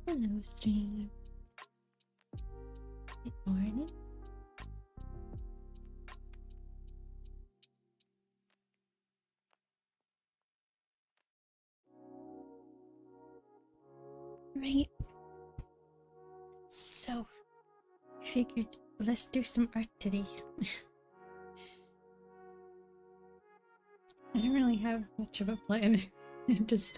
Hello, stream. Good morning. Right. So, I figured let's do some art today. I don't really have much of a plan. Just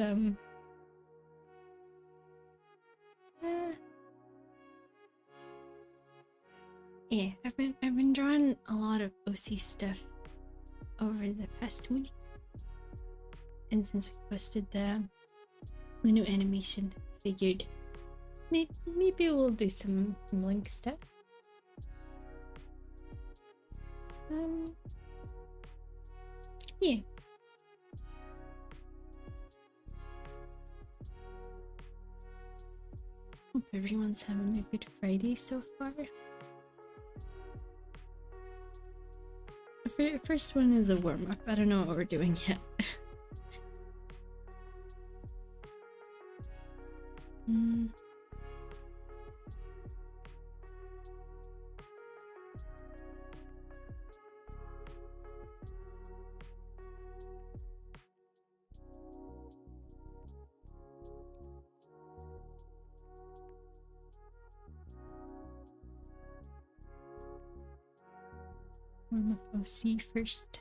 yeah, I've been drawing a lot of OC stuff over the past week, and since we posted the new animation, figured maybe we'll do some link stuff. Yeah. Hope everyone's having a good Friday so far. The first one is a warm-up. I don't know what we're doing yet. Warm-up OC first.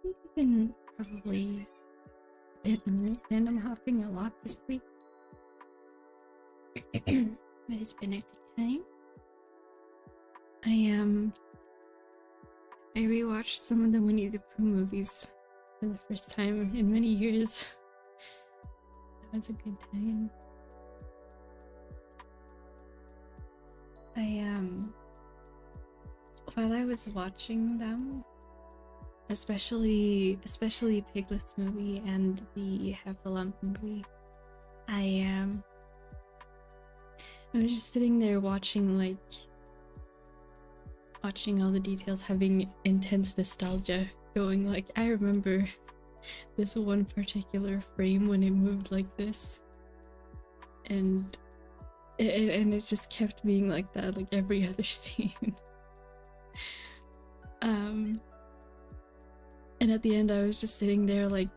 I've been probably random hopping a lot this week. But it's been a good time. I rewatched some of the Winnie the Pooh movies for the first time in many years. That was a good time. While I was watching them, especially Piglet's movie and the Heffalump movie, I was just sitting there watching all the details, having intense nostalgia, going like, I remember this one particular frame when it moved like this, and it just kept being like that, like every other scene. And at the end I was just sitting there like,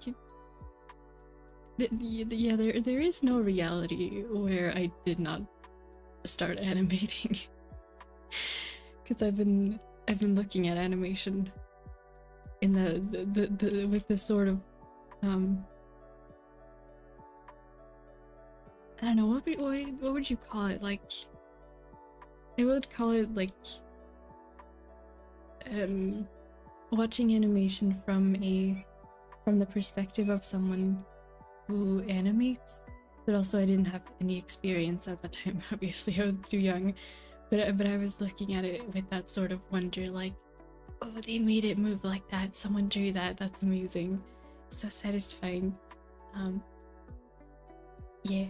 yeah, there is no reality where I did not start animating. Because I've been looking at animation in the with this sort of I don't know, what would you call it? Like, I would call it like watching animation from the perspective of someone who animates, but also I didn't have any experience at the time. Obviously I was too young, but I was looking at it with that sort of wonder, like, oh, they made it move like that, someone drew that, that's amazing, so satisfying. Yeah,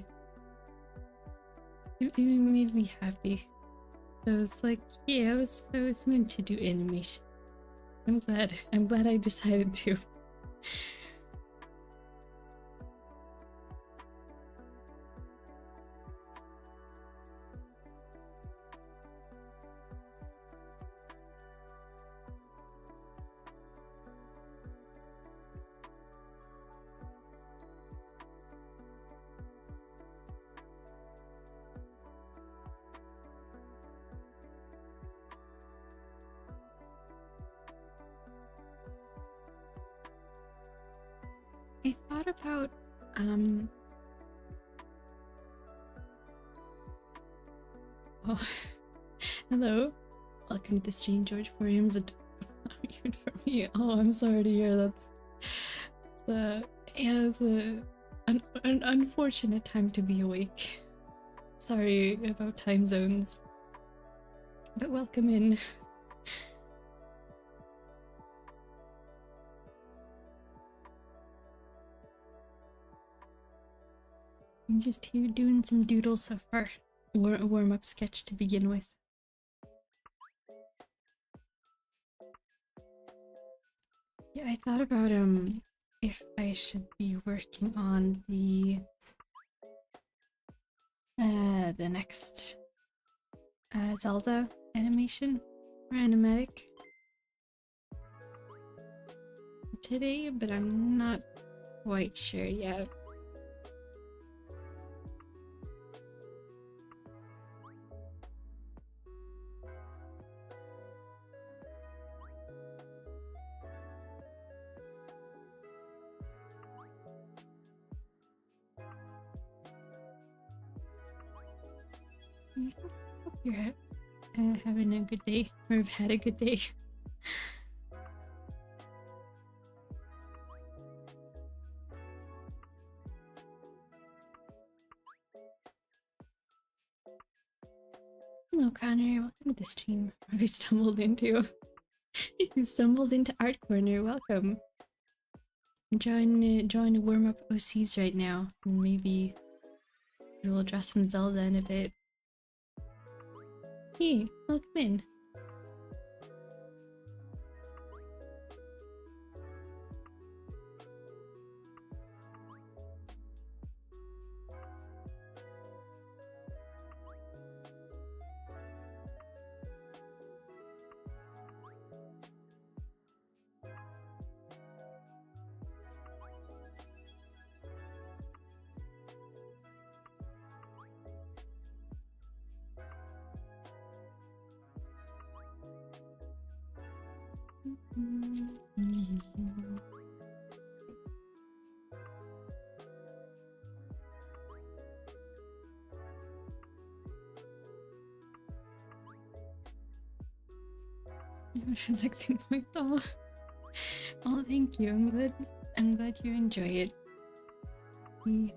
it made me happy. So it's like, yeah, I was meant to do animation. I'm glad I decided to. I thought about oh, hello. Welcome to the stream, George. 4 a.m.'s even for me. Oh, I'm sorry to hear that's yeah, it's an unfortunate time to be awake. Sorry about time zones. But welcome in. I'm just here doing some doodles so far. A warm-up sketch to begin with. Yeah, I thought about if I should be working on the next Zelda animation or animatic today, but I'm not quite sure yet. I hope you're having a good day, or have had a good day. Hello, Connor. Welcome to the stream. I stumbled into. You stumbled into Art Corner. Welcome. I'm drawing a warm-up OCs right now, and maybe we'll draw some Zelda in a bit. Hey, welcome in. Relaxing voice. Oh, thank you. I'm glad you enjoy it. I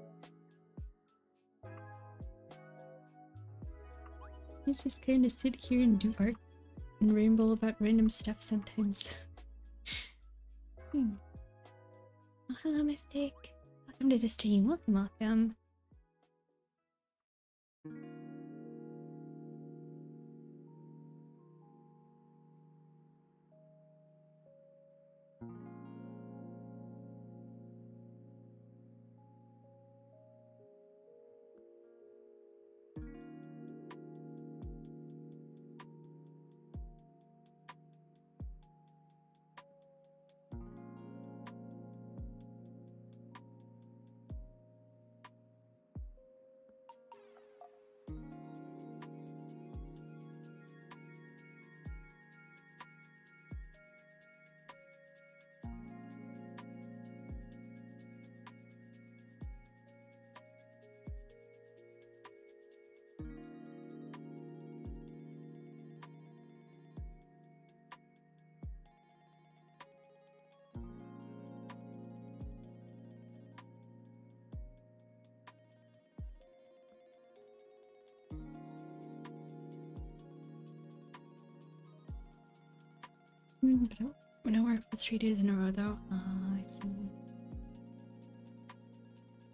just kind of sit here and do art and ramble about random stuff sometimes. Oh, hello, Mystic. Welcome to the stream. Welcome. When I work for 3 days in a row though. I see.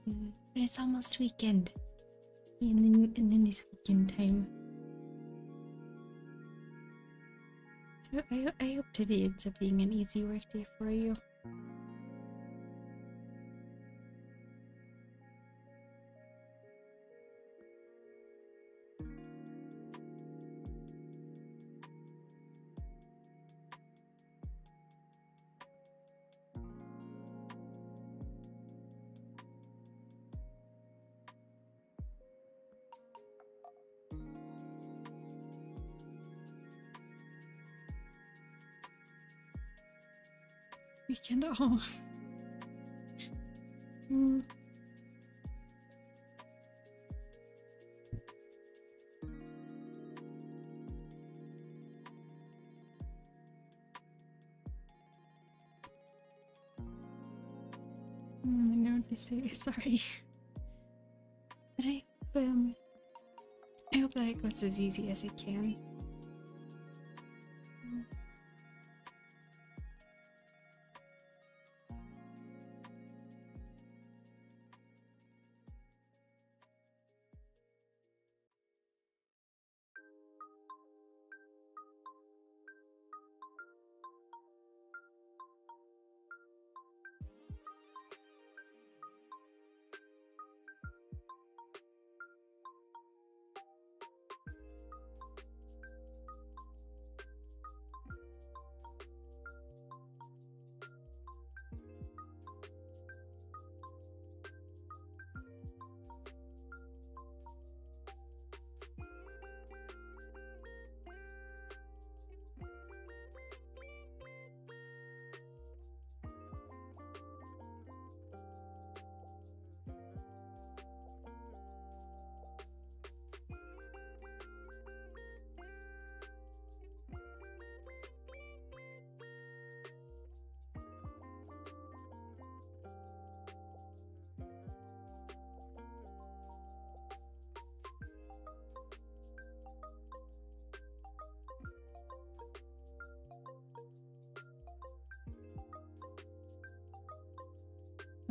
But it's almost weekend. And then it's weekend time. I hope today ends up being an easy work day for you. Weekend, oh. I don't know what to say, sorry. But I hope that it goes as easy as it can.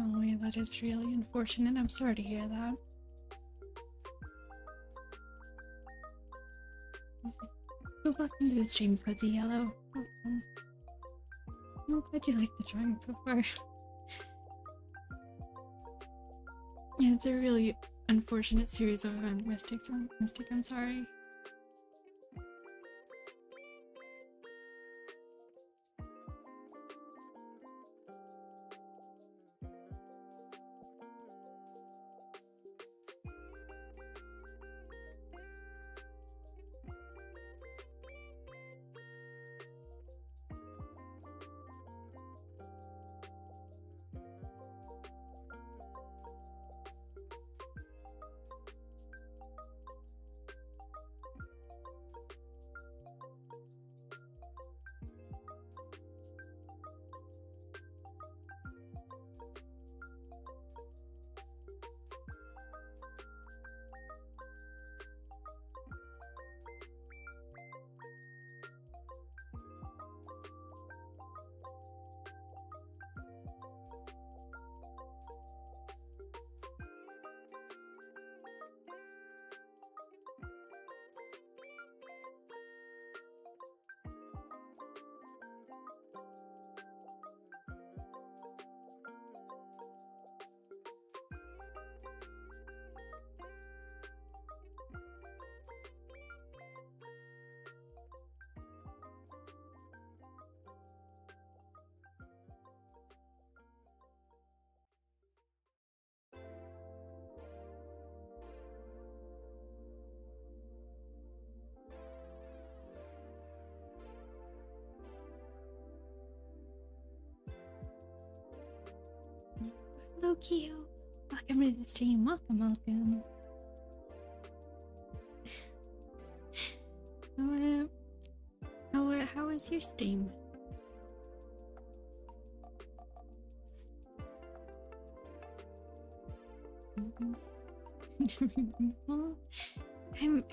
Oh yeah, that is really unfortunate. I'm sorry to hear that. Welcome to the stream, Fuzzy Yellow. Welcome. I'm glad you like the drawing so far. Yeah, it's a really unfortunate series of events, Mystic, I'm sorry. Hello, Kyo. Welcome to the stream. Welcome. How was your stream?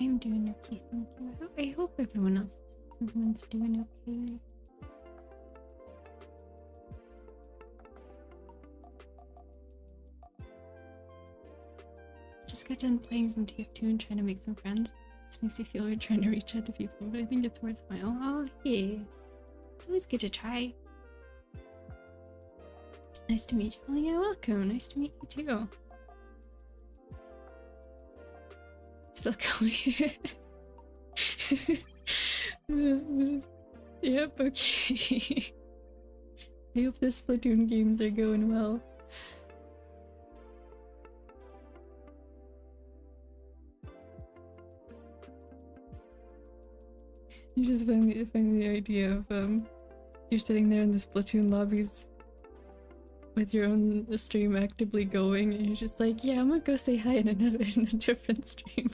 I'm doing okay, thank you. I hope everyone's doing okay. Just got done playing some TF2 and trying to make some friends. This makes you feel weird trying to reach out to people, but I think it's worthwhile. Oh, hey. It's always good to try. Nice to meet you. Oh yeah, welcome. Nice to meet you too. Still going. Yep, okay. I hope the Splatoon games are going well. You just find the idea of you're sitting there in the Splatoon lobbies with your own stream actively going, and you're just like, yeah, I'm gonna go say hi in a different stream.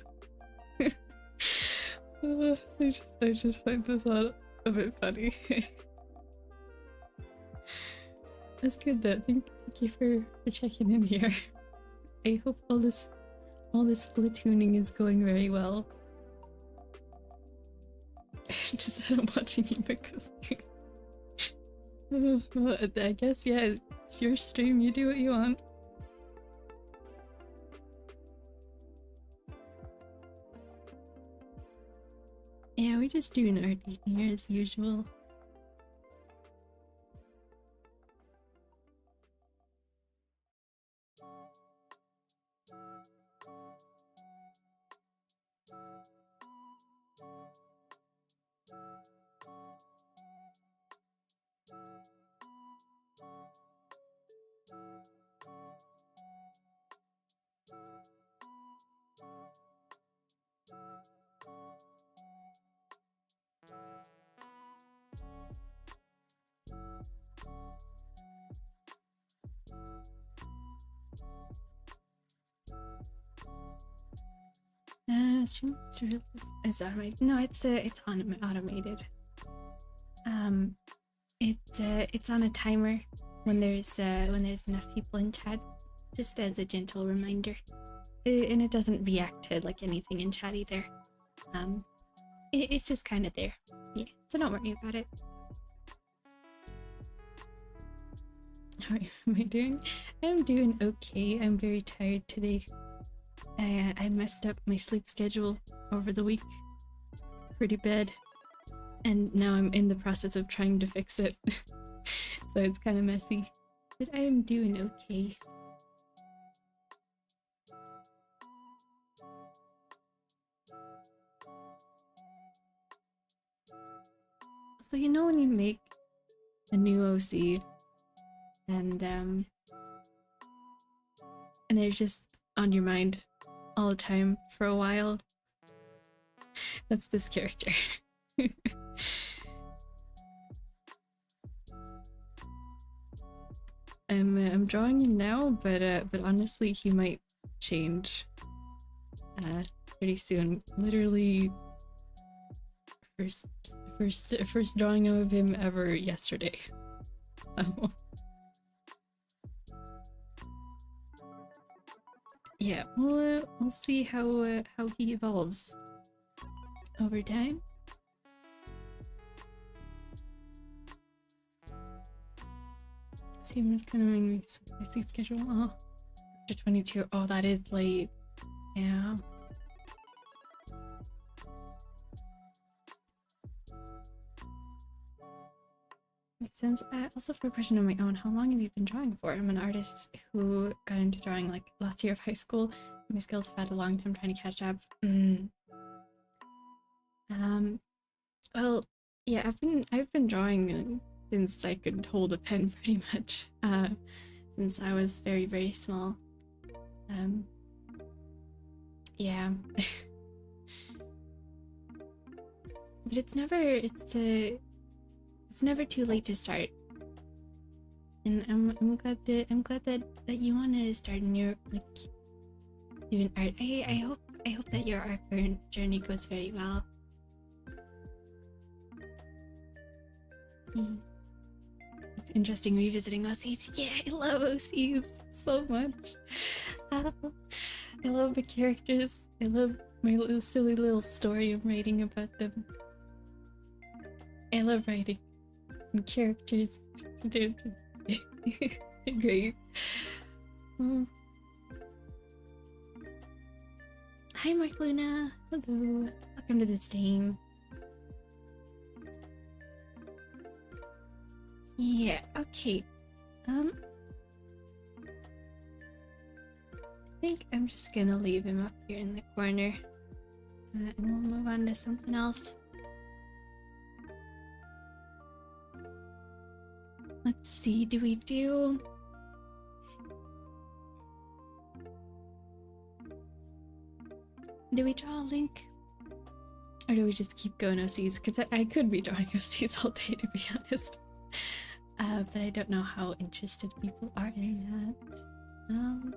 I just find the thought a bit funny. That's good though. Thank you for checking in here. I hope all this Splatooning is going very well. Just that I'm watching you because I guess, yeah, it's your stream, you do what you want. Yeah, we're just doing art here as usual. Stream is automated. No, it's automated. It's on a timer when there's enough people in chat, just as a gentle reminder. And it doesn't react to like anything in chat either. It's just kind of there. Yeah, so don't worry about it. How am I doing? I'm doing okay. I'm very tired today. I messed up my sleep schedule over the week pretty bad, and now I'm in the process of trying to fix it. So it's kind of messy, but I am doing okay. So you know when you make a new OC and they're just on your mind all the time for a while? That's this character. I'm drawing him now, but honestly he might change pretty soon. Literally first drawing of him ever yesterday. Yeah, we'll see how he evolves over time. Same as kind of my sleep schedule. Oh, after 22. Oh, that is late. Yeah. Makes sense. Also, for a question of my own, how long have you been drawing for? I'm an artist who got into drawing like last year of high school. My skills have had a long time trying to catch up. Well, yeah, I've been drawing since I could hold a pen, pretty much. Since I was very, very small. Yeah. But it's never too late to start. And I'm glad that you want to start in your doing art. I hope that your art journey goes very well. It's interesting revisiting OCs. Yeah, I love OCs so much. I love the characters. I love my little silly little story I'm writing about them. I love writing and characters. They're great. Oh. Hi, Mark Luna. Hello. Welcome to the stream. Yeah, okay. I think I'm just gonna leave him up here in the corner. And we'll move on to something else. Let's see, do we draw a link? Or do we just keep going OCs? Because I could be drawing OCs all day, to be honest. But I don't know how interested people are in that.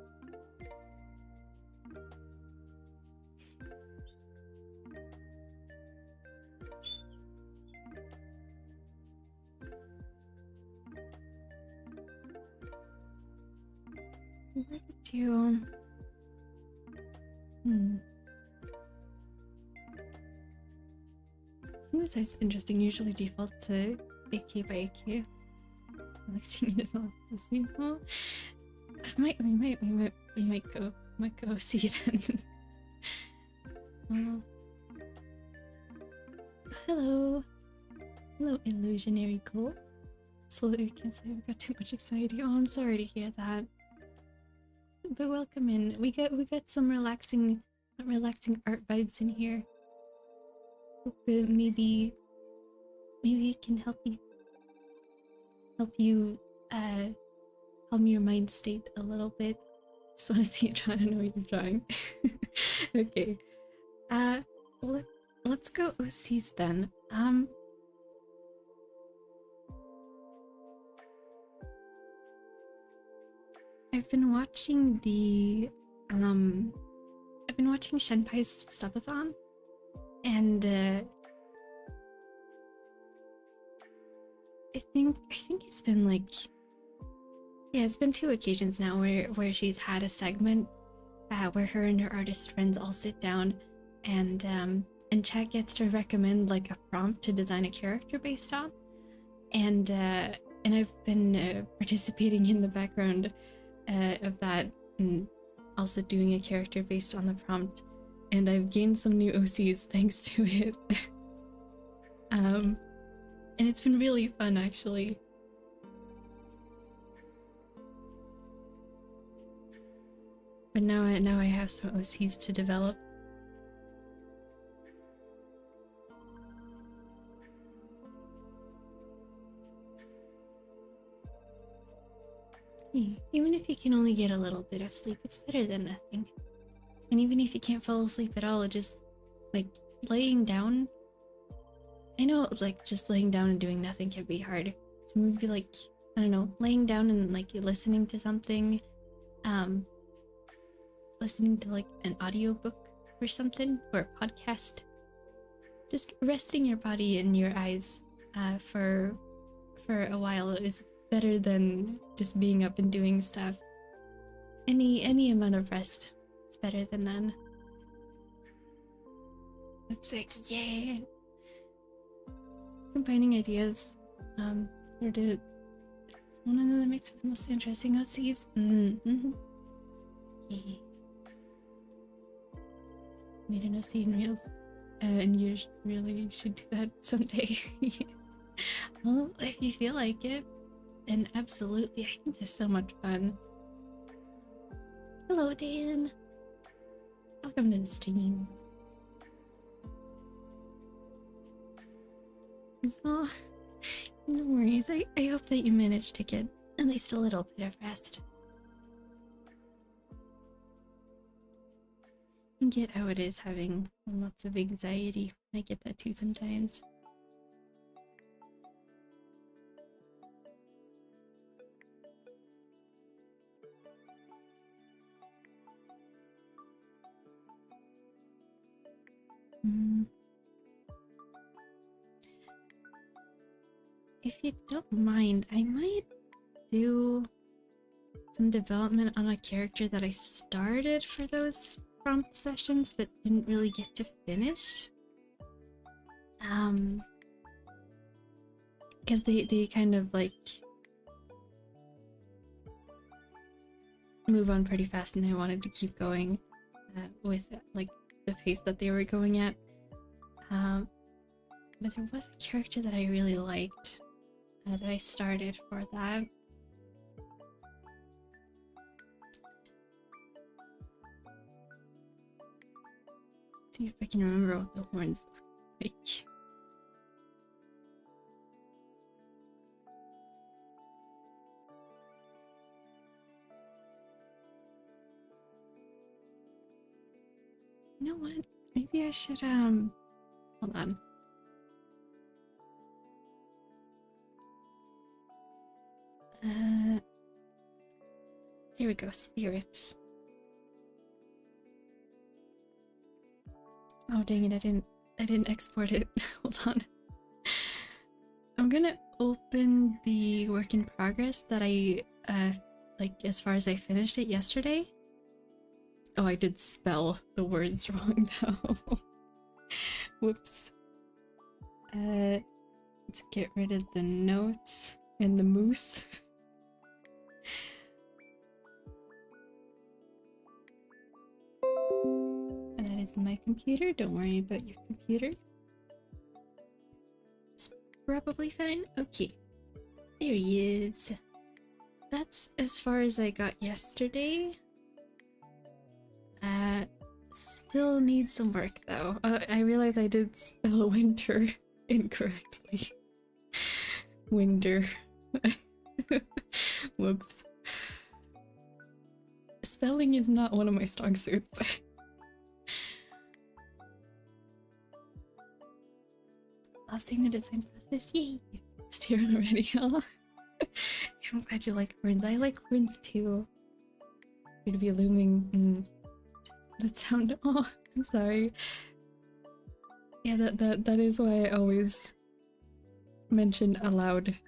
What do This is interesting. Usually default to AK by AK. I like seeing it develop. Well, we might go see it. Hello, illusionary goal. Slowly, can't say I've got too much anxiety. Oh, I'm sorry to hear that. But welcome in. We got some relaxing art vibes in here. Hope that maybe it can help you calm your mind state a little bit. Just want to see you trying to know what you're trying. Okay. Let's go OCs then. I've been watching Shenpai's subathon, and I think it's been like, yeah, it's been 2 occasions now where she's had a segment where her and her artist friends all sit down and chat gets to recommend like a prompt to design a character based on, and I've been participating in the background of that, and also doing a character based on the prompt, and I've gained some new OCs thanks to it. And it's been really fun, actually. But now I have some OCs to develop. Even if you can only get a little bit of sleep, it's better than nothing. And even if you can't fall asleep at all, just like laying down. I know, like, just laying down and doing nothing can be hard. So maybe like, I don't know, laying down and like listening to something, listening to like an audiobook or something, or a podcast. Just resting your body and your eyes for a while is better than just being up and doing stuff. Any amount of rest is better than none. That's 6, yeah. Combining ideas, or did one of the mix with the most interesting OCs. Yeah. Made an OC in Reels, and you really should do that someday. Well, if you feel like it, then absolutely. I think this is so much fun. Hello, Dan. Welcome to the stream. So, no worries. I hope that you managed to get at least a little bit of rest. I get how it is having lots of anxiety. I get that too sometimes. If you don't mind, I might do some development on a character that I started for those prompt sessions but didn't really get to finish. Because they kind of like move on pretty fast, and I wanted to keep going with like the pace that they were going at. But there was a character that I really liked that I started for that. See if I can remember what the horns look like. You know what? Maybe I should hold on. Here we go, spirits. Oh dang it, I didn't export it. Hold on. I'm gonna open the work in progress that I like as far as I finished it yesterday. Oh, I did spell the words wrong though. Whoops. Let's get rid of the notes and the moose. That is my computer. Don't worry about your computer. It's probably fine. Okay. There he is. That's as far as I got yesterday. Still needs some work though. I realize I did spell winter incorrectly. Winder. Whoops. Spelling is not one of my strong suits. Love seeing the design process. Yay! It's here already, huh? I'm glad you like horns. I like horns too. Here to be looming. That sound. Oh, I'm sorry. Yeah, that is why I always mention aloud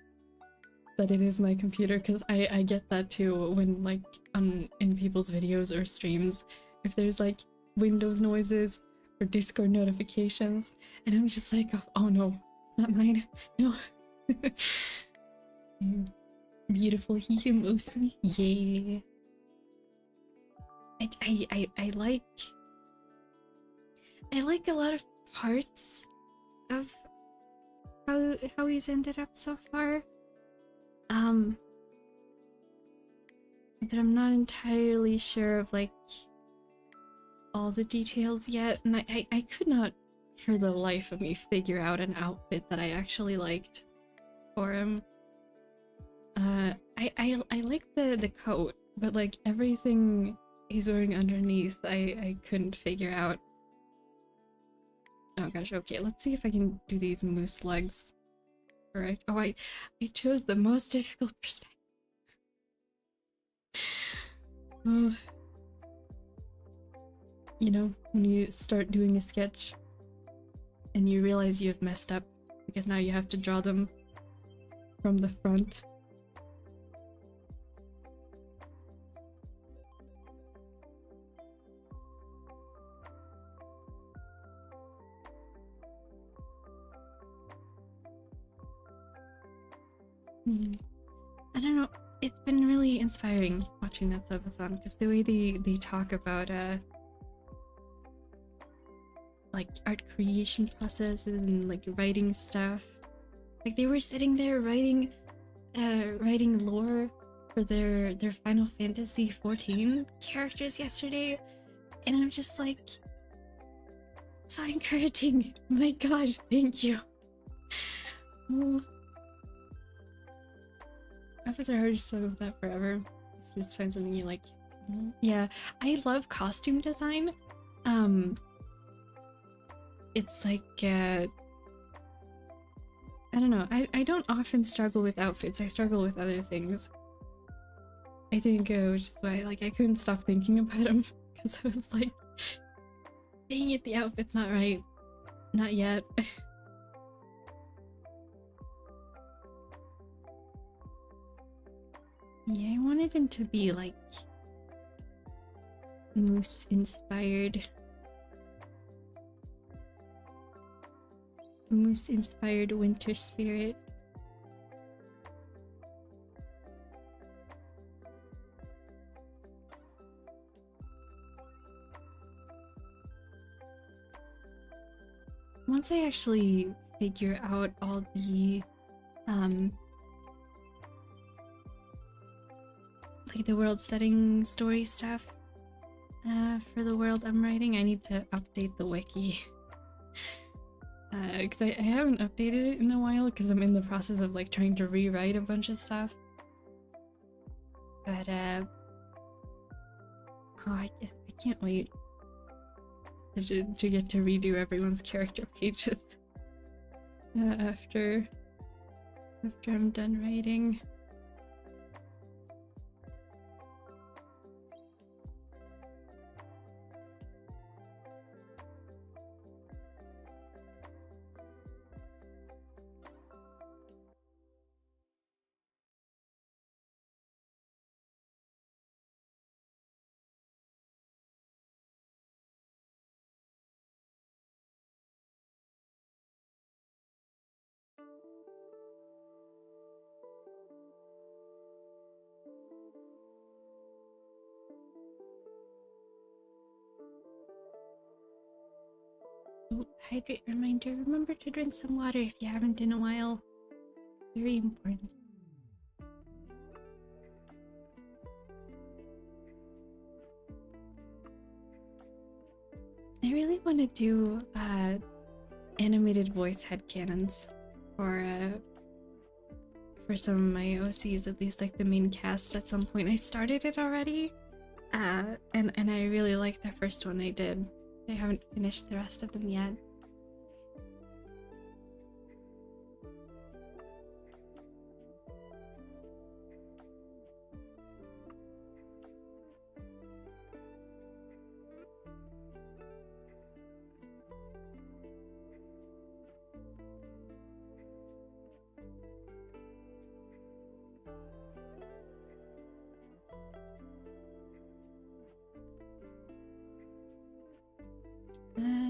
that it is my computer, because I get that too when like in people's videos or streams, if there's like Windows noises or Discord notifications, and I'm just like, oh no, it's not mine. No. Beautiful he mostly. Yay. I like a lot of parts of how he's ended up so far. But I'm not entirely sure of like all the details yet, and I could not for the life of me figure out an outfit that I actually liked for him. I like the coat, but like everything he's wearing underneath, I couldn't figure out. Oh gosh, okay, let's see if I can do these moose legs. Alright. Oh, I chose the most difficult perspective. Oh. You know, when you start doing a sketch and you realize you have messed up because now you have to draw them from the front. I don't know, it's been really inspiring watching that subathon, because the way they talk about like art creation processes and like writing stuff. Like they were sitting there writing lore for their Final Fantasy 14 characters yesterday, and I'm just like, so encouraging. My gosh, thank you. Oh. Officer hard to sew that forever. So just find something you like. Yeah, I love costume design. It's like I don't know. I don't often struggle with outfits. I struggle with other things. I think which is why like I couldn't stop thinking about them, because I was like, dang it, the outfit's not right. Not yet. Yeah, I wanted him to be like moose inspired. Moose inspired winter spirit. Once I actually figure out all the like the world setting story stuff for the world I'm writing. I need to update the wiki because I haven't updated it in a while because I'm in the process of like trying to rewrite a bunch of stuff. But oh, I can't wait to get to redo everyone's character pages after I'm done writing. Hydrate reminder. Remember to drink some water if you haven't in a while. Very important. I really want to do animated voice headcanons for some of my OCs, at least like the main cast at some point. I started it already, and I really like the first one I did. I haven't finished the rest of them yet.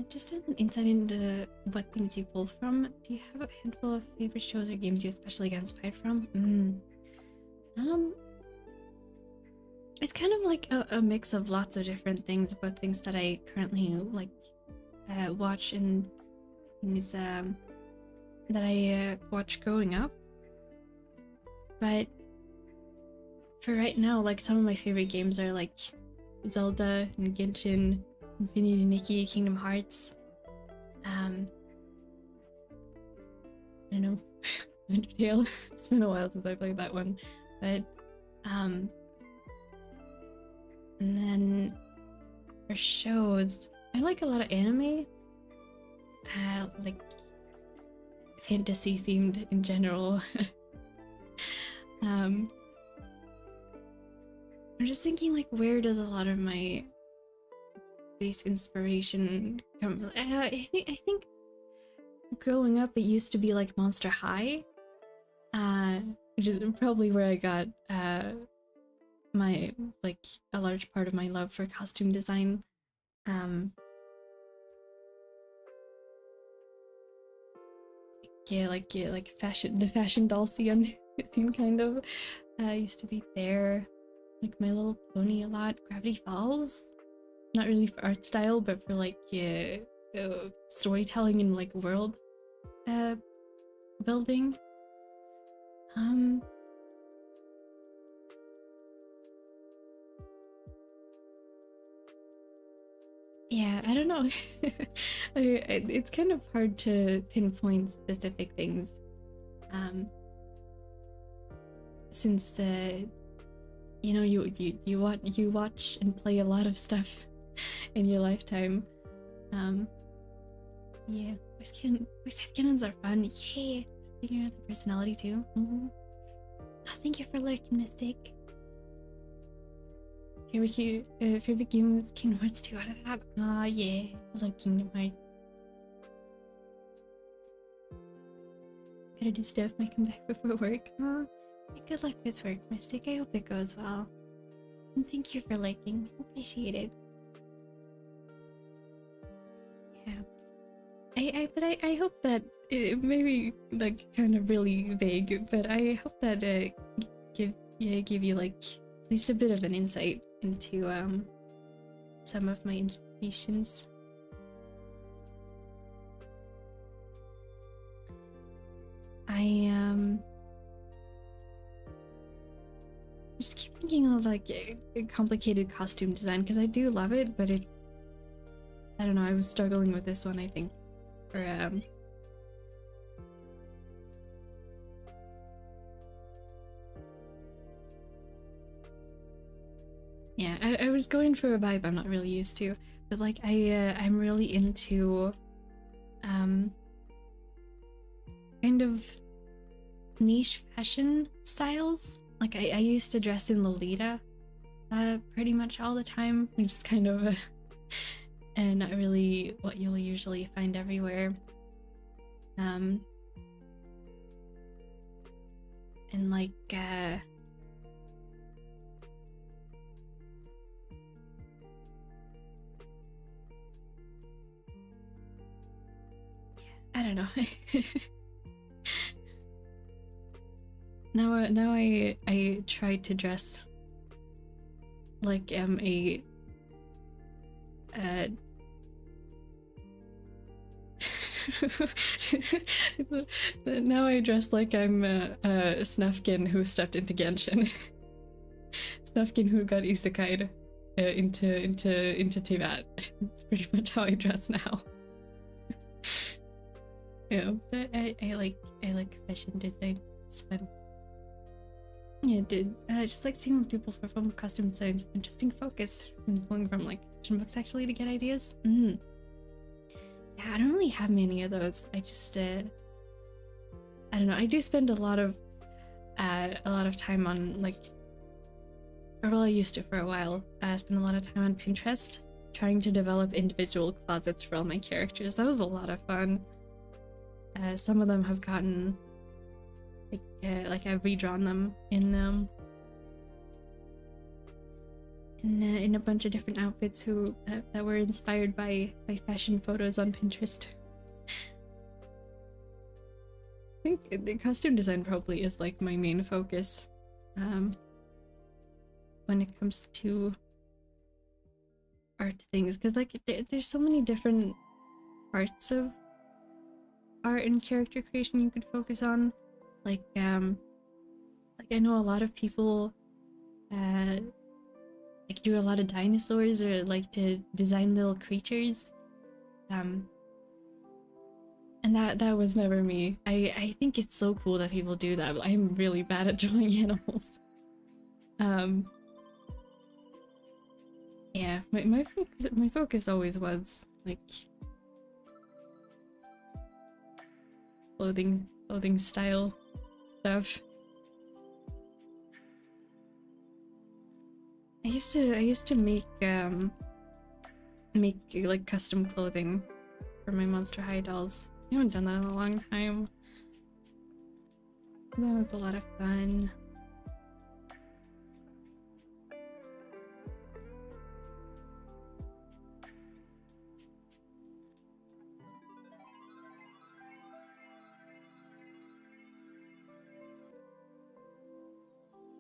Just an insight into what things you pull from. Do you have a handful of favorite shows or games you especially get inspired from? It's kind of like a mix of lots of different things, but things that I currently like watch and things that I watched growing up. But for right now, like some of my favorite games are like Zelda and Genshin, Infinity Nikki, Kingdom Hearts. I don't know, Undertale. It's been a while since I played that one, but and then for shows, I like a lot of anime, like fantasy themed in general. I'm just thinking, like, where does a lot of my base inspiration come from? I think growing up it used to be like Monster High, which is probably where I got my like a large part of my love for costume design. Yeah, like fashion, the fashion doll scene kind of used to be there. Like My Little Pony a lot. Gravity Falls, not really for art style, but for like storytelling and like world building. Yeah, I don't know. It's kind of hard to pinpoint specific things, since you know, you watch and play a lot of stuff in your lifetime. Yeah, voice headcanons are fun. Yay! Figuring out the personality too. Oh, thank you for lurking, Mystic. Favorite game was Kingdom Hearts 2 out of that. Yeah, I love Kingdom Hearts. Gotta do stuff, might come back before work. Good luck with work, Mystic. I hope it goes well. And thank you for liking. Appreciate it. Yeah. I hope that it may be like kind of really vague, but I hope that give you like at least a bit of an insight into some of my inspirations. I just keep thinking of like a complicated costume design because I do love it, but I don't know, I was struggling with this one, I think. Or yeah, I was going for a vibe I'm not really used to, but like I'm really into kind of niche fashion styles. Like I used to dress in Lolita pretty much all the time, which is kind of and not really what you'll usually find everywhere. And like I don't know. Now I try to dress like a now I dress like I'm a Snufkin who stepped into Genshin. Snufkin who got isekai'd into Tibet. It's pretty much how I dress now. Yeah, but I like fashion design. It's fun. Yeah, dude. I just like seeing when people perform costume designs. Interesting focus. And pulling from like fashion books actually to get ideas. Yeah, I don't really have many of those. I just I don't know. I do spend a lot of time on like, or well, I used to for a while. I spent a lot of time on Pinterest trying to develop individual closets for all my characters. That was a lot of fun. Some of them have gotten like I've redrawn them in a bunch of different outfits that were inspired by fashion photos on Pinterest. I think the costume design probably is like my main focus when it comes to art things, because like there's so many different parts of art and character creation you could focus on. Like I know a lot of people like do a lot of dinosaurs or like to design little creatures, and that was never me. I think it's so cool that people do that, but I'm really bad at drawing animals. Yeah, my focus always was like clothing style stuff. I used to make like custom clothing for my Monster High dolls. I haven't done that in a long time. That was a lot of fun.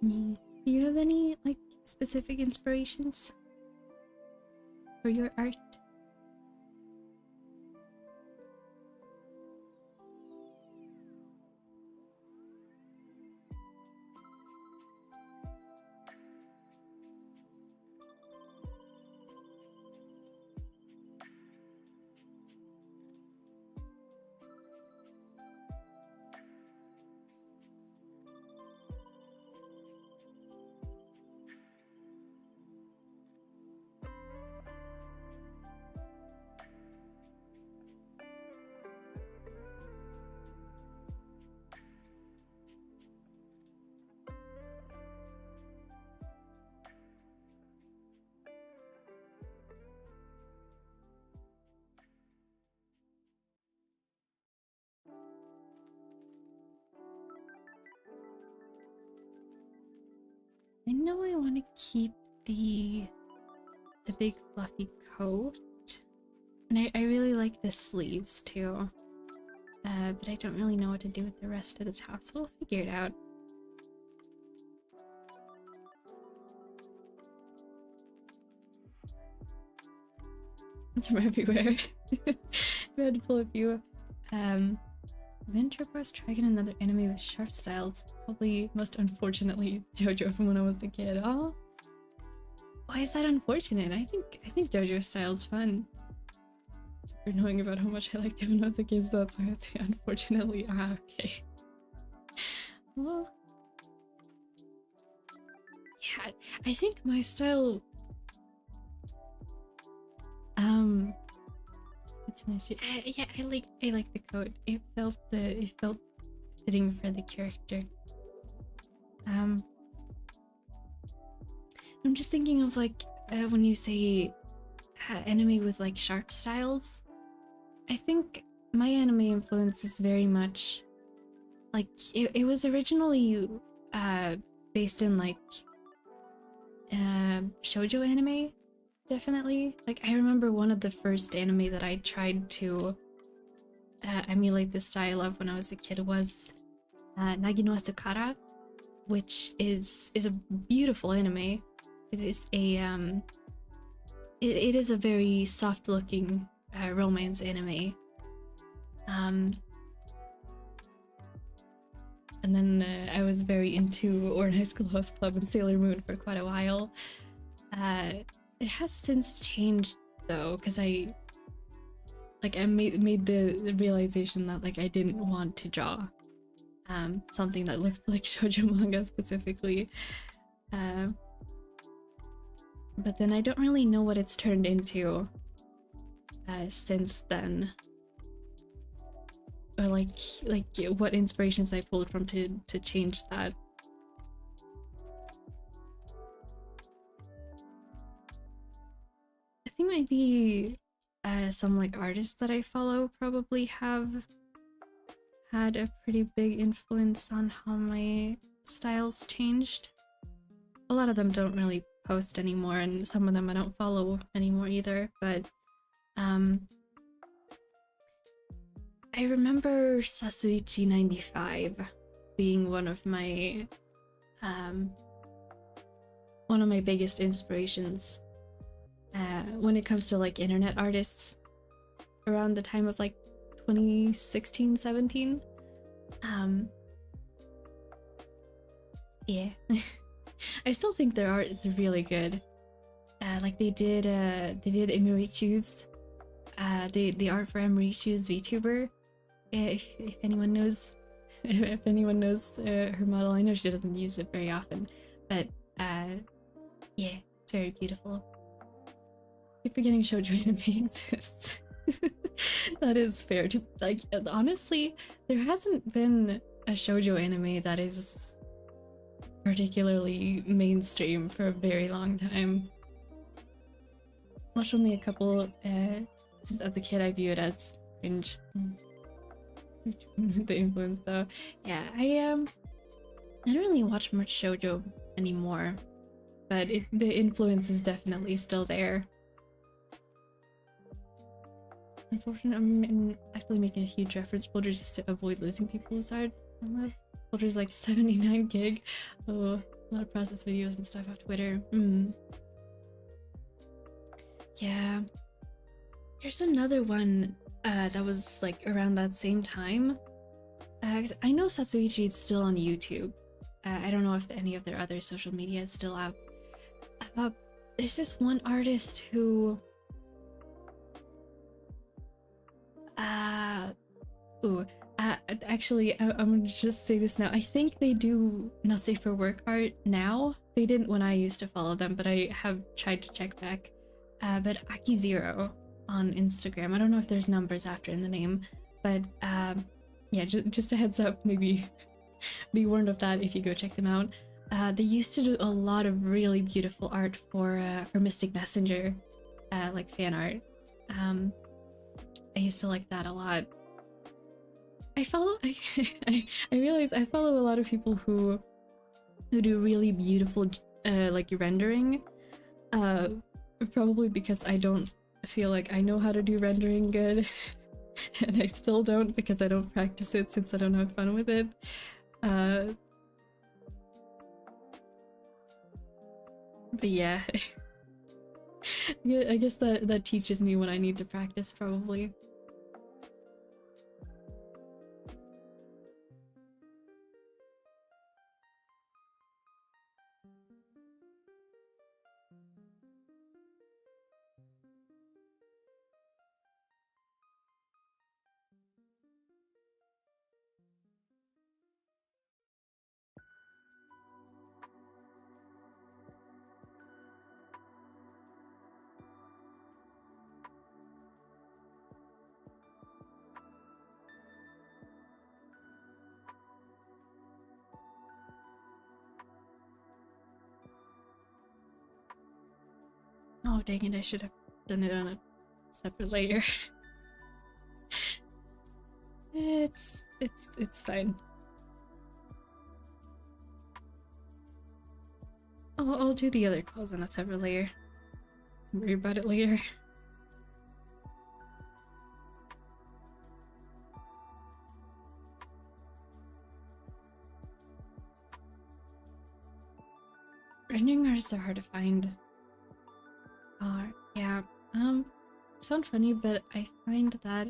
Do you have any like specific inspirations for your art? I know I want to keep the big fluffy coat, and I really like the sleeves too, but I don't really know what to do with the rest of the top, so we'll figure it out. It's from everywhere. We had to pull a few. Venture Bros Dragon, another anime with sharp styles. Probably most unfortunately JoJo from when I was a kid. Oh, why is that unfortunate? I think JoJo's style's fun. For knowing about how much I liked him when I was a kid, so that's why I say unfortunately. Ah, okay. Well, yeah, I think my style. It's an issue. Yeah, I like the coat. It felt fitting for the character. I'm just thinking of like when you say anime with like sharp styles. I think my anime influence is very much like it was originally based in like shoujo anime, definitely. Like I remember one of the first anime that I tried to emulate the style of when I was a kid was Nagi no Asukara, which is a beautiful anime. It is a it is a very soft looking romance anime. And then I was very into Ouran High School Host Club and Sailor Moon for quite a while. It has since changed though, because I made the realization that like I didn't want to draw something that looked like shoujo manga specifically. But then I don't really know what it's turned into since then, or like what inspirations I pulled from to change that. I think maybe some like artists that I follow probably have had a pretty big influence on how my styles changed. A lot of them don't really post anymore, and some of them I don't follow anymore either, but I remember Sasuichi95 being one of my biggest inspirations when it comes to like internet artists around the time of like 2016-17. Yeah. I still think their art is really good. Like they did Emirichu's the art for Emirichu's VTuber. If anyone knows if anyone knows her model. I know she doesn't use it very often, but yeah, it's very beautiful. Keep forgetting shoujo anime exists. That is fair. To like, honestly, there hasn't been a shoujo anime that is particularly mainstream for a very long time. Watched only a couple. Since as a kid, I view it as cringe. The influence, though. Yeah, I don't really watch much shoujo anymore, but the influence is definitely still there. Unfortunately, I'm actually making a huge reference folder just to avoid losing people's art. Folder's like 79 gig. Oh, a lot of process videos and stuff off Twitter. Yeah. There's another one that was like around that same time. I know Satsuichi is still on YouTube. I don't know if any of their other social media is still out. There's this one artist who actually, I'm gonna just say this now. I think they do not safe for work art now. They didn't when I used to follow them, but I have tried to check back. But Aki0 on Instagram. I don't know if there's numbers after in the name, but yeah, just a heads up, maybe be warned of that if you go check them out. They used to do a lot of really beautiful art for Mystic Messenger, like fan art. I used to like that a lot. I realize I follow a lot of people who do really beautiful like rendering. Probably because I don't feel like I know how to do rendering good. And I still don't because I don't practice it since I don't have fun with it. But yeah. I guess that teaches me when I need to practice, probably. Oh dang it, I should have done it on a separate layer. It's fine. I'll do the other calls on a separate layer. Worry about it later. Rendering artists are hard to find. Yeah. Sound funny, but I find that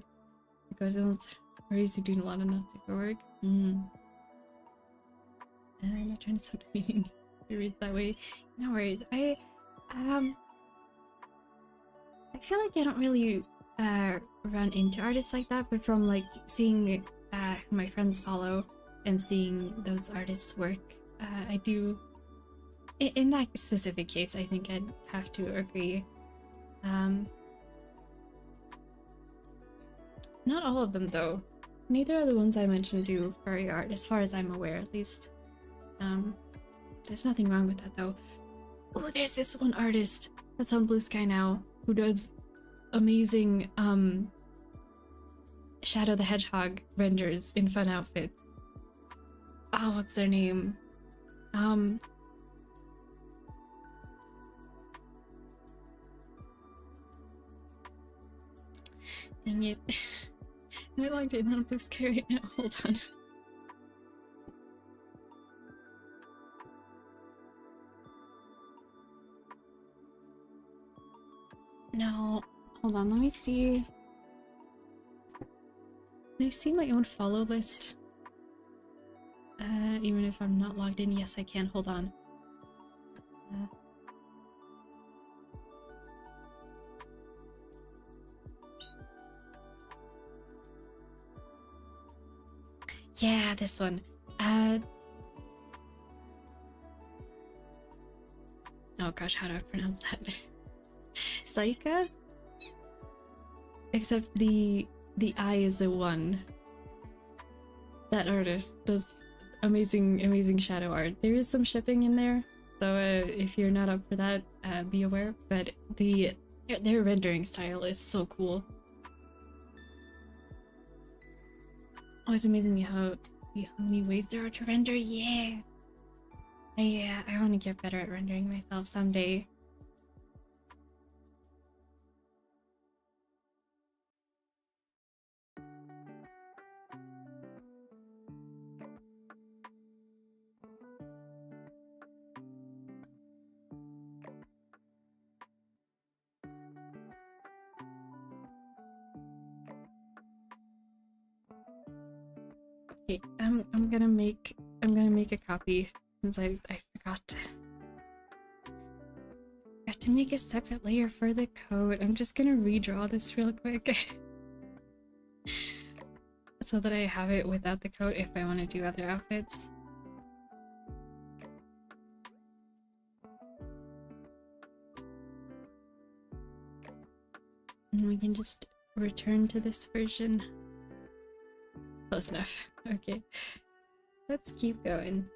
because it's crazy doing a lot of Nazi work. I'm not trying to sound meaning. It reads that way. No worries. I feel like I don't really run into artists like that, but from like seeing my friends follow and seeing those artists work, I do. In that specific case, I think I'd have to agree. Not all of them though. Neither of the ones I mentioned do furry art, as far as I'm aware, at least. There's nothing wrong with that though. Oh, there's this one artist that's on Blue Sky now who does amazing Shadow the Hedgehog renders in fun outfits. Oh, what's their name? Dang it. Am I logged in on Blue Sky right now? Hold on. No. Hold on, let me see. Can I see my own follow list? Even if I'm not logged in? Yes, I can. Hold on. Yeah, this one. Oh gosh, how do I pronounce that? Saika? Except the I is a 1. That artist does amazing shadow art. There is some shipping in there, so if you're not up for that, be aware. But their rendering style is so cool. Oh, it's amazing how many ways there are to render. Yeah. I want to get better at rendering myself someday. Okay, I'm gonna make a copy since I forgot to make a separate layer for the coat. I'm just gonna redraw this real quick so that I have it without the coat if I want to do other outfits. And we can just return to this version. Close enough. Okay. Let's keep going.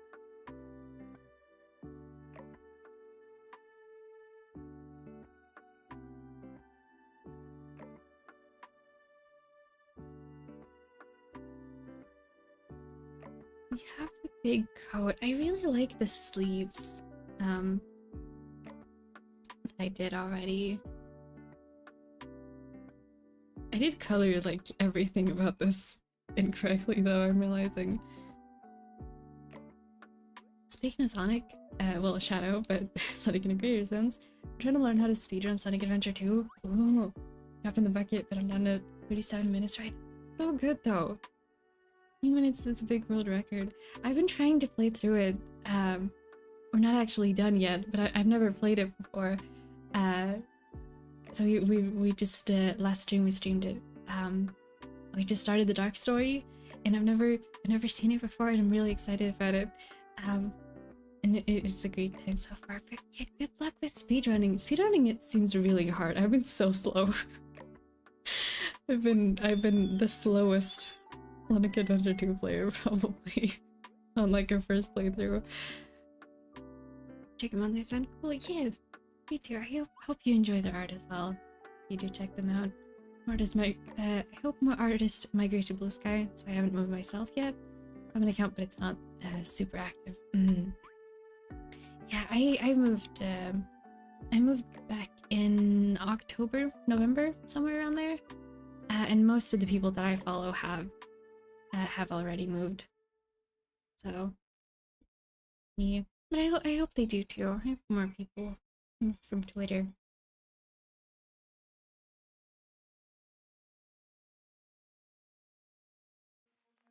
We have the big coat. I really like the sleeves that I did already. I did color like everything about this incorrectly though, I'm realizing. Speaking of Sonic, well, Shadow, but Sonic in a greater sense, I'm trying to learn how to speedrun Sonic Adventure 2. Ooh, drop in the bucket, but I'm down to 37 minutes right. So good though. 3 minutes is a big world record. I've been trying to play through it. We're not actually done yet, but I've never played it before. So we just last stream we streamed it. We just started the Dark Story, and I've never seen it before, and I'm really excited about it. And it's a great time so far. But yeah, good luck with speedrunning. Speedrunning it seems really hard. I've been so slow. I've been the slowest Sonic Adventure 2 player probably on like a first playthrough. Check them on, they sound cool. Yeah. Me too. I hope you enjoy their art as well. You do check them out. I hope my artist migrate to Blue Sky, so I haven't moved myself yet. I have an account, but it's not super active. Yeah, I moved. I moved back in October, November, somewhere around there. And most of the people that I follow have already moved. So yeah, but I hope they do too. I hope more people from Twitter.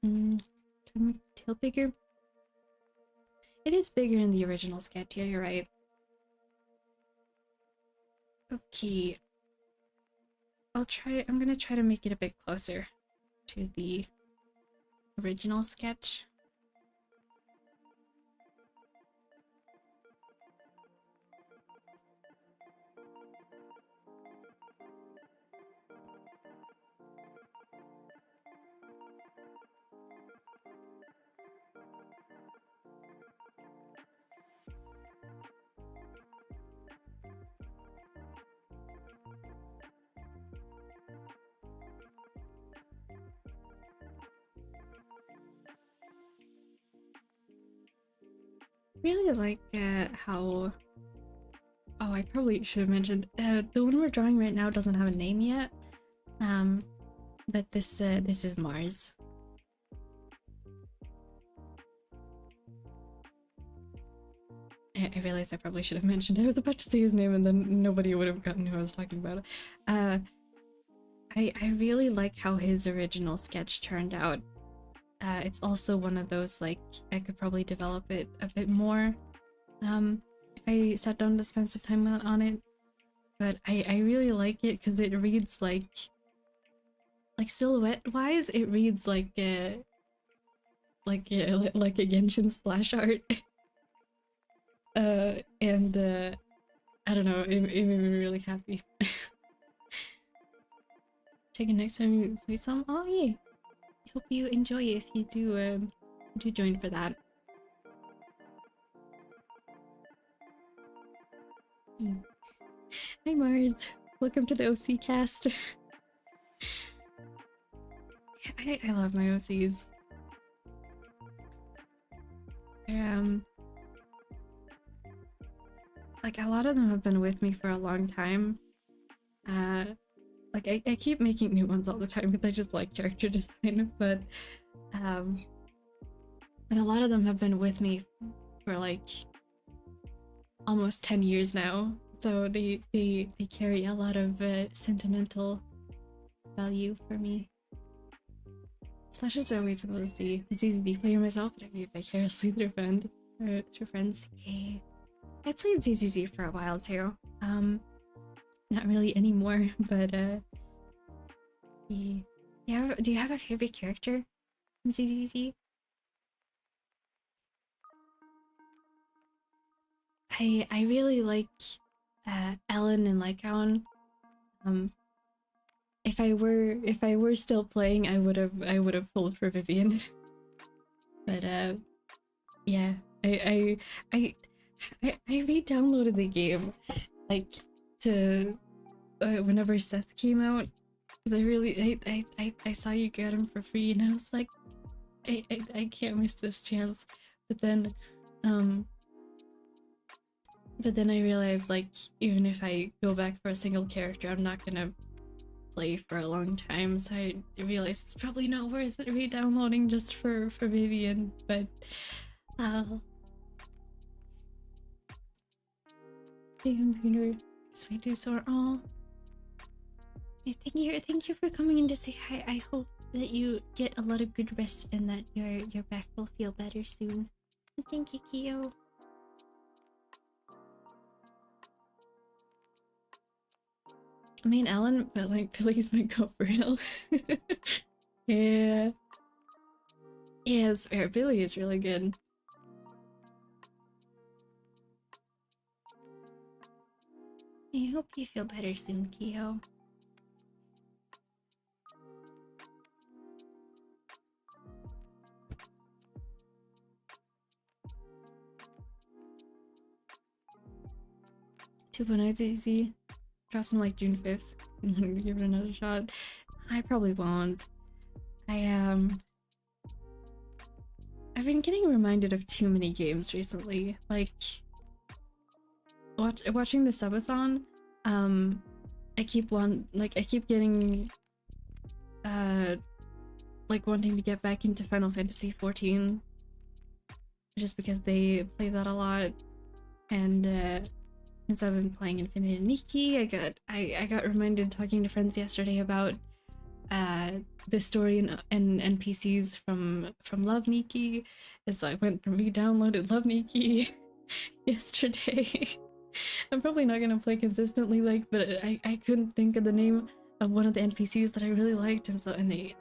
Can we tail bigger? It is bigger in the original sketch. Yeah, you're right. Okay, I'm gonna try to make it a bit closer to the original sketch. Really like how... Oh, I probably should have mentioned, the one we're drawing right now doesn't have a name yet. But this is Mars. I realized I probably should have mentioned I was about to say his name and then nobody would have gotten who I was talking about. I really like how his original sketch turned out. It's also one of those, like, I could probably develop it a bit more if I sat down to spend some time on it. But I really like it because it reads like silhouette wise, it reads like a Genshin splash art. And I don't know, it made me really happy. Check it next time you play some. Oh yeah, I hope you enjoy it if you do join for that. Hi Mars, welcome to the OC cast. I love my OCs. Like, a lot of them have been with me for a long time. Like, I keep making new ones all the time because I just like character design, but a lot of them have been with me for like almost 10 years now, so they carry a lot of sentimental value for me. Splashes are always able to see. It's easy to play myself, but I move vicariously through friends. Hey. I played ZZZ for a while too. Not really anymore, but do you have a favorite character from ZZZ? I really like Ellen and Lycaon. If I were still playing, I would have pulled for Vivian. But yeah, I re-downloaded the game like to whenever Seth came out, because I saw you get him for free and I was like, I can't miss this chance. But then I realized, like, even if I go back for a single character, I'm not gonna play for a long time, so I realized it's probably not worth it re-downloading just for Vivian. But hey computer, sweet do so. Oh, thank you for coming in to say hi. I hope that you get a lot of good rest and that your back will feel better soon. Thank you, Kyo. I mean, Alan, but like, Billy's my go for real. Yeah. Yeah, it's fair. Billy is really good. I hope you feel better soon, Kyo. 2.0 easy. Drops on like June 5th. I'm gonna give it another shot. I probably won't. I've been getting reminded of too many games recently. Like watching the subathon, I keep getting like wanting to get back into Final Fantasy 14 just because they play that a lot. And since I've been playing Infinite Nikki, I got reminded talking to friends yesterday about the story and NPCs from Love Nikki, and so I went and re-downloaded Love Nikki yesterday. I'm probably not gonna play consistently, like, but I couldn't think of the name of one of the NPCs that I really liked, and they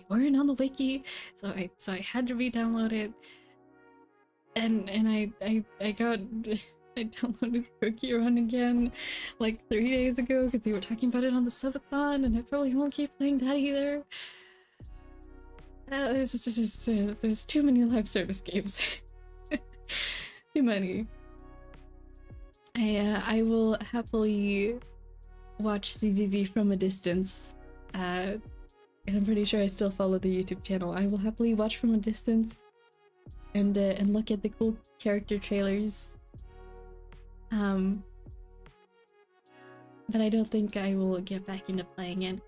weren't on the wiki, so I had to re-download it, and I got I downloaded Cookie Run again like 3 days ago because they were talking about it on the subathon, and I probably won't keep playing that either. There's too many live service games. Too many. I will happily watch ZZZ from a distance. I'm pretty sure I still follow the YouTube channel. I will happily watch from a distance and look at the cool character trailers. But I don't think I will get back into playing it.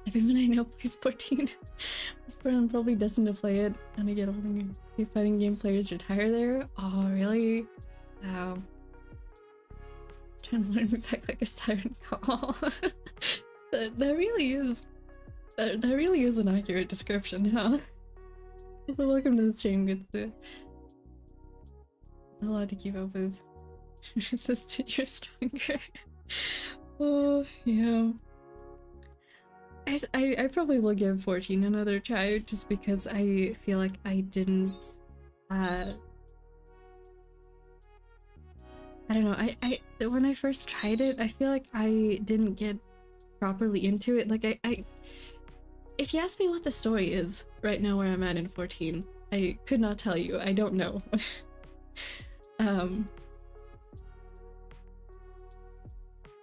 Everyone I know plays 14. I'm probably destined to play it and I get older and fighting game players retire there. Oh, really? Wow. Trying to learn me back like a siren call. that really is an accurate description, huh? So welcome to the stream, good to a lot to keep up with. Resisted, you're stronger. Oh yeah. I probably will give 14 another try just because I feel like I didn't I don't know, I when I first tried it, I feel like I didn't get properly into it. Like I if you ask me what the story is right now where I'm at in 14, I could not tell you. I don't know.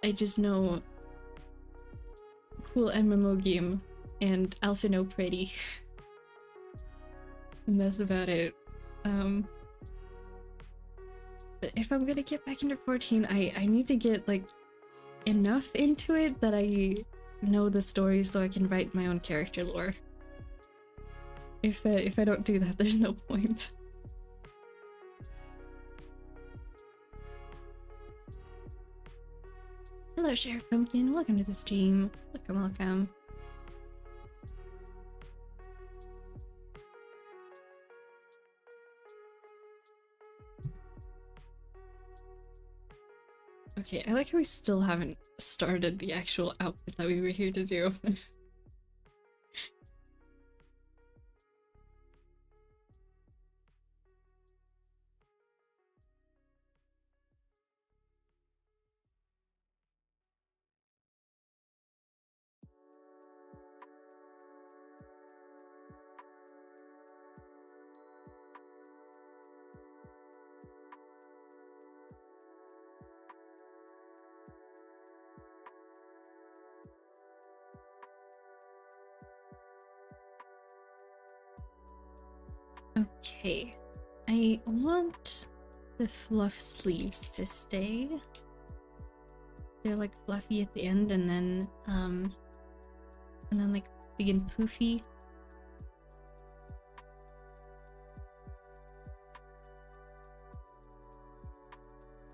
I just know cool MMO game and Alpha No Pretty. And that's about it. But if I'm gonna get back into 14, I need to get like enough into it that I know the story so I can write my own character lore. If I don't do that, there's no point. Hello, Sheriff Pumpkin. Welcome to the stream. Welcome, welcome. Okay, I like how we still haven't started the actual outfit that we were here to do. Okay, I want the fluff sleeves to stay. They're like fluffy at the end and then like big and poofy.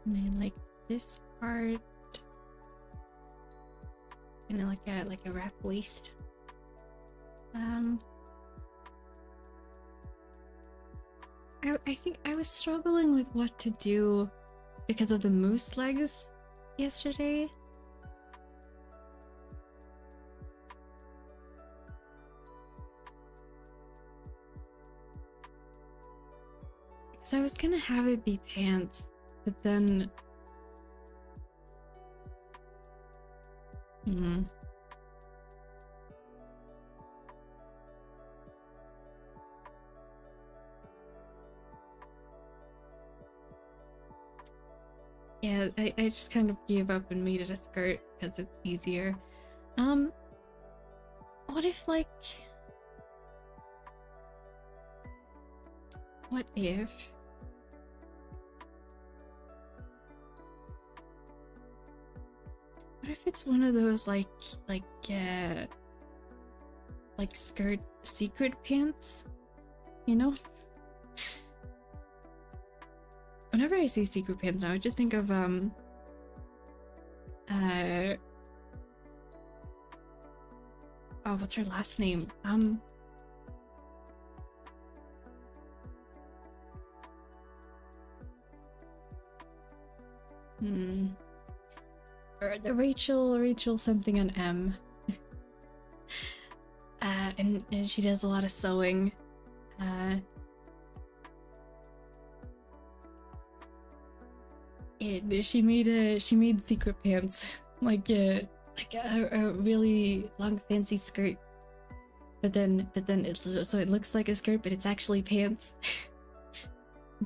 And I like this part. And then like a wrap waist. I think I was struggling with what to do because of the moose legs yesterday. Because I was gonna have it be pants, but then... Yeah, I just kind of gave up and made it a skirt because it's easier. What if like... What if... What if it's one of those like skirt secret pants? You know? Whenever I see secret pants now, I just think of oh, what's her last name? Or the Rachel something on M. And she does a lot of sewing. She made secret pants, like a really long fancy skirt, but then it's so it looks like a skirt, but it's actually pants.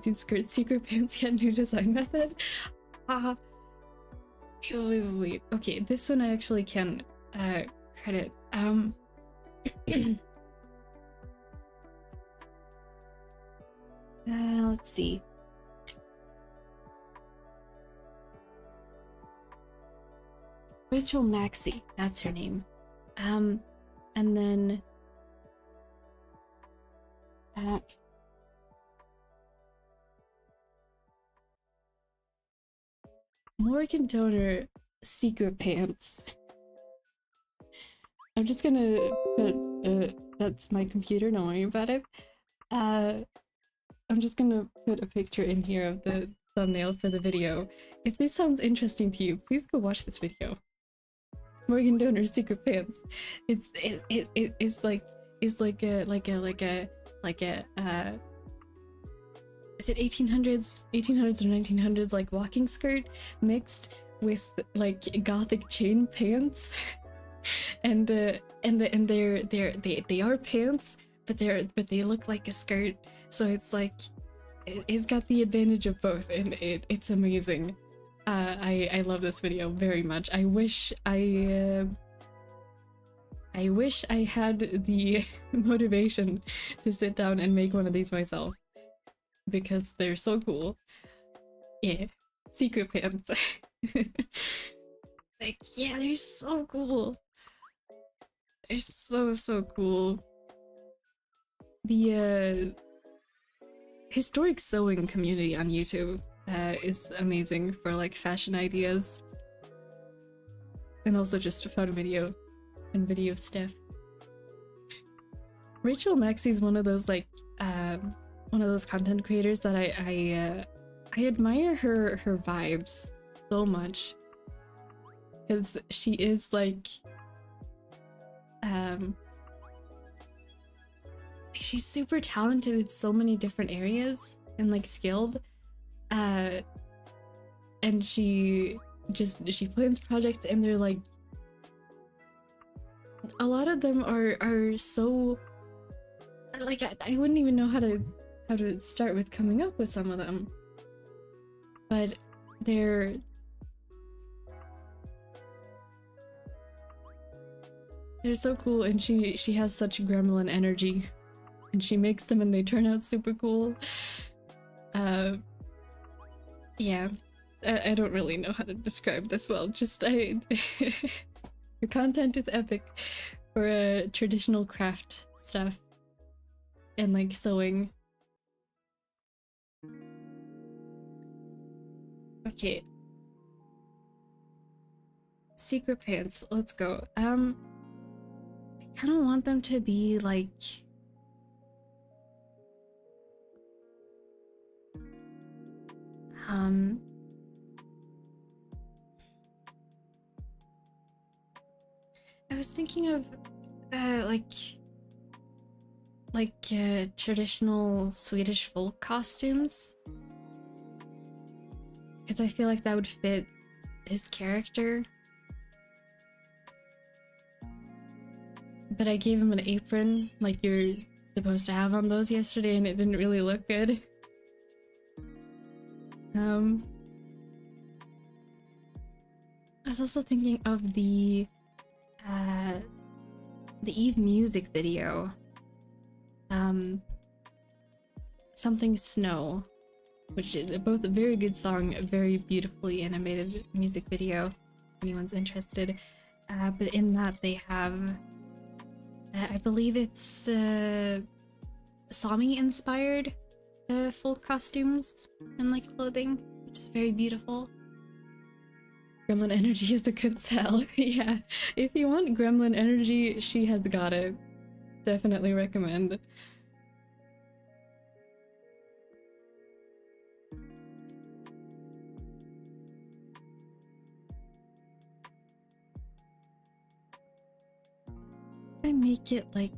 Secret pants get new design method. Wait. Okay, this one I actually can credit. Let's see. Rachel Maxey, that's her name. And then Morgan Donor secret pants. I'm just gonna put that's my computer, don't worry about it. I'm just gonna put a picture in here of the thumbnail for the video. If this sounds interesting to you, please go watch this video. Morgan Donor's secret pants. It's like is it 1800s or 1900s like walking skirt mixed with like gothic chain pants. and they are pants, but they look like a skirt, so it's like it's got the advantage of both, and it's amazing. I love this video very much. I wish I had the motivation to sit down and make one of these myself, because they're so cool. Yeah, secret pants. Like, yeah, they're so cool. They're so cool. The historic sewing community on YouTube is amazing for like fashion ideas, and also just fun video and video stuff. Rachel Maxey is one of those like one of those content creators that I admire her vibes so much, because she is like she's super talented in so many different areas and like skilled, and she plans projects, and they're like, a lot of them are so like I wouldn't even know how to start with coming up with some of them, but they're so cool, and she has such gremlin energy, and she makes them and they turn out super cool. Yeah, I don't really know how to describe this well, just her content is epic for traditional craft stuff and like sewing. Okay, secret pants, let's go. I kind of want them to be like I was thinking of traditional Swedish folk costumes, because I feel like that would fit his character. But I gave him an apron like you're supposed to have on those yesterday, and it didn't really look good. I was also thinking of the Eve music video. Something Snow, which is both a very good song, a very beautifully animated music video, if anyone's interested. But in that they have, I believe it's Sami inspired full costumes and like clothing, which is very beautiful. Gremlin energy is a good sell. Yeah, if you want gremlin energy, she has got it. Definitely recommend. I make it like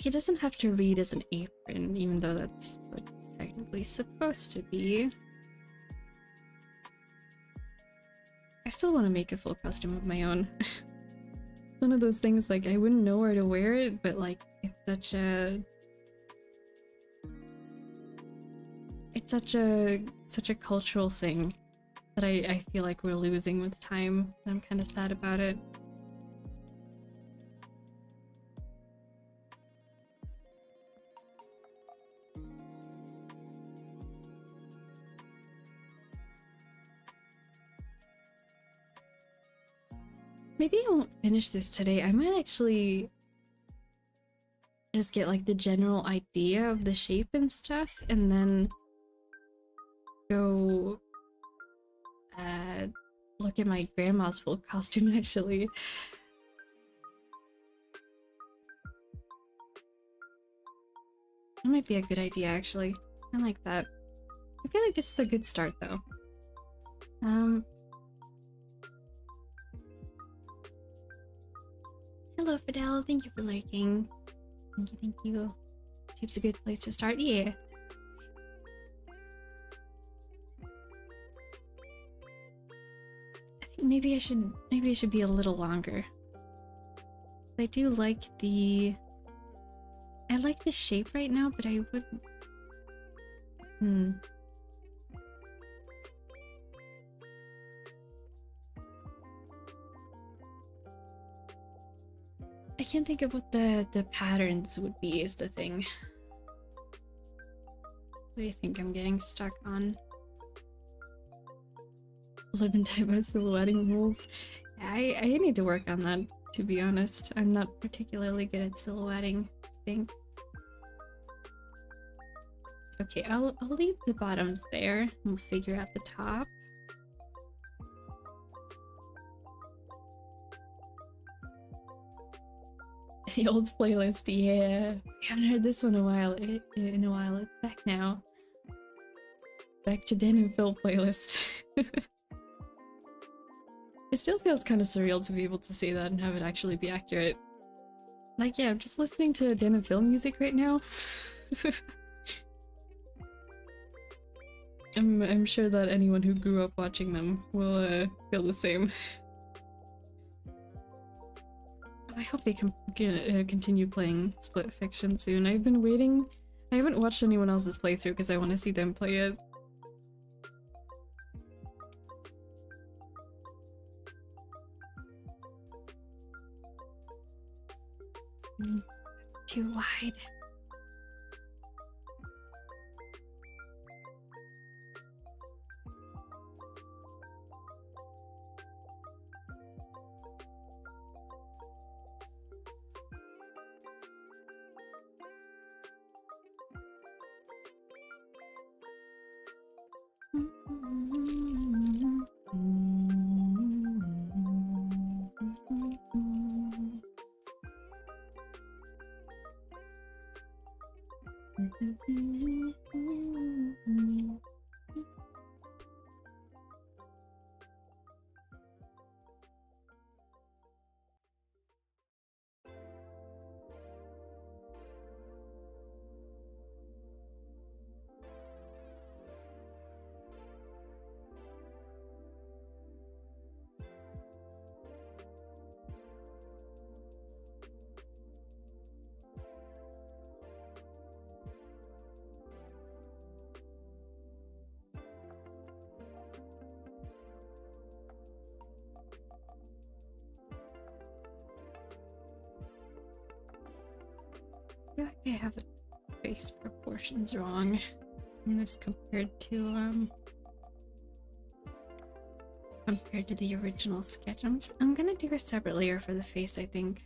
it doesn't have to read as an apron, even though that's what it's technically supposed to be. I still want to make a full costume of my own. One of those things, like, I wouldn't know where to wear it, but like it's such a cultural thing that I feel like we're losing with time, and I'm kind of sad about it. Maybe I won't finish this today. I might actually just get like the general idea of the shape and stuff, and then go look at my grandma's full costume actually. That might be a good idea actually. I like that. I feel like this is a good start though. Hello Fidel, thank you for lurking. Thank you. Shape's a good place to start, yeah. I think maybe I should be a little longer. I do like the shape right now, but I would I can't think of what the patterns would be is the thing. What do you think I'm getting stuck on? 11 type of silhouetting rules. I need to work on that, to be honest. I'm not particularly good at silhouetting, I think. Okay, I'll leave the bottoms there and we'll figure out the top. The old playlist, yeah. I haven't heard this one in a while. It's back now. Back to Dan and Phil playlist. It still feels kind of surreal to be able to say that and have it actually be accurate. Like, yeah, I'm just listening to Dan and Phil music right now. I'm sure that anyone who grew up watching them will feel the same. I hope they can continue playing Split Fiction soon. I've been waiting. I haven't watched anyone else's playthrough because I want to see them play it. Too wide. feel like I have the face proportions wrong in this compared to the original sketch. I'm gonna do a separate layer for the face, I think.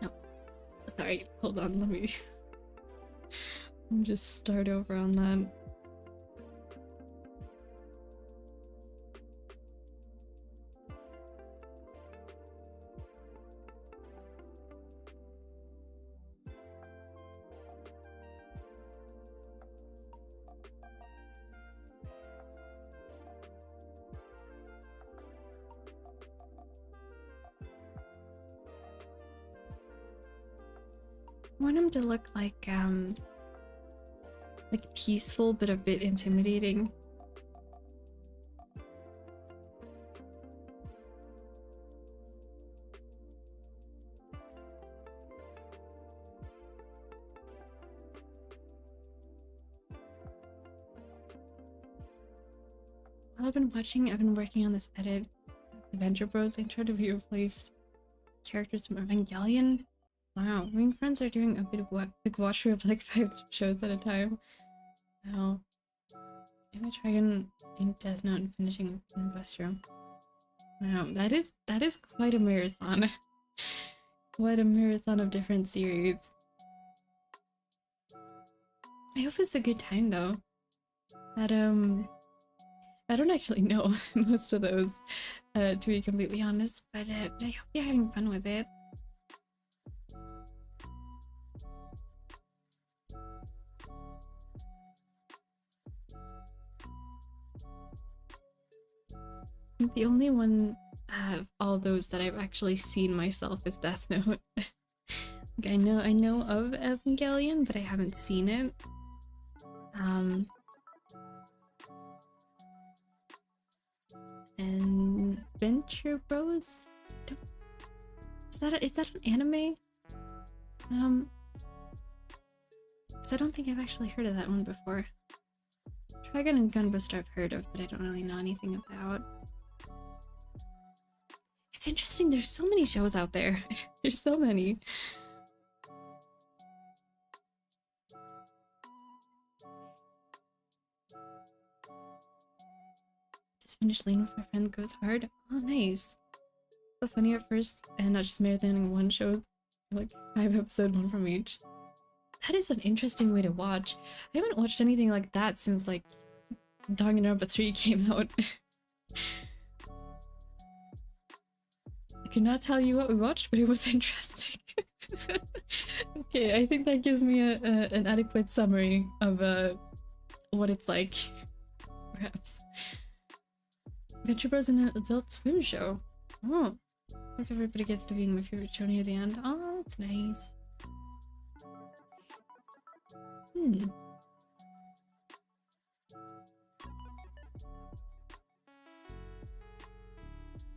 No, sorry, hold on, let me just start over on that. I want him to look like peaceful but a bit intimidating. While I've been working on this edit. Adventure Bros, they tried to replace characters from Evangelion. Wow, I mean, friends are doing a big watch through of like 5 shows at a time. Wow. Maybe try in Death Note and finishing in Westeros. Wow, that is quite a marathon. Quite a marathon of different series. I hope it's a good time though. That I don't actually know most of those, to be completely honest, but I hope you're having fun with it. The only one of all those that I've actually seen myself is Death Note. Like, I know of Evangelion, but I haven't seen it. And Adventure Bros? Is that an anime? Because I don't think I've actually heard of that one before. Dragon and Gunbuster I've heard of, but I don't really know anything about. It's interesting, there's so many shows out there. There's so many. Just finished Lane with my friend goes hard. Oh, nice. So funny at first, and not just marathoning one show, like 5 episodes, one from each. That is an interesting way to watch. I haven't watched anything like that since like Danganronpa 3 came out. I could not tell you what we watched, but it was interesting. Okay, I think that gives me an adequate summary of what it's like, perhaps. Adventure Bros in an Adult Swim show. Oh, not everybody gets to be my favorite show near the end. Oh, that's nice.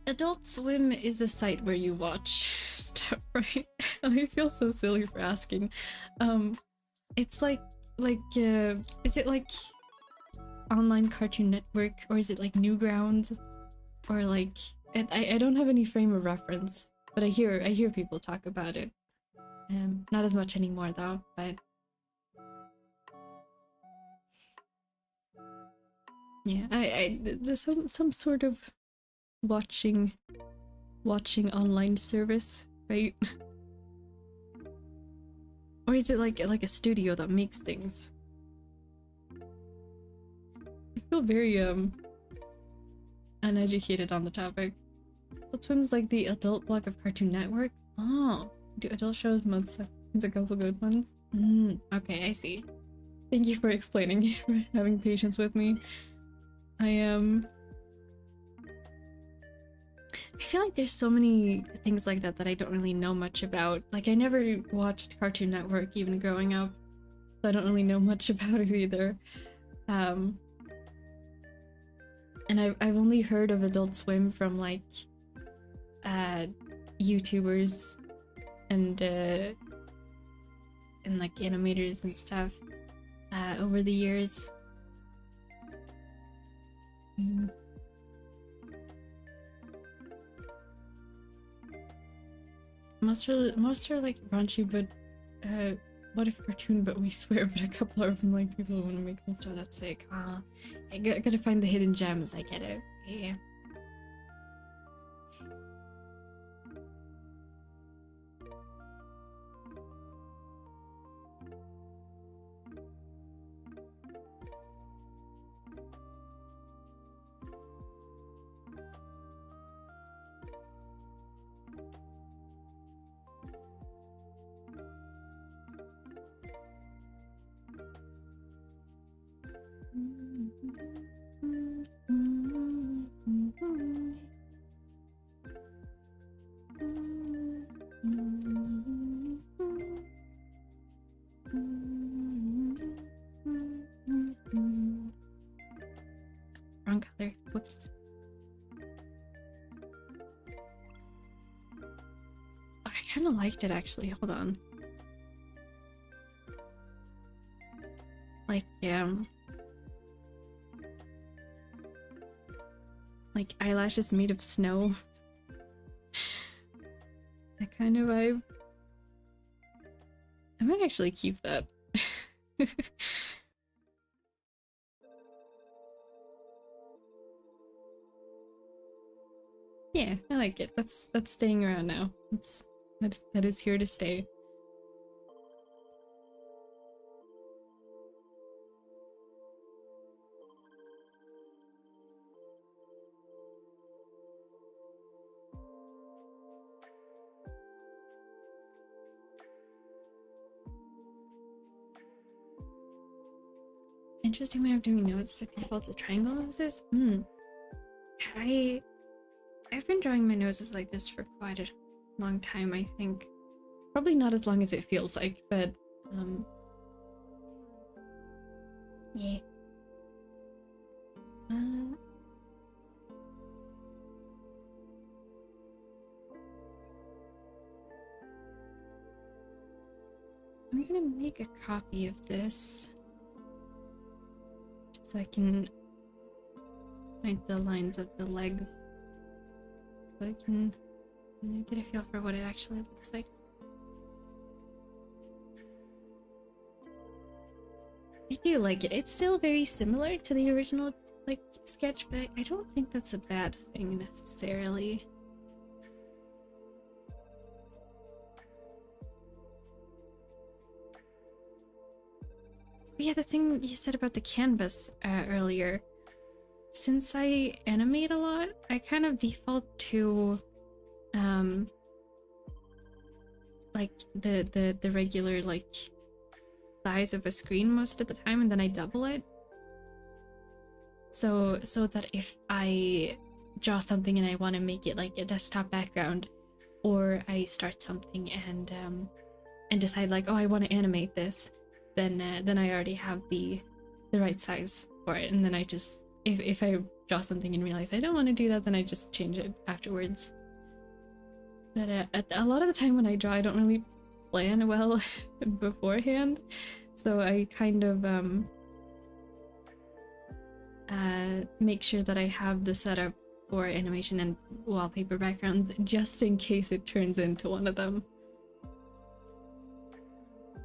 Adult Swim is a site where you watch stuff, right? I feel so silly for asking. It's like, is it like online Cartoon Network, or is it like Newgrounds, or like I don't have any frame of reference, but I hear people talk about it. Not as much anymore though, but yeah, there's some sort of watching online service, right? Or is it like a studio that makes things? I feel very uneducated on the topic. Adult Swim's like the adult block of Cartoon Network. Oh, do adult shows most a couple good ones? Okay, I see. Thank you for explaining, for having patience with me. I feel like there's so many things like that that I don't really know much about. Like, I never watched Cartoon Network even growing up. so I don't really know much about it either. And I've only heard of Adult Swim from like YouTubers and like animators and stuff over the years. Most are like raunchy, but what if cartoon but we swear, but a couple of them like people want to make some stuff that's sick. I gotta find the hidden gems. I get it. Yeah. Wrong color. Whoops. I kind of liked it actually. Hold on. Like eyelashes made of snow. That kind of vibe. I might actually keep that. Yeah, I like it. That's staying around now. That is here to stay. Interesting way of doing notes if you default to triangle noses. I've been drawing my noses like this for quite a long time, I think. Probably not as long as it feels like, but yeah. I'm gonna make a copy of this so I can find the lines of the legs, so I can get a feel for what it actually looks like. I do like it. It's still very similar to the original like sketch, but I don't think that's a bad thing necessarily. But yeah, the thing you said about the canvas earlier, since I animate a lot, I kind of default to like the regular like size of a screen most of the time, and then I double it so that if I draw something and I want to make it like a desktop background, or I start something and decide like, oh, I want to animate this, then I already have the right size for it, and then I just if I draw something and realize I don't want to do that, then I just change it afterwards. But a lot of the time when I draw, I don't really plan well beforehand, so I kind of make sure that I have the setup for animation and wallpaper backgrounds just in case it turns into one of them.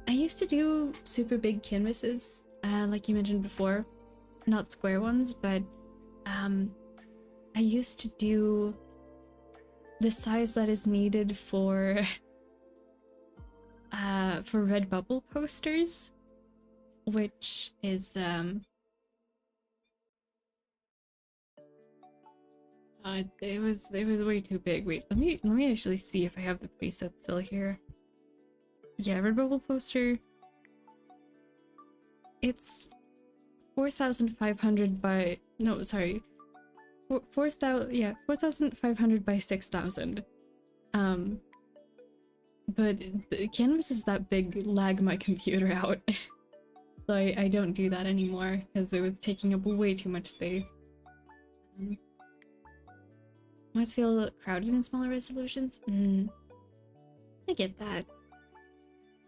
I used to do super big canvases, like you mentioned before, not square ones, but I used to do the size that is needed for Redbubble posters, which is it was way too big. Wait, let me actually see if I have the preset still here. Yeah, Redbubble poster. It's 4,500 by 4,500 by 6,000. But the canvas is that big, lag my computer out. So I don't do that anymore because it was taking up way too much space. I must feel crowded in smaller resolutions. I get that.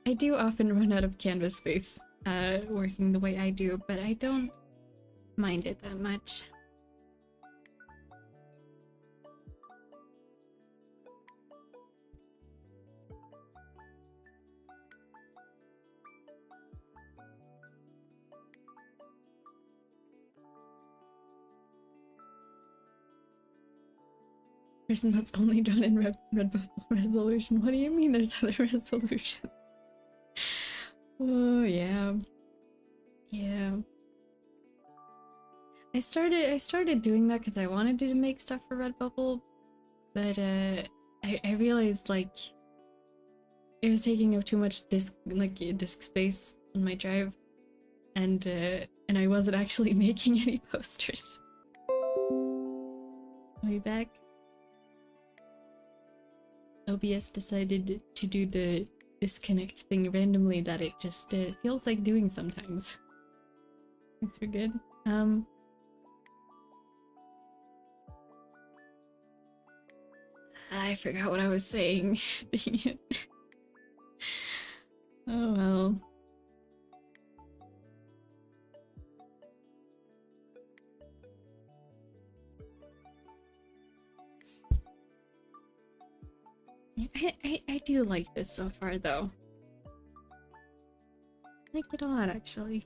I do often run out of canvas space working the way I do, but I don't mind it that much. Person that's only drawn in Redbubble resolution. What do you mean there's other resolutions? Oh yeah. Yeah. I started doing that because I wanted to make stuff for Redbubble, but I realized like it was taking up too much disk space on my drive, and I wasn't actually making any posters. Are we back? OBS decided to do the disconnect thing randomly that it just feels like doing sometimes. Thanks for good. I forgot what I was saying. Dang it. Oh well. I do like this so far though. I like it a lot actually.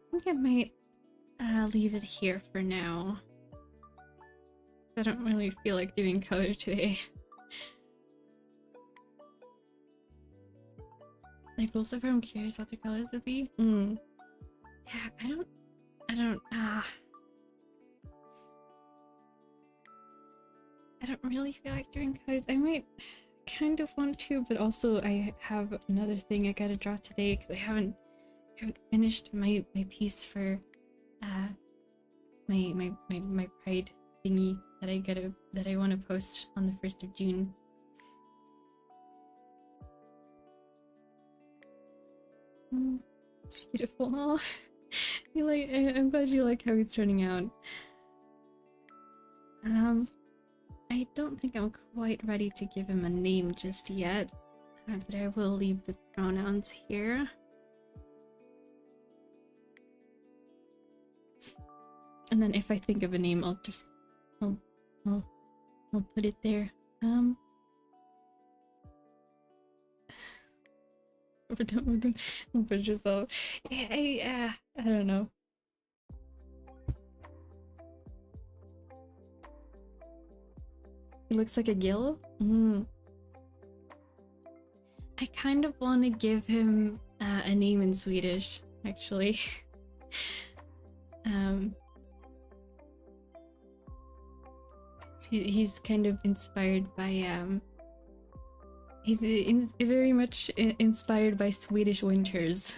I think I might leave it here for now. I don't really feel like doing color today. Like also I'm curious what the colors would be. Yeah, I don't really feel like doing colors. I might kind of want to, but also I have another thing I gotta draw today because I haven't finished my piece for my pride thingy that I want to post on the 1st of June. It's beautiful. Oh, I'm glad you like how he's turning out. I don't think I'm quite ready to give him a name just yet, but I will leave the pronouns here. And then if I think of a name, I'll put it there. Don't push yourself. I don't know. It looks like a gill? I kind of want to give him a name in Swedish, actually. He's kind of inspired by he's very much inspired by Swedish winters.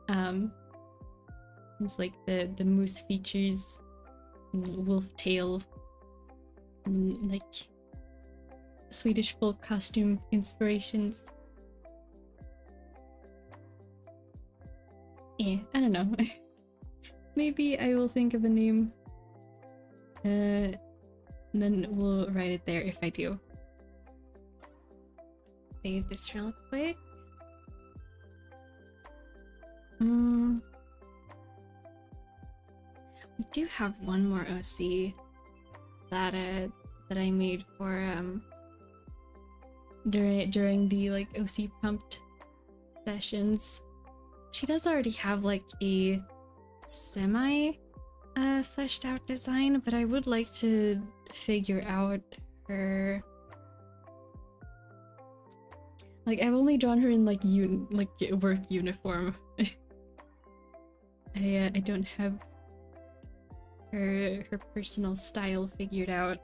It's like the moose features, wolf tail, like Swedish folk costume inspirations. Yeah, I don't know. Maybe I will think of a name. And then we'll write it there if I do. Save this real quick. We do have one more OC that I made for during the like OC pumped sessions. She does already have like a semi fleshed out design, but I would like to figure out her, like I've only drawn her in like work uniform. I don't have her personal style figured out.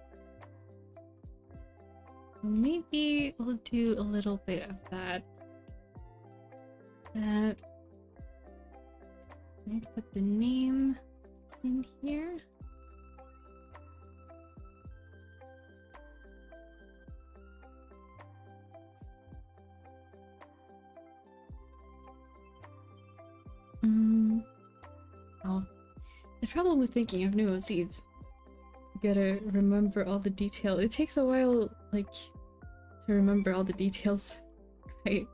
maybe we'll do a little bit of that. Let me put the name in here. Oh, the problem with thinking of new OCs, you gotta remember all the detail. It takes a while, like, to remember all the details, right?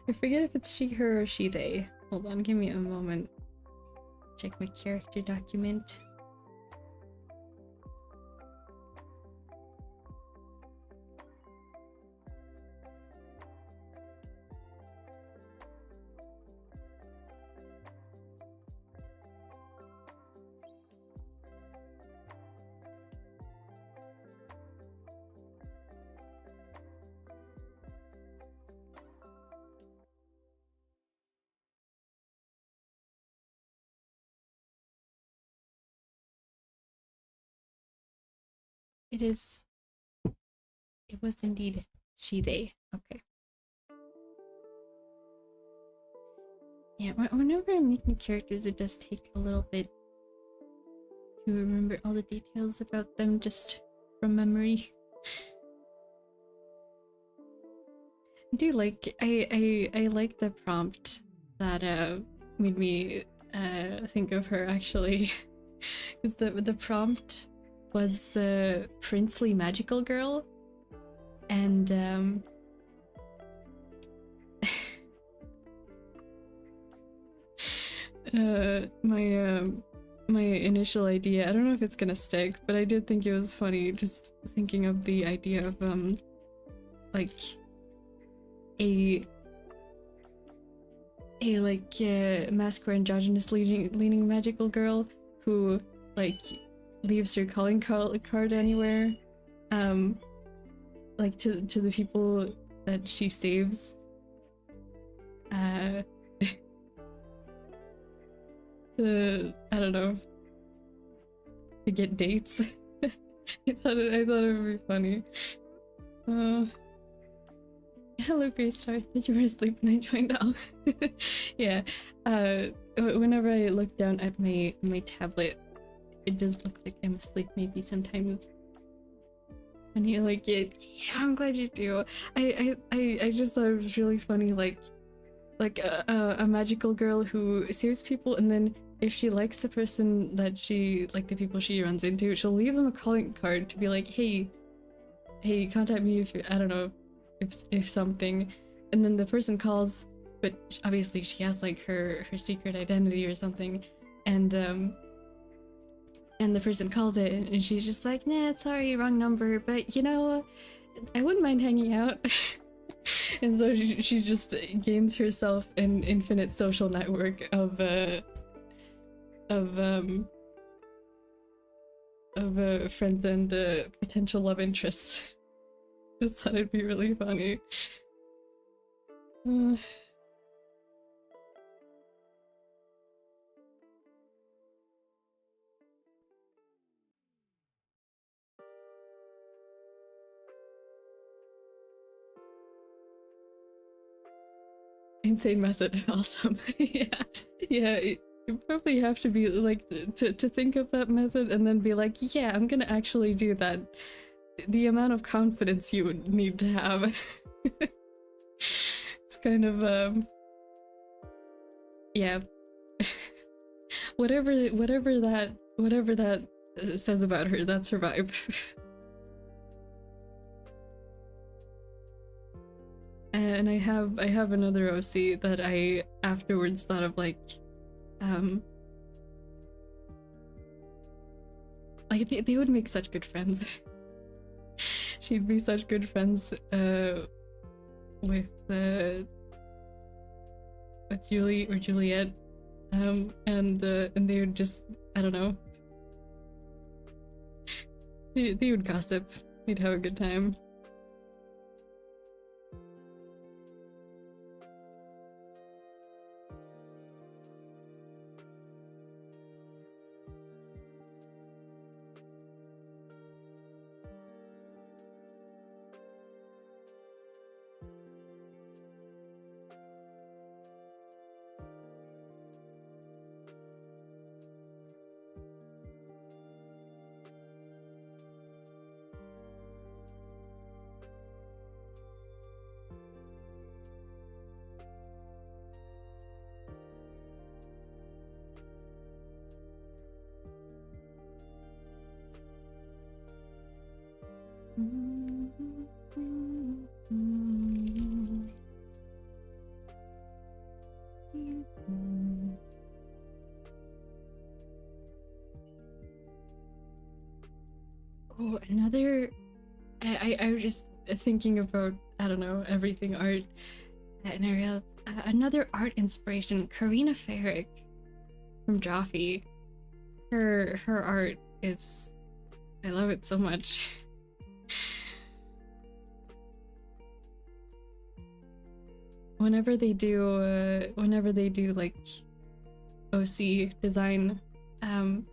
I forget if it's she, her, or she, they. Hold on, give me a moment. Check my character document. It was indeed she, they. Okay. Yeah, whenever I make new characters, it does take a little bit to remember all the details about them just from memory. I like the prompt that made me think of her, actually. Because the prompt was princely magical girl, and my initial idea, I don't know if it's gonna stick, but I did think it was funny just thinking of the idea of like a masculine androgynous leaning magical girl who like leaves her calling card anywhere, like to the people that she saves, I don't know, to get dates. I thought it would be funny. Hello, Greystar. Thank you for asleep when I joined out. Yeah. Whenever I look down at my tablet, it does look like I'm asleep maybe sometimes. And you like it. Yeah, I'm glad you do. I just thought it was really funny, like a magical girl who saves people, and then if she likes the person that she, like the people she runs into, she'll leave them a calling card to be like, hey, contact me if, I don't know, if something, and then the person calls, but obviously she has like her secret identity or something, and the person calls it, and she's just like, nah, sorry, wrong number, but you know, I wouldn't mind hanging out. And so she just gains herself an infinite social network of friends and potential love interests. Just thought it'd be really funny. Insane method, awesome. Yeah, you probably have to be like to think of that method and then be like, yeah, I'm gonna actually do that. The amount of confidence you would need to have. It's kind of yeah. whatever that says about her, that's her vibe. And I have another OC that I afterwards thought of, like they would make such good friends. She'd be such good friends with Julie or Juliet, and they would just, I don't know, they would gossip. They'd have a good time. Oh, another. I was just thinking about, I don't know, everything art, and I realized another art inspiration, Karina Farrick from Joffy. Her art is, I love it so much. Whenever they do like OC design, OC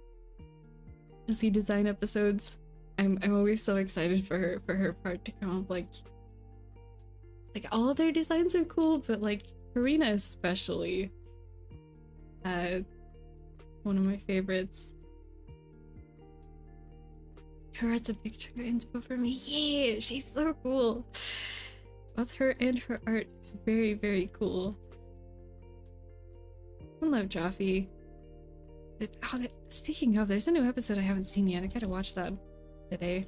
design episodes, I'm always so excited for her part to come up. Like all of their designs are cool, but like Karina especially, one of my favorites. Her art's a big trigger inspo for me. Yeah, she's so cool. Both her and her art is very, very cool. I love Joffy. Oh, speaking of, there's a new episode I haven't seen yet. I gotta watch that today.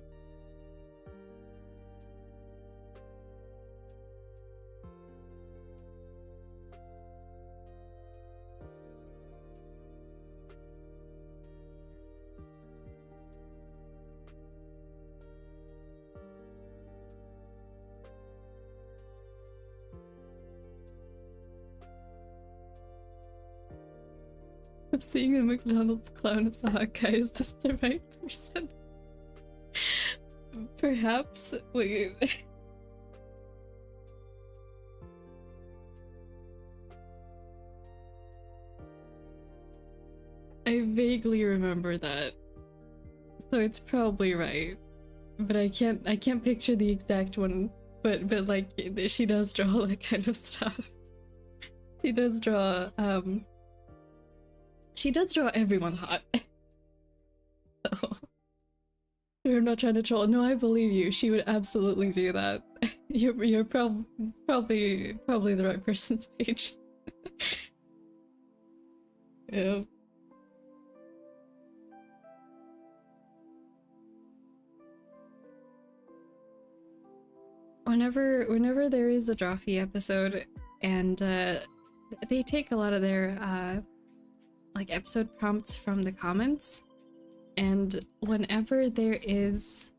I'm seeing a McDonald's clown as a hot guy. Is this the right person? Perhaps. Wait. I vaguely remember that, so it's probably right, but I can't picture the exact one. But like, she does draw that kind of stuff. She does draw everyone hot. So, I'm not trying to troll. No, I believe you. She would absolutely do that. You're probably the right person's page. Yeah. Whenever there is a Joffy episode, and they take a lot of their like episode prompts from the comments, and whenever there is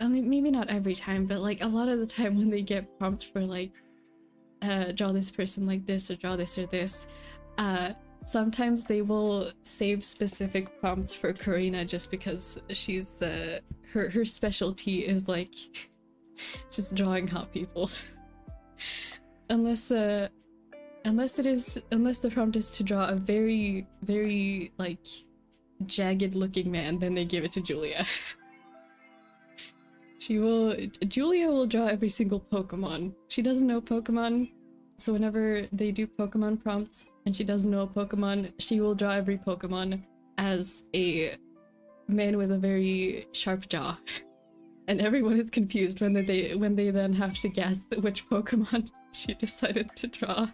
maybe not every time, but like a lot of the time when they get prompts for like draw this person like this or draw this or this, sometimes they will save specific prompts for Karina just because she's her specialty is like just drawing hot people. Unless the prompt is to draw a very, very like jagged looking man, then they give it to Julia. Julia will draw every single Pokemon. She doesn't know Pokemon, so whenever they do Pokemon prompts and she doesn't know a Pokemon, she will draw every Pokemon as a man with a very sharp jaw. And everyone is confused when they then have to guess which Pokemon she decided to draw.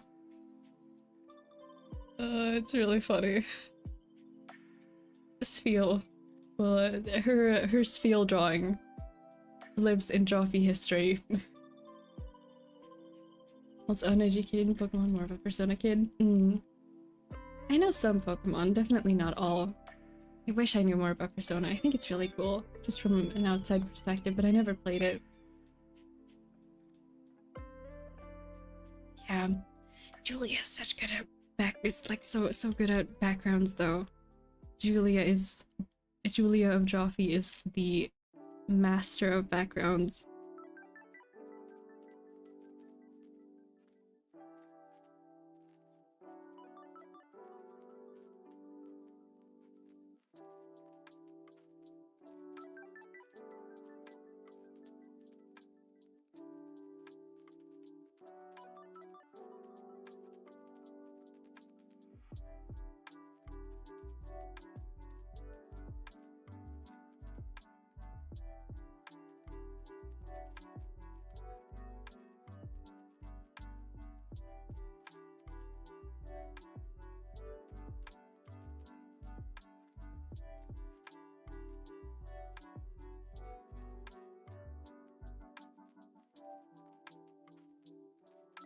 It's really funny. Spheal. Well, her Spheal drawing lives in Joffy history. Also uneducated in Pokemon, more of a Persona kid. I know some Pokemon, definitely not all. I wish I knew more about Persona. I think it's really cool, just from an outside perspective, but I never played it. Yeah, Julia is such good at so good at backgrounds though. Julia of Joffy is the master of backgrounds.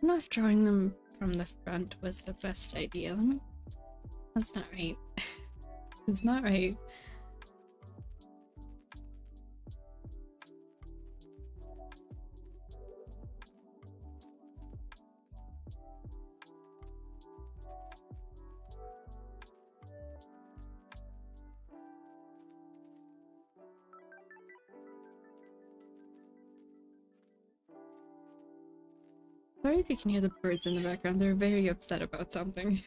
don't know if drawing them from the front was the best idea. That's not right. It's not right. Sorry if you can hear the birds in the background. They're very upset about something.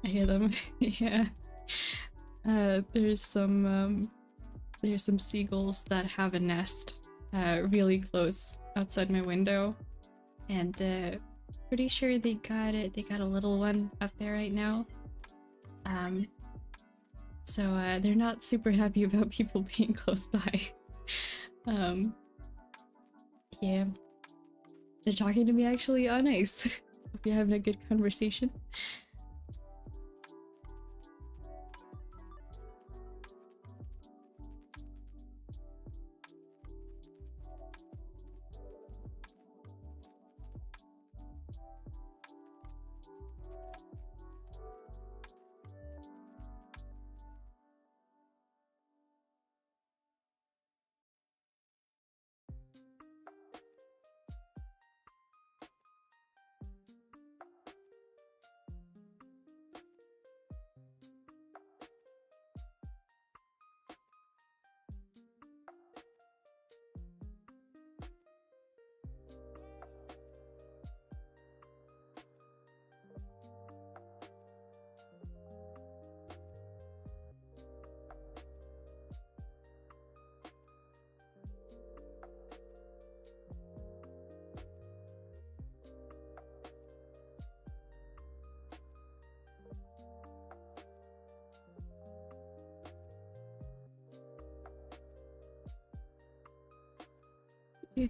I hear them. Yeah. There's some seagulls that have a nest really close outside my window, and pretty sure they got a little one up there right now. So they're not super happy about people being close by. Yeah. They're talking to me actually. Oh, nice. Hope you're having a good conversation.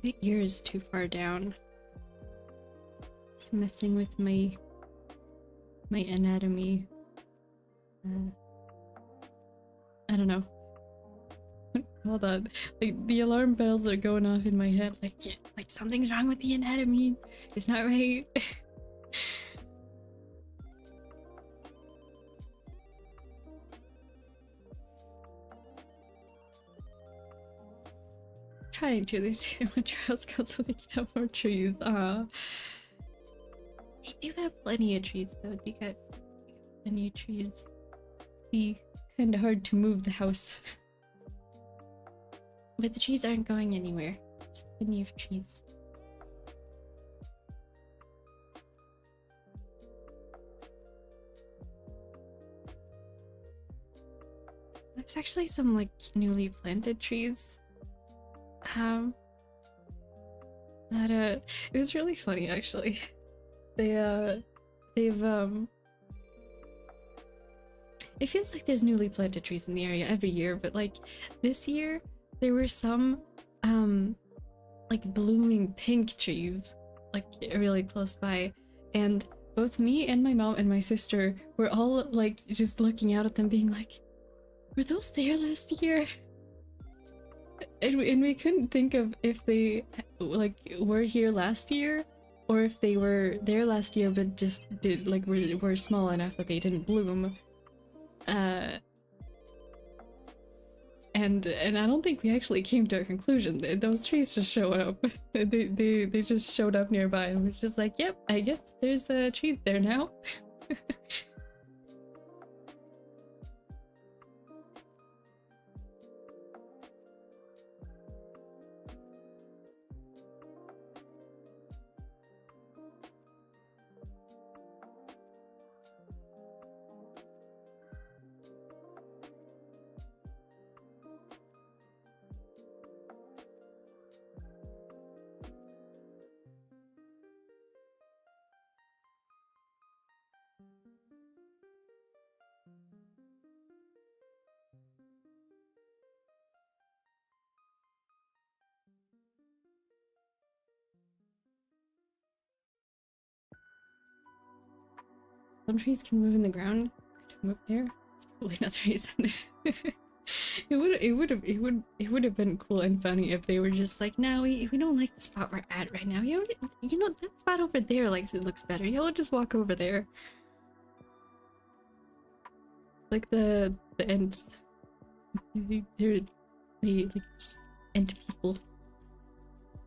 The ear is too far down. It's messing with my anatomy. I don't know. Hold on. Like, the alarm bells are going off in my head. Like, yeah, like something's wrong with the anatomy. It's not right. Trying to. They say they want Trail Scouts so they can have more trees. They do have plenty of trees though. They got plenty of trees. Be kind of hard to move the house. But the trees aren't going anywhere. There's plenty of trees. There's actually some like newly planted trees. That it was really funny actually. They've it feels like there's newly planted trees in the area every year, but like this year there were some like blooming pink trees like really close by, and both me and my mom and my sister were all like just looking out at them being like, were those there last year? And we couldn't think of if they like were here last year or if they were there last year but just did like were small enough that they didn't bloom. And I don't think we actually came to a conclusion. Those trees just showed up. they just showed up nearby and we're just like, yep, I guess there's trees there now. Some trees can move in the ground. Could I move there? It's probably not the reason. It would have been cool and funny if they were just like, no, we don't like the spot we're at right now. You know that spot over there it looks better. You'll just walk over there. Like the ants. They're just ant people.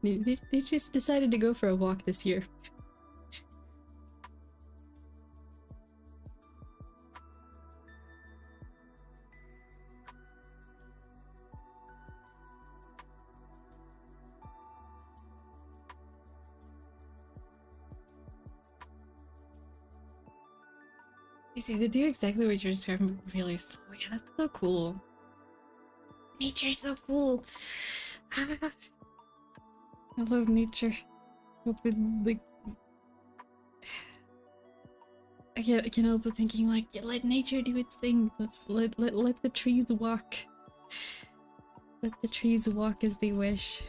They just decided to go for a walk this year. You see, they do exactly what you're describing really slow. Yeah, that's so cool. Nature's so cool. I love nature. Like, I can't help but thinking like, yeah, let nature do its thing. Let's let the trees walk. Let the trees walk as they wish.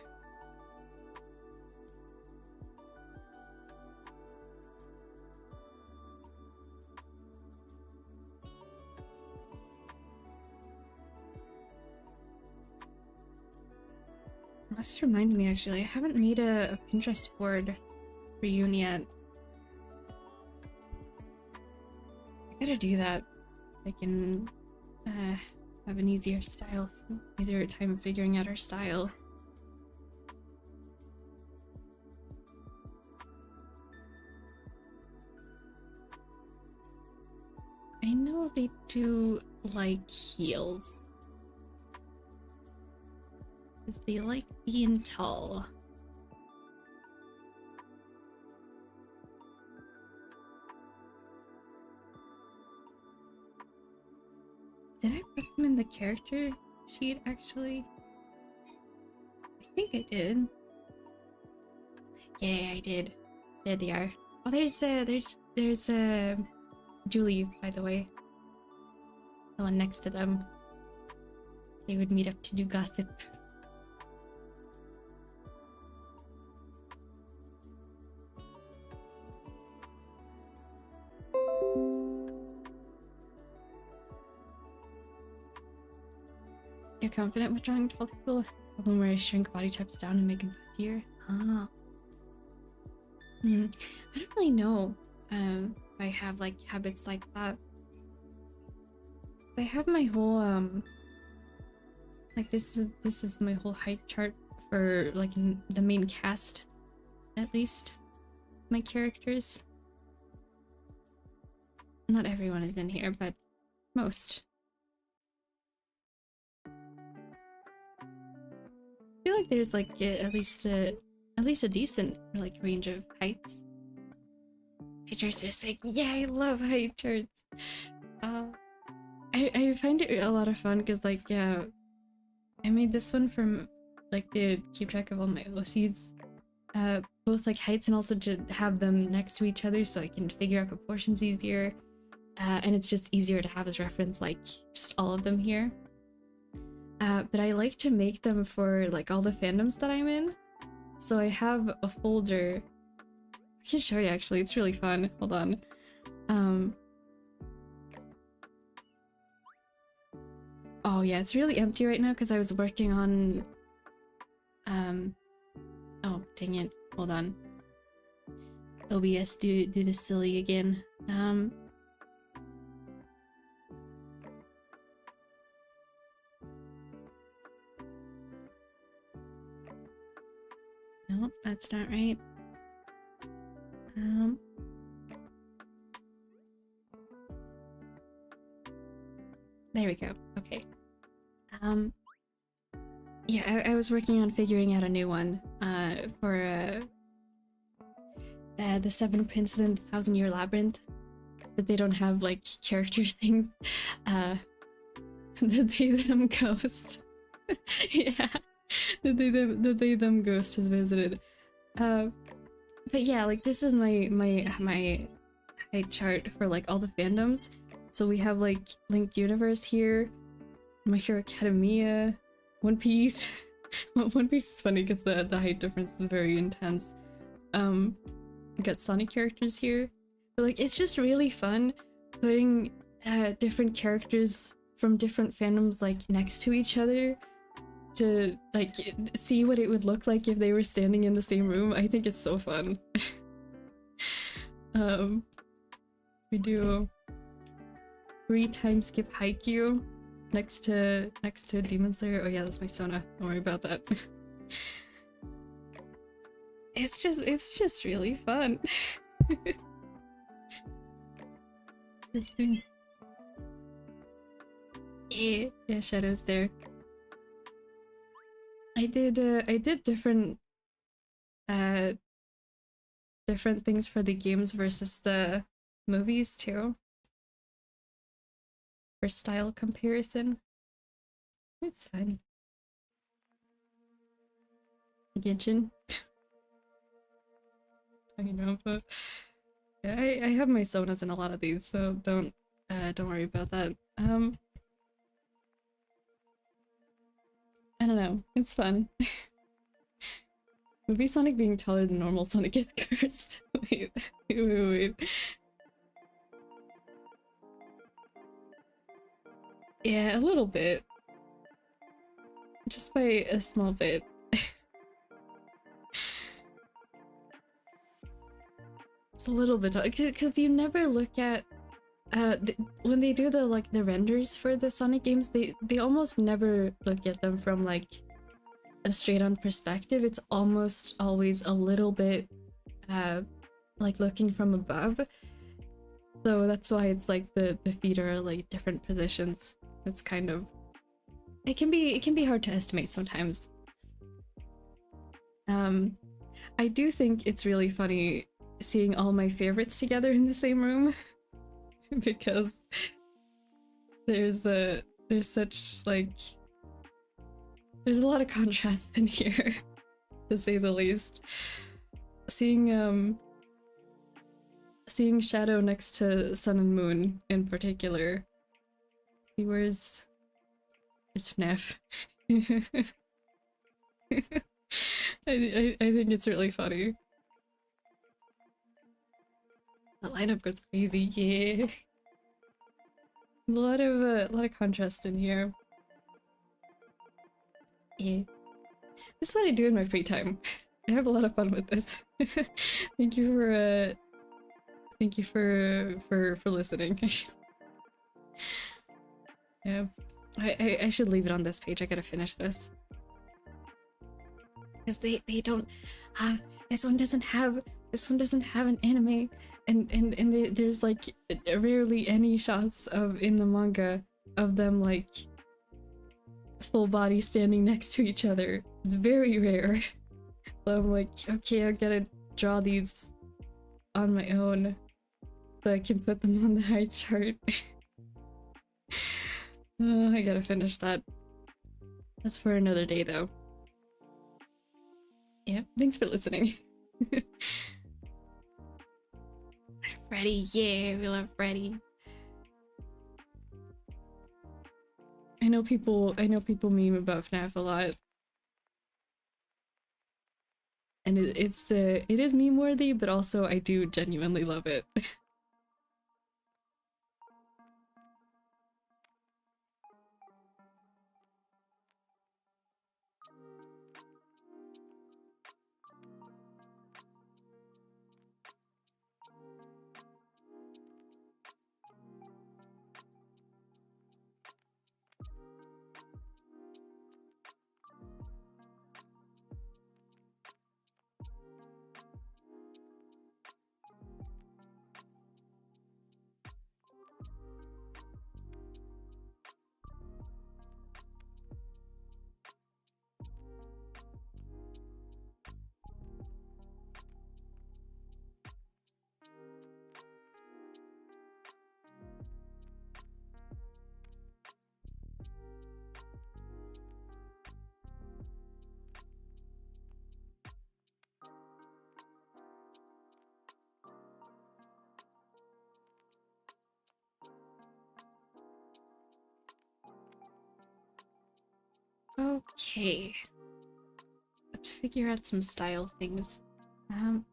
Must remind me actually, I haven't made a Pinterest board for Yoon yet. I gotta do that. I can have an easier time figuring out our style. I know they do like heels. Because they like being tall. Did I put them in the character sheet actually? I think I did. Yeah, I did. There they are. Oh, there's Julie, by the way. The one next to them. They would meet up to do gossip. You're confident with drawing tall people? Problem where I shrink body types down and make them here? Ah. I don't really know if I have like habits like that. I have my whole like this is my whole height chart for like in the main cast, at least my characters. Not everyone is in here, but most. I feel like there's like at least a decent like range of heights. Height charts are sick. Yeah, I love height charts. I find it a lot of fun because like I made this one from like to keep track of all my OCs, both like heights and also to have them next to each other so I can figure out proportions easier, and it's just easier to have as reference like just all of them here. But I like to make them for like all the fandoms that I'm in. So I have a folder. I can show you actually, it's really fun. Hold on. Oh yeah, it's really empty right now because I was working on oh dang it. Hold on. OBS did this silly again. No, that's not right. There we go. Okay. Yeah, I was working on figuring out a new one for the Seven Princes and the Thousand Year Labyrinth, but they don't have like character things. The they them ghost. Yeah, the they them ghost has visited. But yeah, like this is my height chart for like all the fandoms. So we have like Linked Universe here, My Hero Academia, One Piece. One Piece is funny because the height difference is very intense. We got Sonic characters here. But like, it's just really fun putting different characters from different fandoms like next to each other to like see what it would look like if they were standing in the same room. I think it's so fun. We do 3 time skip Haikyuu next to Demon Slayer. Oh yeah, that's my Sona. Don't worry about that. It's just really fun. This thing. Yeah, Shadow's there. I did different different things for the games versus the movies too. For style comparison. It's fun. Genshin. I know, but yeah, I have my sonas in a lot of these, so don't worry about that. I don't know. It's fun. Movie Sonic being taller than normal Sonic is cursed. Wait. Yeah, a little bit. Just by a small bit. It's a little bit, because you never look at when they do the renders for the Sonic games, they almost never look at them from like a straight on perspective. It's almost always a little bit like looking from above. So that's why it's like the feet are like different positions. It's kind of, it can be hard to estimate sometimes. I do think it's really funny seeing all my favorites together in the same room because there's such like there's a lot of contrast in here, to say the least. Seeing Shadow next to Sun and Moon in particular. See, where's FNAF? I think it's really funny. The lineup goes crazy, yeah. A lot of contrast in here. Yeah. This is what I do in my free time. I have a lot of fun with this. Thank you for listening. Yeah. I should leave it on this page. I gotta finish this. Because they don't this one doesn't have an anime, and there's like rarely any shots in the manga of them like full body standing next to each other. It's very rare. So I'm like, okay, I gotta draw these on my own so I can put them on the high chart. I gotta finish that. That's for another day though. Yeah, thanks for listening. Freddy, yeah, we love Freddy. I know people meme about FNAF a lot. And it is meme worthy, but also I do genuinely love it. Okay, let's figure out some style things. Now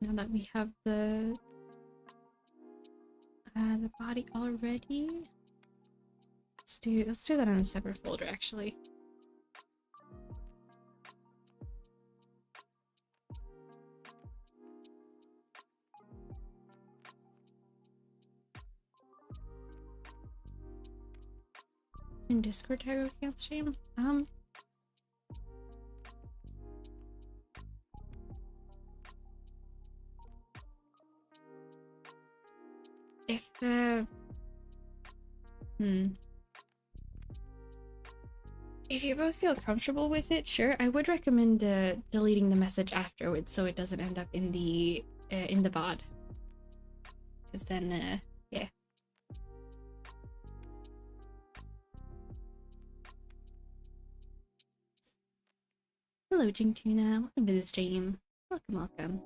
that we have the The body already. Let's do that in a separate folder actually. In Discord Tarot can't stream. If if you both feel comfortable with it, sure. I would recommend deleting the message afterwards so it doesn't end up in the VOD. Because then, yeah. Hello, Jingtuna. Welcome to the stream. Welcome, welcome.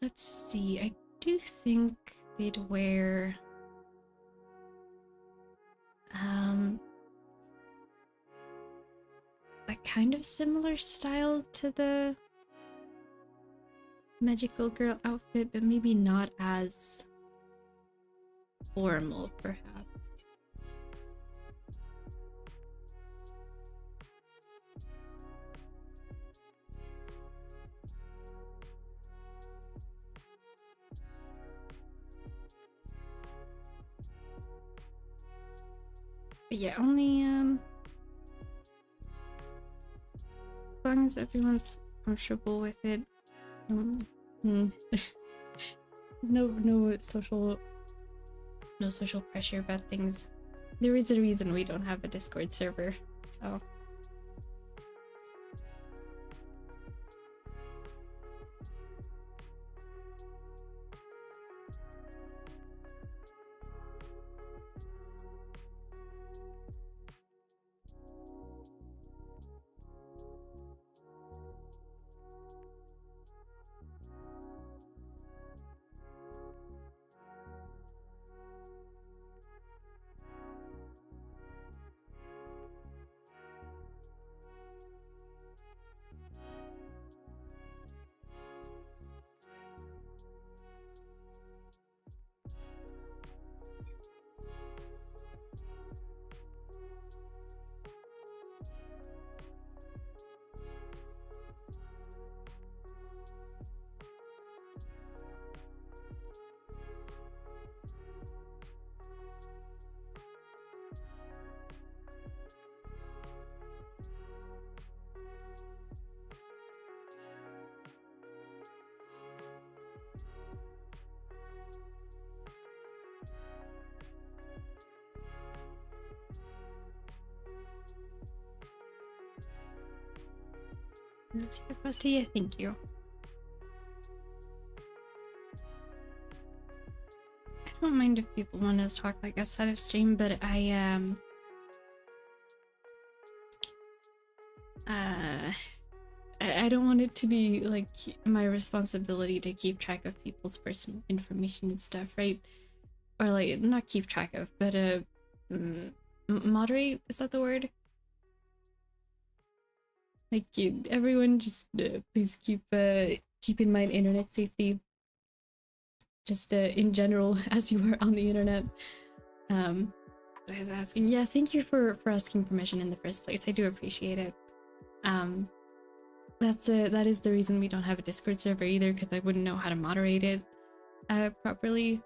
Let's see. I do think they'd wear a kind of similar style to the magical girl outfit, but maybe not as formal, perhaps. But yeah, only as long as everyone's comfortable with it. No social pressure about things. There is a reason we don't have a Discord server, so. Let's get past here. Thank you. I don't mind if people want to talk like outside of stream, but I don't want it to be like my responsibility to keep track of people's personal information and stuff, right? Or like not keep track of, but moderate, is that the word? Like everyone just please keep in mind internet safety. Just in general as you are on the internet. I was asking, yeah, thank you for asking permission in the first place. I do appreciate it. That is the reason we don't have a Discord server either, because I wouldn't know how to moderate it properly.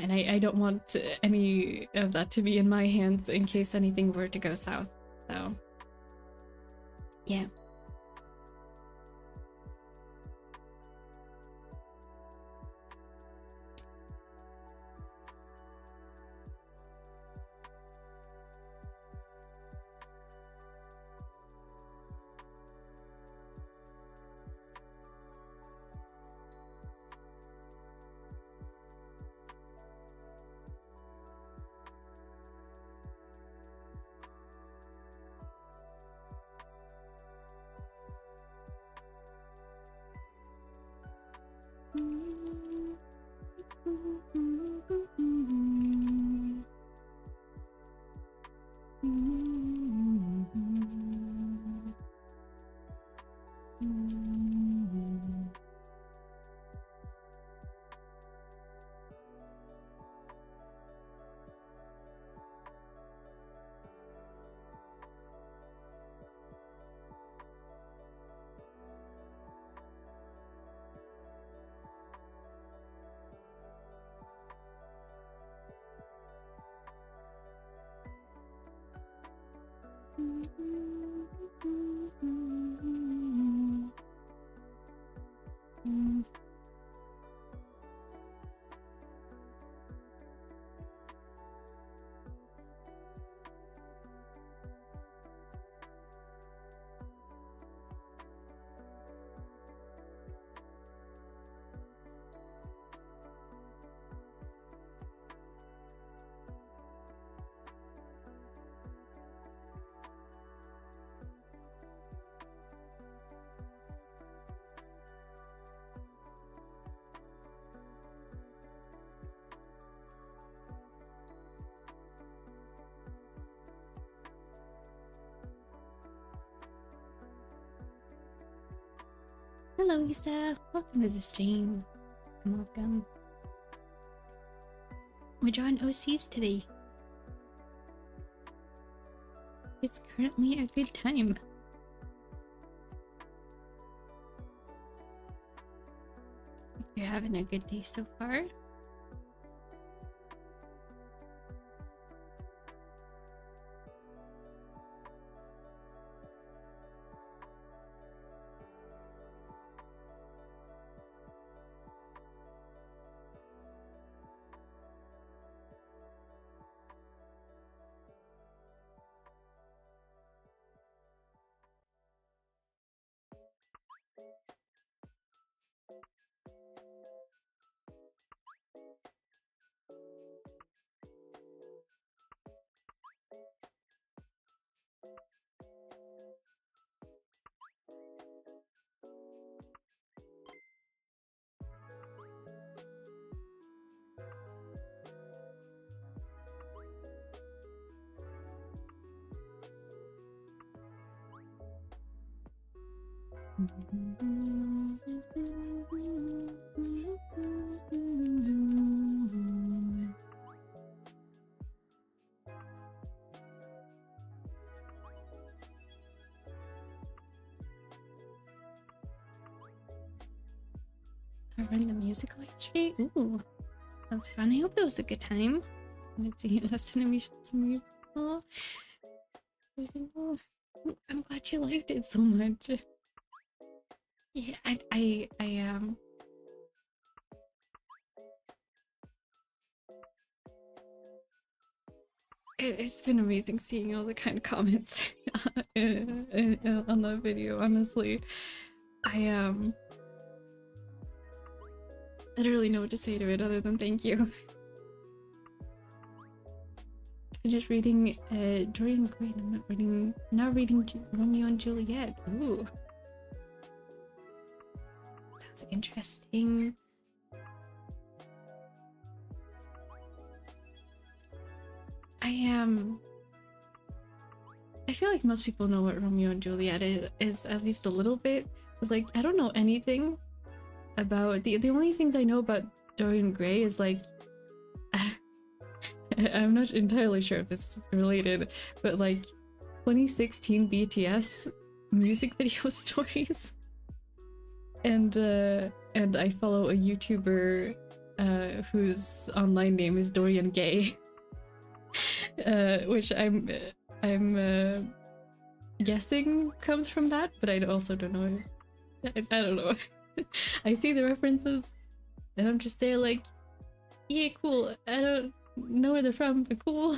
And I don't want any of that to be in my hands in case anything were to go south. So yeah. Hello, Isa. Welcome to the stream. Welcome. We're drawing OCs today. It's currently a good time. You're having a good day so far. I ran the musical yesterday. Ooh, that's fun. I hope it was a good time. Let's see, less animations and musical. I'm glad you liked it so much. Yeah, it's been amazing seeing all the kind of comments on that video. Honestly, I don't really know what to say to it other than thank you. I'm just reading Dorian Gray. I'm not reading Romeo and Juliet. Ooh, sounds interesting. I feel like most people know what Romeo and Juliet is at least a little bit, but like I don't know anything about the only things I know about Dorian Gray is like I'm not entirely sure if this is related, but like 2016 BTS music video stories, and I follow a YouTuber whose online name is Dorian Gay, which I'm guessing comes from that, but I also don't know. I don't know. I see the references, and I'm just there like, yeah, cool. I don't know where they're from, but cool.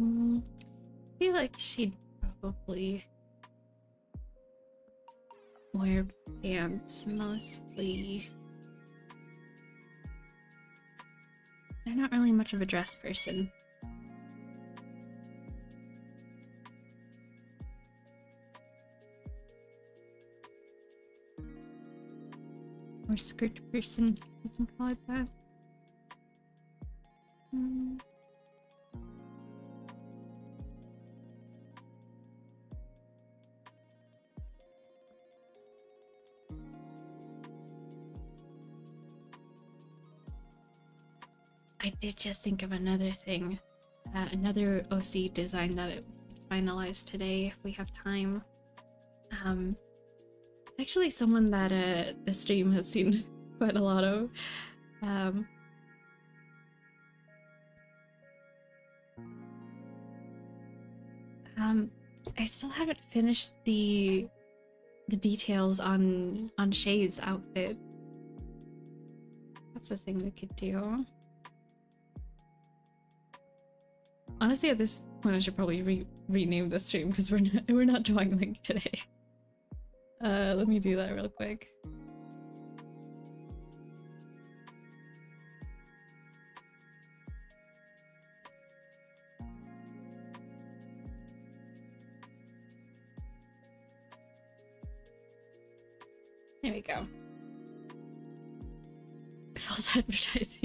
I feel like she'd probably wear pants mostly. They're not really much of a dress person. Or skirt person, you can call it that. I did just think of another thing, another OC design that it finalized today if we have time. Actually someone that the stream has seen quite a lot of. I still haven't finished the details on Shay's outfit. That's a thing we could do. Honestly, at this point, I should probably rename the stream because we're not drawing Link today. Let me do that real quick. There we go. False advertising.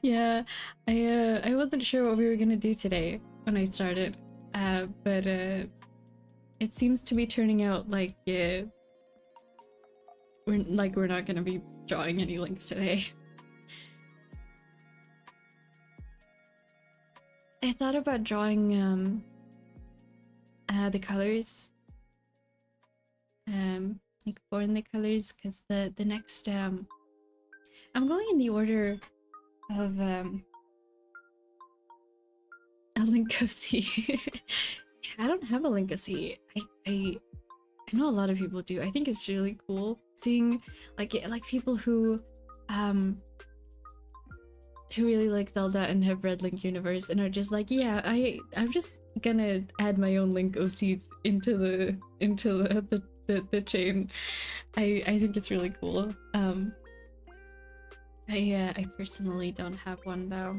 Yeah, I wasn't sure what we were gonna do today when I started, but it seems to be turning out like we're not gonna be drawing any links today. I thought about drawing the colors, like foreign the colors, because the next I'm going in the order of a Link OC. I don't have a Link OC. I know a lot of people do. I think it's really cool seeing like people who really like Zelda and have read Link Universe and are just like, yeah, I'm just gonna add my own Link OCs into the chain. I think it's really cool. I personally don't have one though.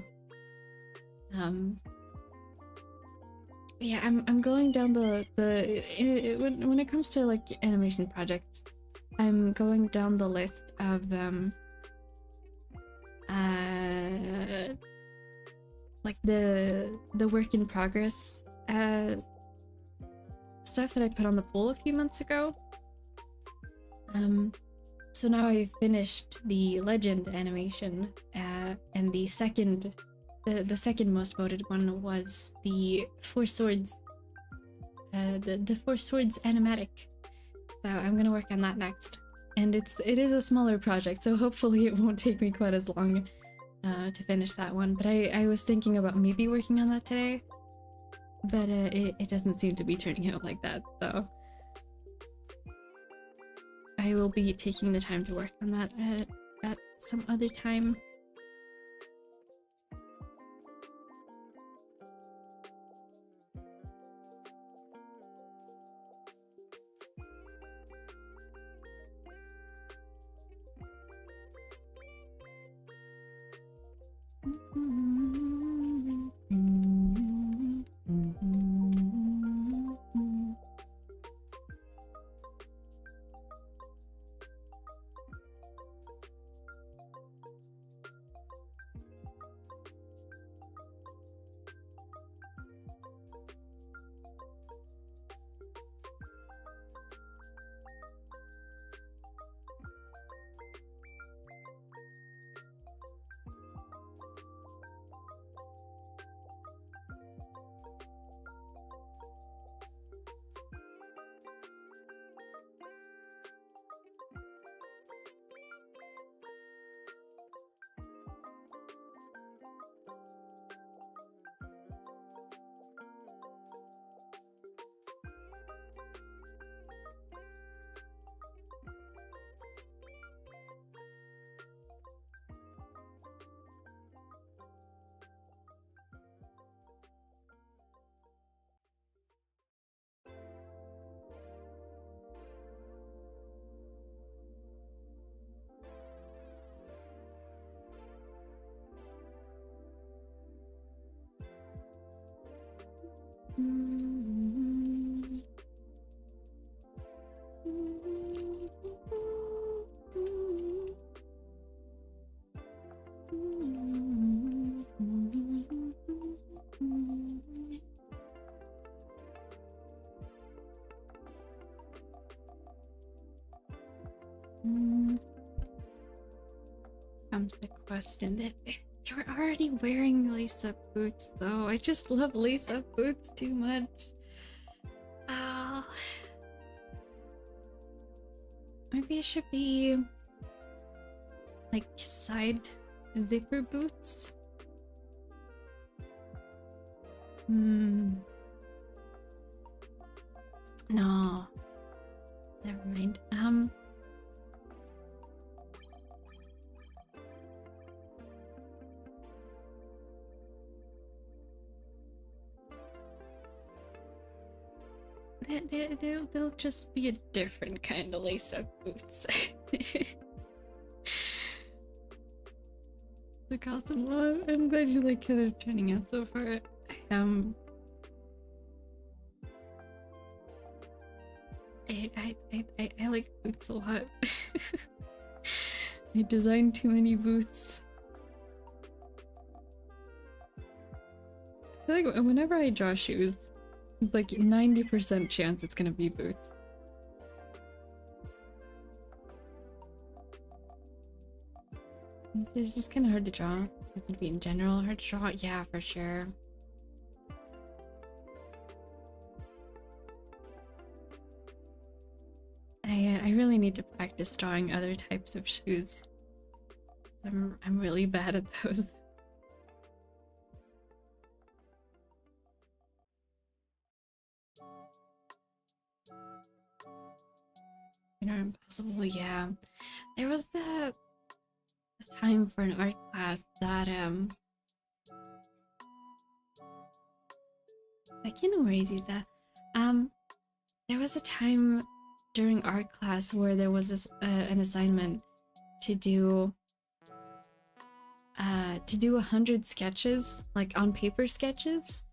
Yeah, I'm going down when it comes to like animation projects, I'm going down the list of like the work in progress stuff that I put on the poll a few months ago. So now I finished the legend animation, and the second most voted one was the Four Swords, the Four Swords animatic. So I'm gonna work on that next, and it is a smaller project, so hopefully it won't take me quite as long to finish that one. But I was thinking about maybe working on that today, but it doesn't seem to be turning out like that, so I will be taking the time to work on that at some other time. Comes the question that They were already wearing lace-up boots, though. I just love lace-up boots too much. Maybe it should be like side zipper boots. No. Never mind. They'll just be a different kind of lace-up boots. The costume, well, I'm glad you like how they're turning out so far. I like boots a lot. I designed too many boots. I feel like whenever I draw shoes, it's like 90% chance it's gonna be boots. It's just kind of hard to draw. It's gonna be in general hard to draw. Yeah, for sure. I really need to practice drawing other types of shoes. I'm really bad at those. You know, impossible. Yeah, there was the time for an art class that like, you know where easy is that there was a time during art class where there was this an assignment to do 100 sketches, like on paper sketches,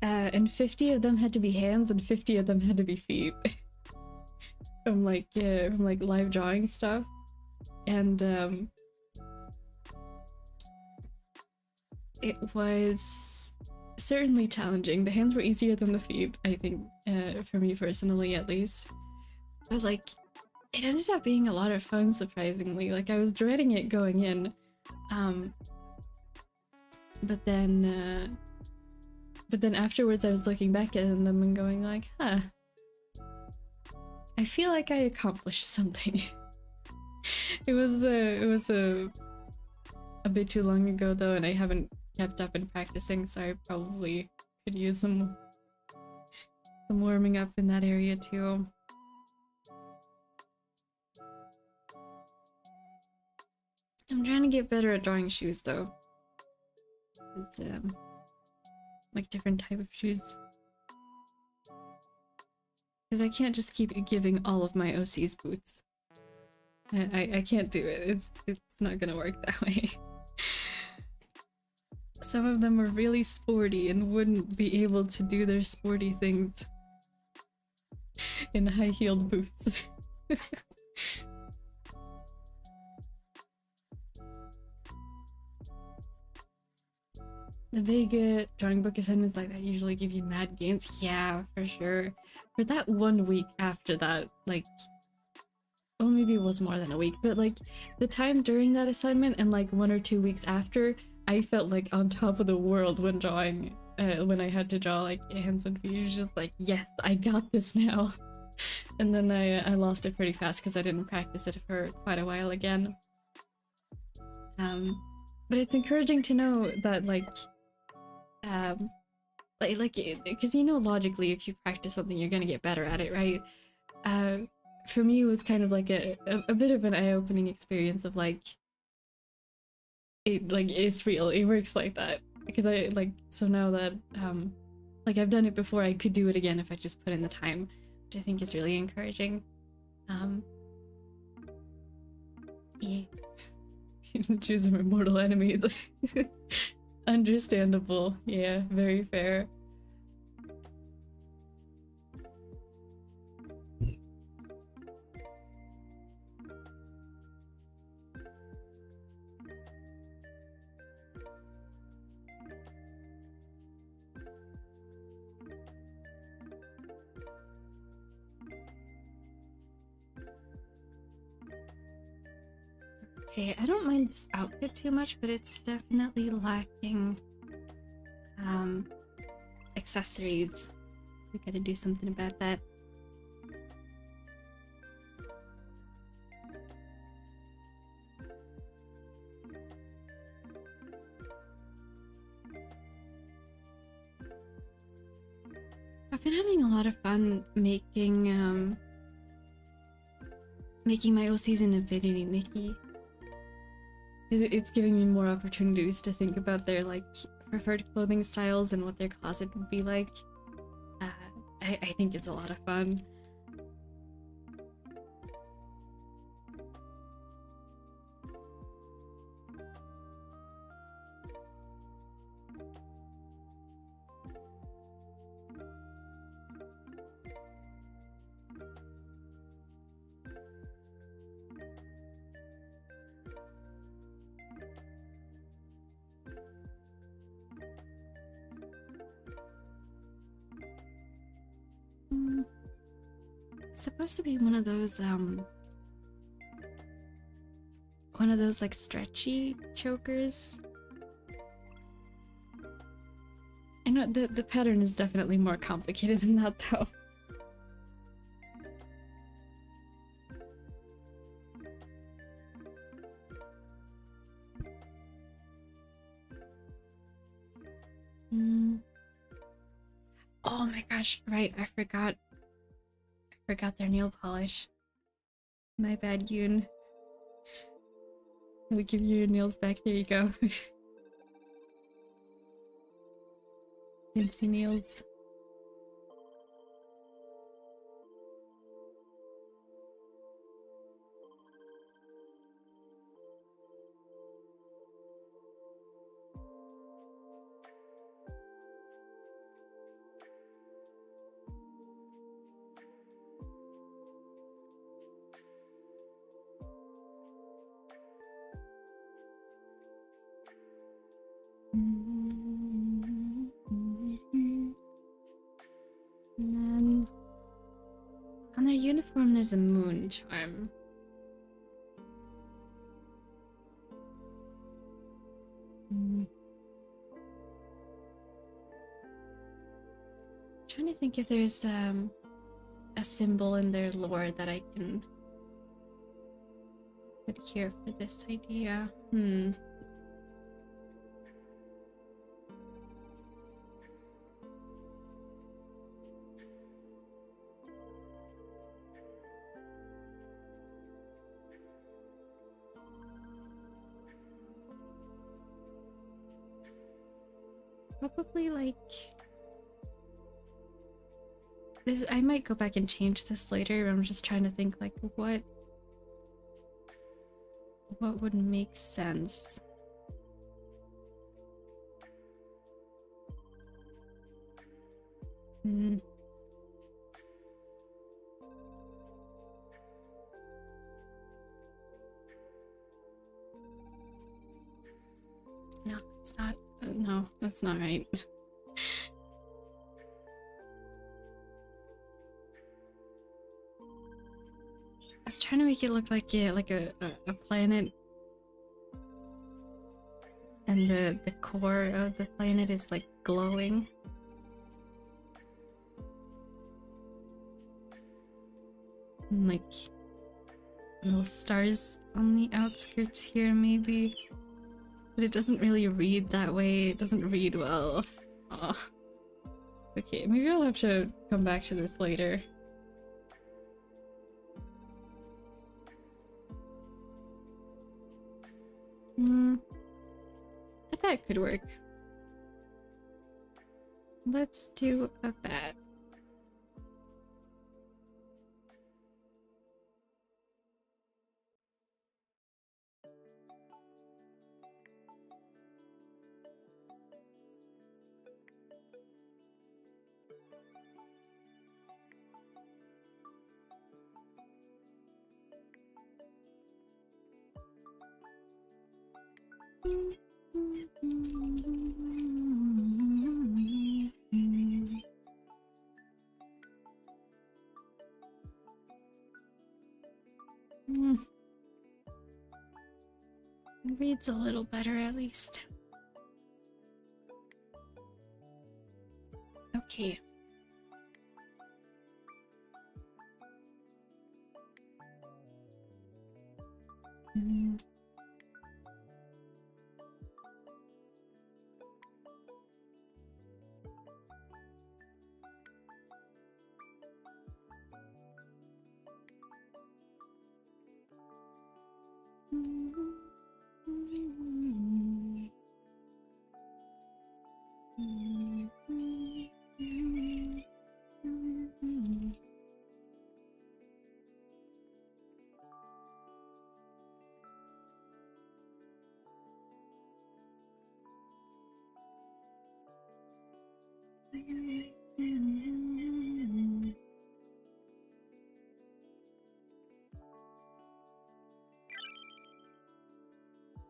and 50 of them had to be hands and 50 of them had to be feet. from like live drawing stuff. And it was certainly challenging. The hands were easier than the feet, I think, for me personally at least. But like, it ended up being a lot of fun, surprisingly. Like, I was dreading it going in, but then afterwards I was looking back at them and going like, huh, I feel like I accomplished something. It was a bit too long ago though, and I haven't kept up in practicing, so I probably could use some warming up in that area too. I'm trying to get better at drawing shoes though. It's like different type of shoes. Because I can't just keep giving all of my OCs boots. I can't do it. It's not gonna work that way. Some of them are really sporty and wouldn't be able to do their sporty things in high-heeled boots. The big drawing book assignments like that usually give you mad gains. Yeah, for sure. For that 1 week after that, like, well, maybe it was more than a week, but like the time during that assignment and like 1 or 2 weeks after, I felt like on top of the world when drawing, when I had to draw like hands and feet. It was just like, yes, I got this now. And then I lost it pretty fast because I didn't practice it for quite a while again. But it's encouraging to know that like because you know logically if you practice something you're gonna get better at it, right? For me it was kind of like a bit of an eye-opening experience of like it's real, it works like that. Because I like, so now that like I've done it before, I could do it again if I just put in the time, which I think is really encouraging. Yeah. Choose some immortal enemies. Understandable. Yeah, very fair. Okay, I don't mind this outfit too much, but it's definitely lacking accessories. We gotta do something about that. I've been having a lot of fun making my OCs in Affinity Nikki. It's giving me more opportunities to think about their like preferred clothing styles and what their closet would be like. I think it's a lot of fun. It's supposed to be one of those like stretchy chokers. I know the pattern is definitely more complicated than that though. Oh my gosh, right, I forgot their nail polish. My bad, Yoon. Let me give you your nails back, there you go. Fancy nails. And then on their uniform there's a moon charm. Trying to think if there's a symbol in their lore that I can put here for this idea. Probably like this. I might go back and change this later. I'm just trying to think like what would make sense. No, it's not. No, that's not right. I was trying to make it look like a planet, and the core of the planet is like glowing. And like little stars on the outskirts here maybe. But it doesn't really read that way. It doesn't read well. Aw. Okay, maybe I'll have to come back to this later. A bat could work. Let's do a bat. Reads a little better at least. Okay.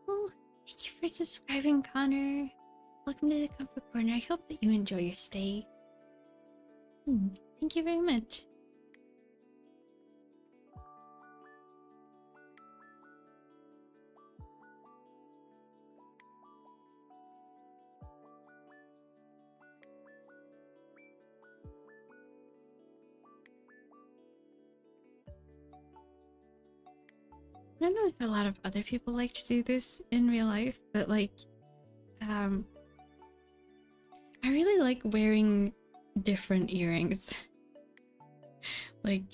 Oh, thank you for subscribing, Connor. Welcome to the Comfort Corner. I hope that you enjoy your stay. Thank you very much. I don't know if a lot of other people like to do this in real life, but like, I really like wearing different earrings. like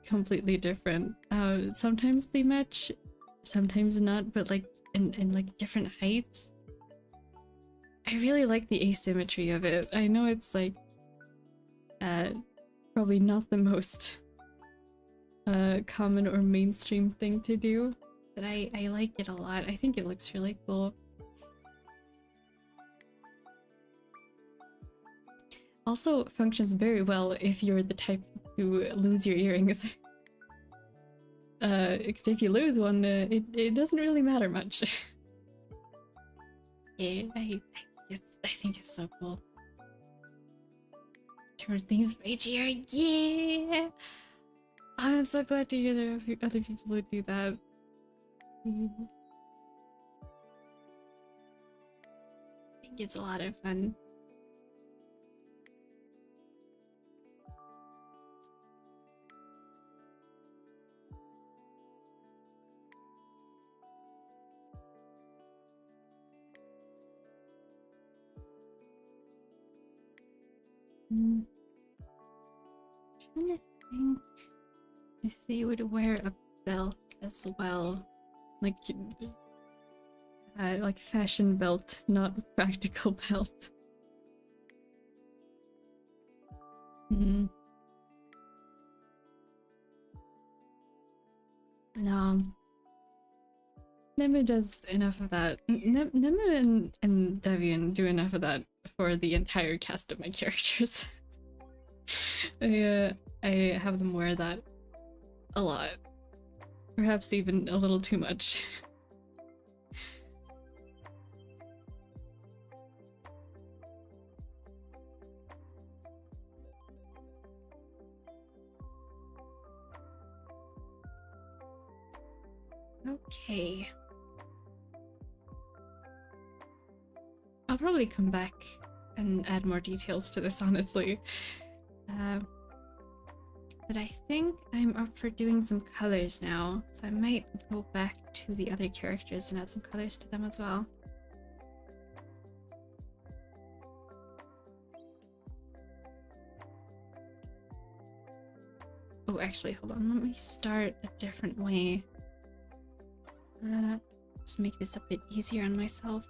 completely different. Sometimes they match, sometimes not, but like in like different heights. I really like the asymmetry of it. I know it's like probably not the most common or mainstream thing to do, but I like it a lot. I think it looks really cool. Also functions very well if you're the type to lose your earrings. Because if you lose one, it doesn't really matter much. Yeah, I think it's so cool. Turn things right here, yeah! I'm so glad to hear there are other people who do that. I think it's a lot of fun. Trying to think if they would wear a belt as well, like fashion belt, not practical belt. No. Nemu does enough of that. Nemu and Devian do enough of that for the entire cast of my characters. I have them wear that a lot. Perhaps even a little too much. Okay. I'll probably come back and add more details to this, honestly. But I think I'm up for doing some colors now, so I might go back to the other characters and add some colors to them as well. Oh, actually, hold on. Let me start a different way. Just make this a bit easier on myself.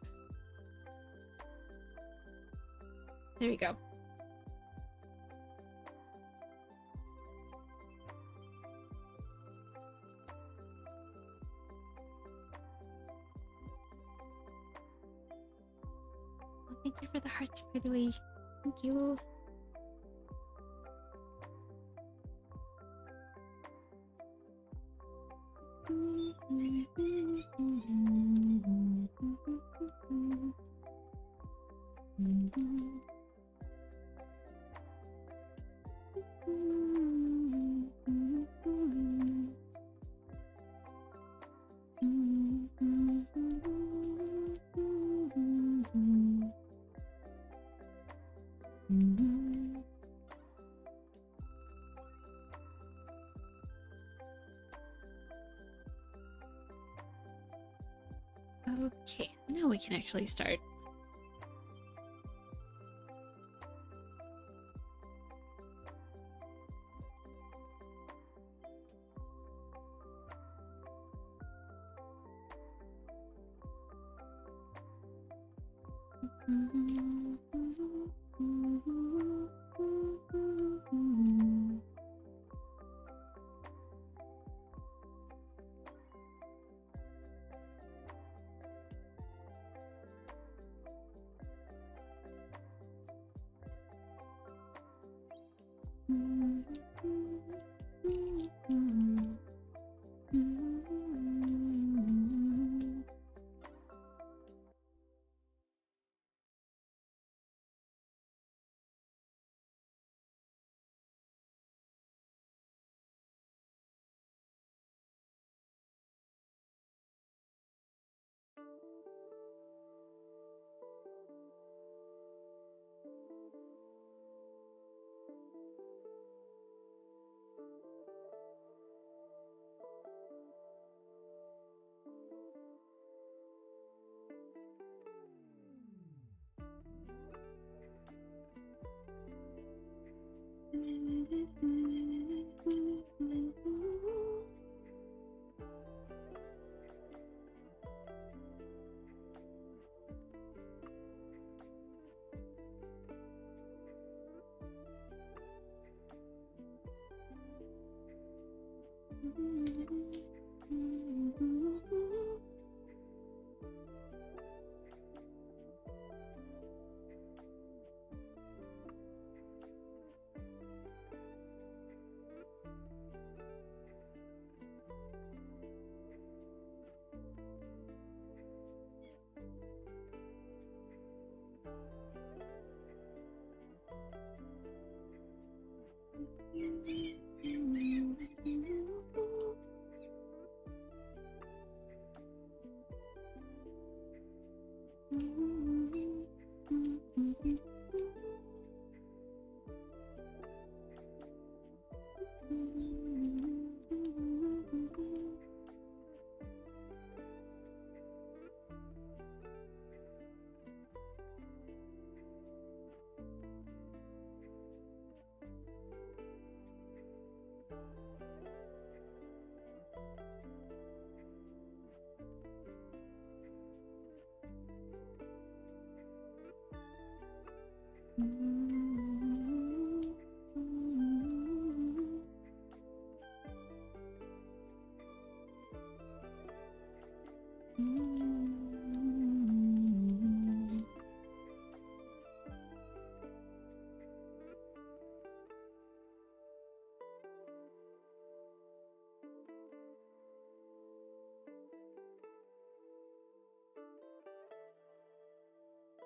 There we go. Well, thank you for the hearts, by the way. Thank you. Okay, now we can actually start.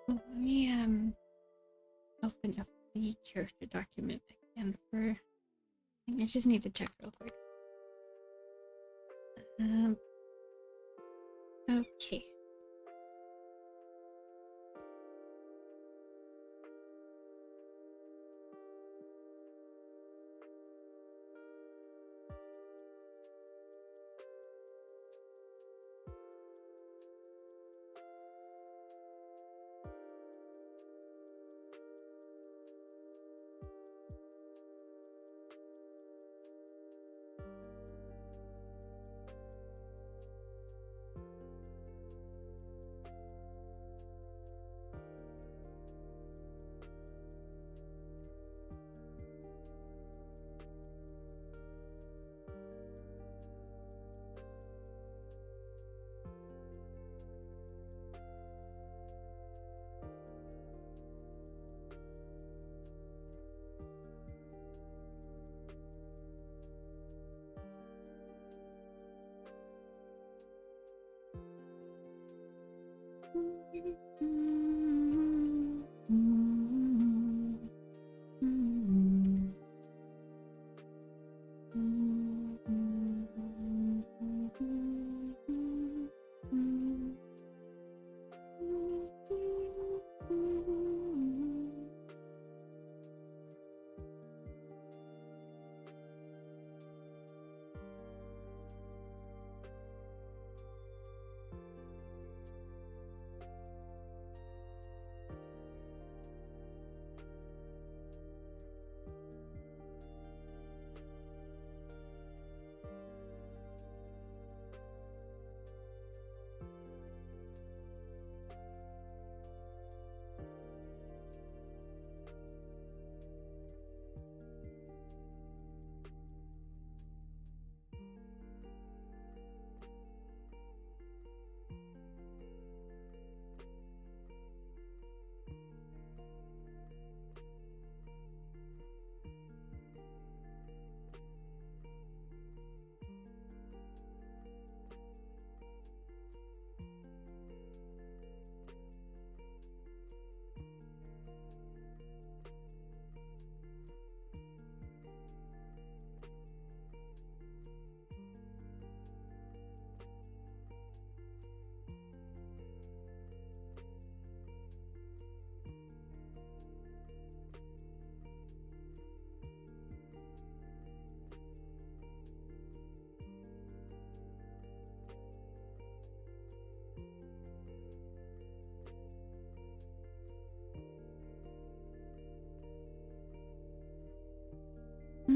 Let me open up the character document again for. I just need to check real quick. Okay.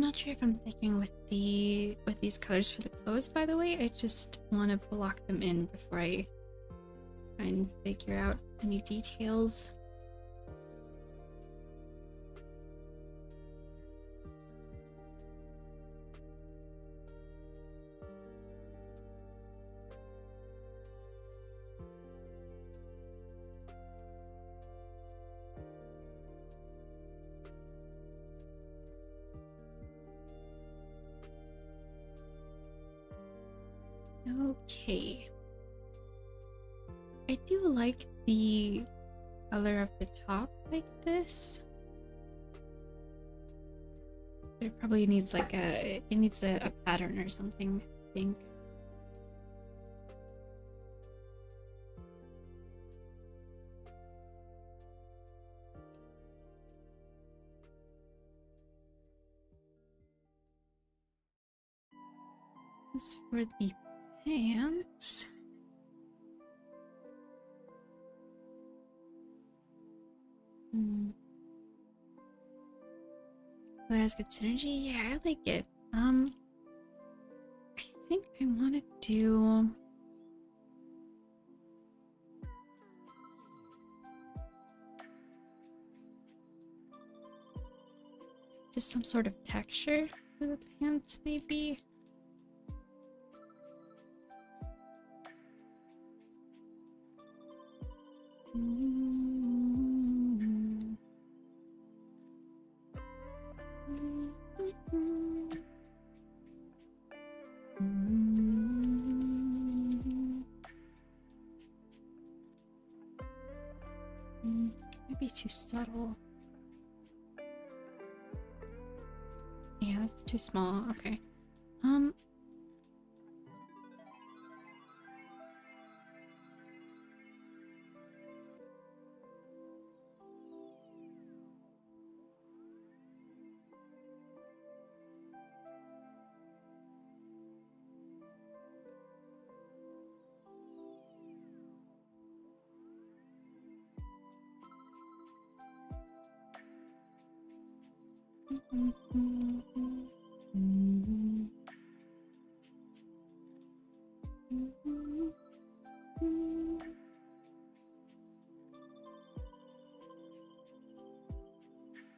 not sure if I'm sticking with these colors for the clothes, by the way. I just want to block them in before I try and figure out any details. Okay. I do like the color of the top like this. It probably needs like a pattern or something, I think. As for the pants, that has good synergy. Yeah, I like it. I think I want to do just some sort of texture for the pants, maybe. Maybe too subtle. Yeah, that's too small. Okay.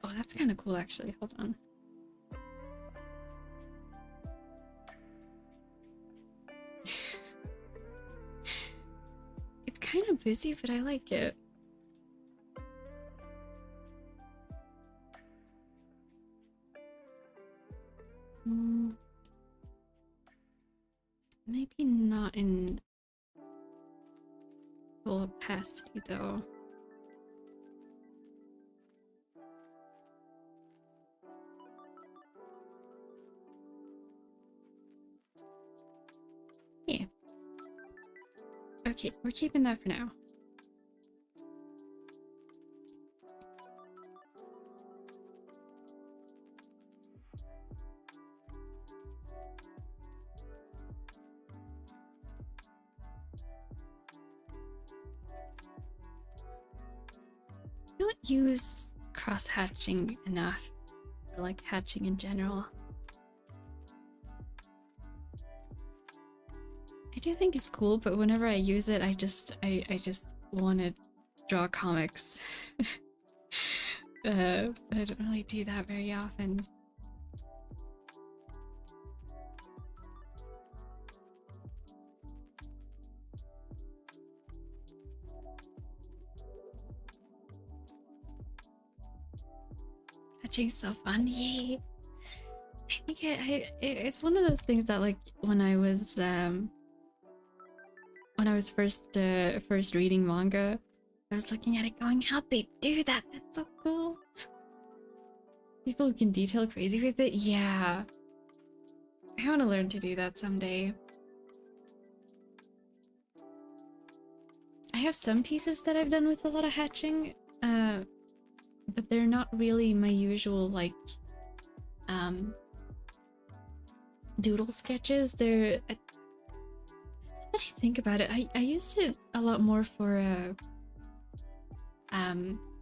Oh, that's kind of cool, actually. Hold on. It's kind of busy, but I like it. Maybe not in full opacity, though. Yeah. Okay, we're keeping that for now. I don't use cross-hatching enough, or like hatching in general. I do think it's cool, but whenever I use it, I just want to draw comics. But I don't really do that very often. Hatching's so fun, yay! I think it's one of those things that, like, when I was first reading manga, I was looking at it going, how'd they do that? That's so cool. People who can detail crazy with it, yeah. I want to learn to do that someday. I have some pieces that I've done with a lot of hatching, but they're not really my usual, like, doodle sketches. They're... Now that I think about it, I used it a lot more for,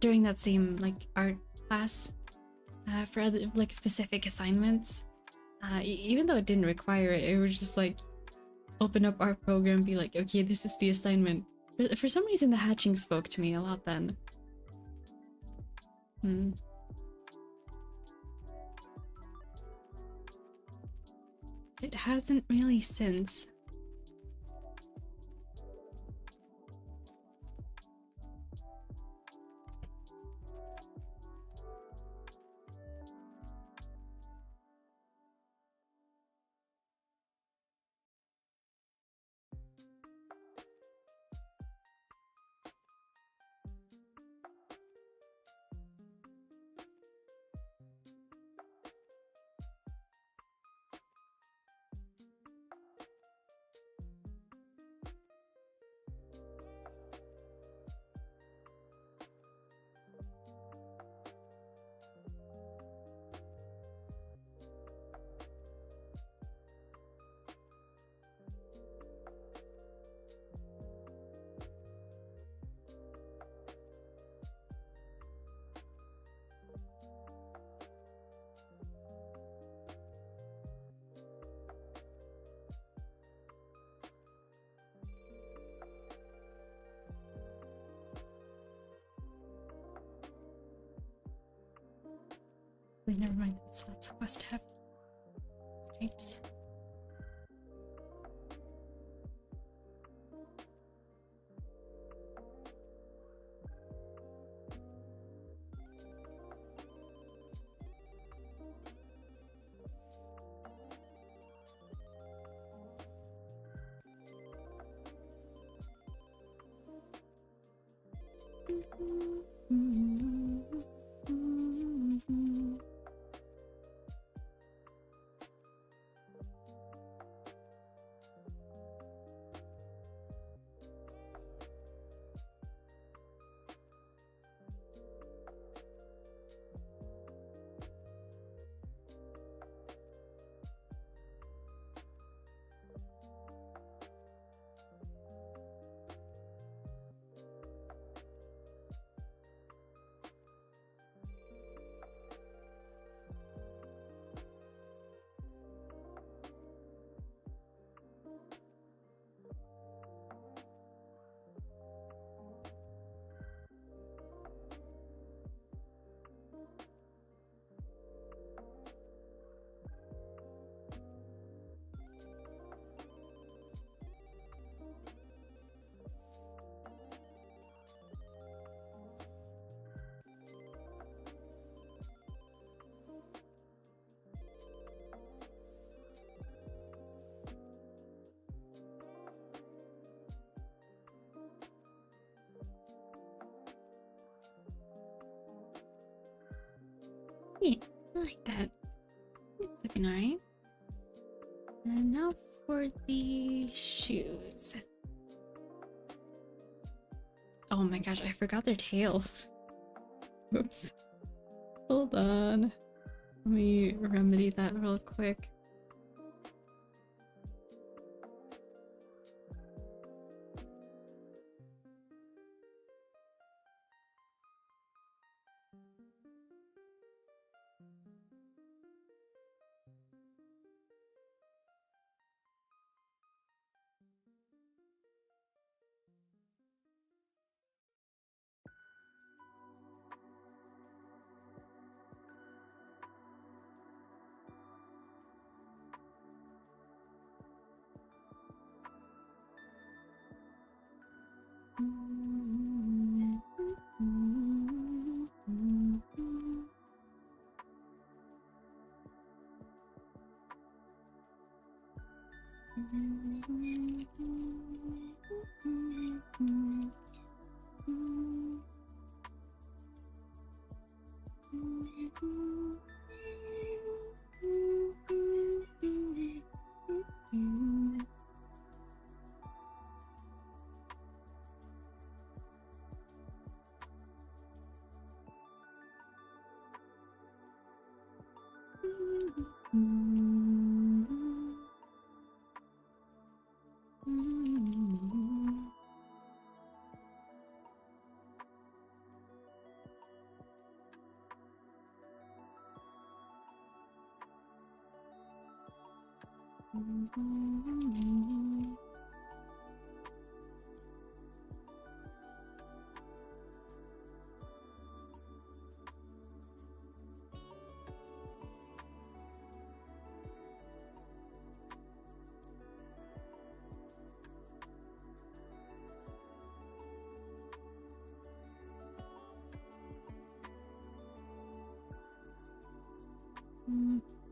during that same, like, art class for other like specific assignments. Even though it didn't require it, it was just like open up our program, be like, okay, this is the assignment. For some reason, the hatching spoke to me a lot then. It hasn't really since. Wait, never mind. It's not supposed to have stripes. Yeah, I like that. It's looking alright. And now for the shoes. Oh my gosh, I forgot their tails. Oops. Hold on. Let me remedy that real quick.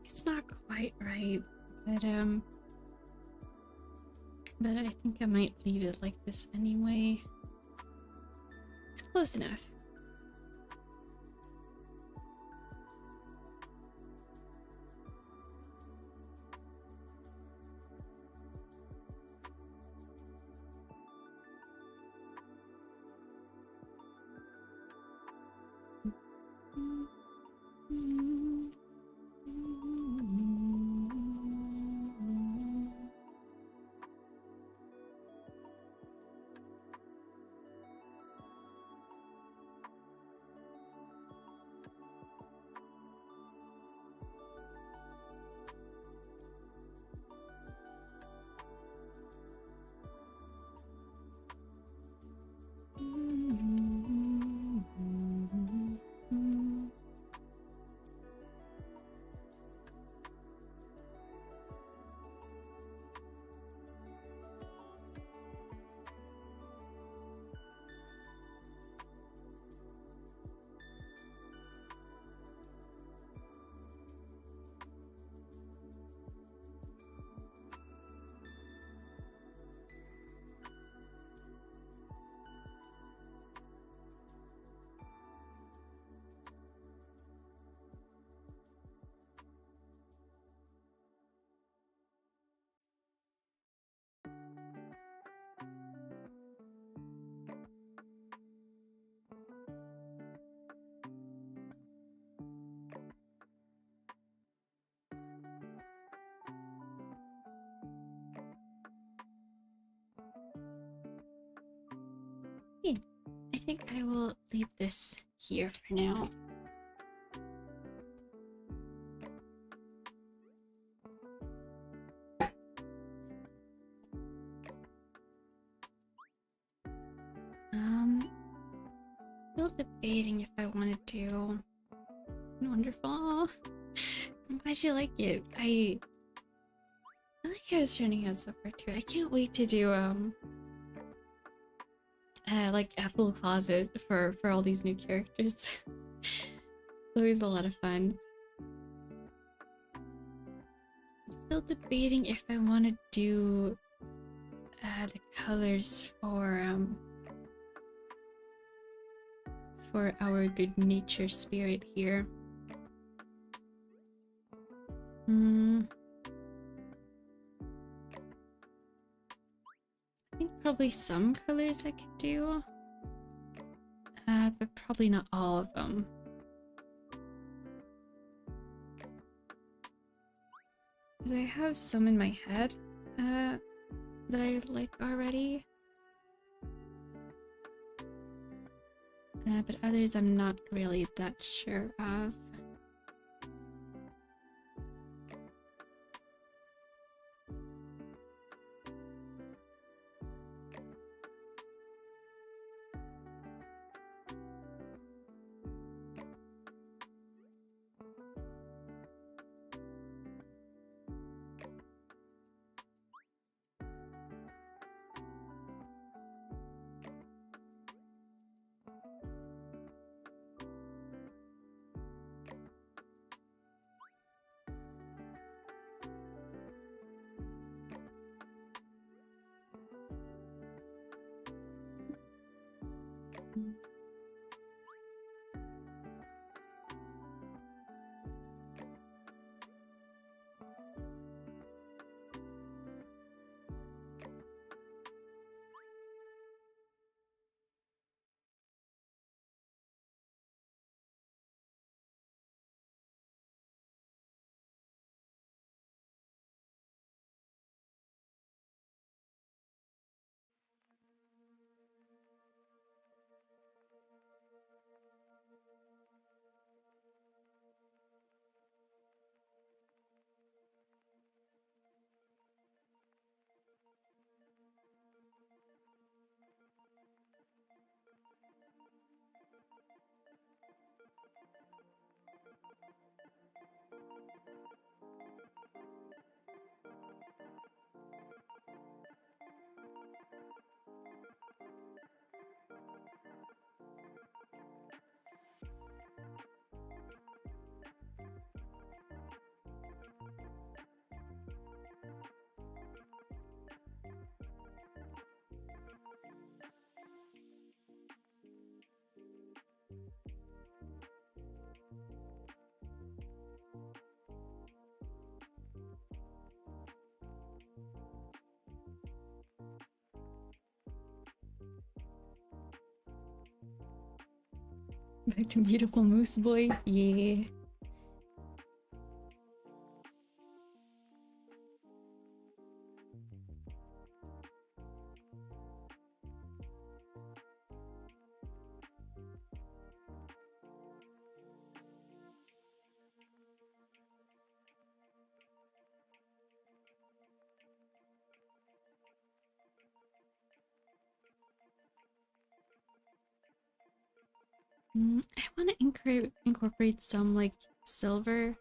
It's not quite right, but I think I might leave it like this anyway. It's close enough. I think I will leave this here for now. Still debating if I want to do wonderful. I'm glad you like it. I like how it's turning out so far too. I can't wait to do like a full closet for all these new characters. It's always a lot of fun. I'm still debating if I want to do the colors for our good nature spirit here. I think probably some colors I could do, but probably not all of them. I have some in my head that I like already, but others I'm not really that sure of. Back to beautiful moose boy. Yeah. I want to incorporate some like silver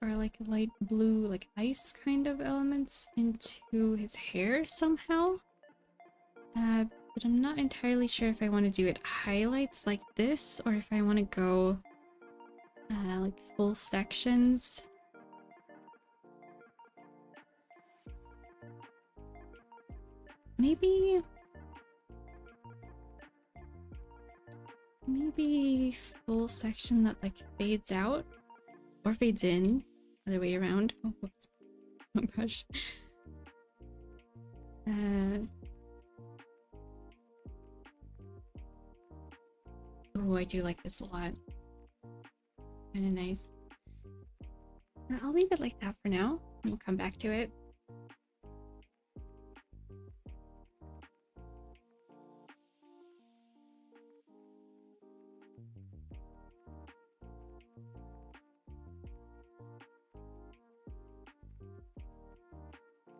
or like light blue, like ice kind of elements into his hair somehow. But I'm not entirely sure if I want to do it highlights like this or if I want to go like full sections. Maybe full section that like fades out or fades in, other way around. Oh, whoops. Oh gosh. Oh, I do like this a lot. Kind of nice. I'll leave it like that for now. We'll come back to it.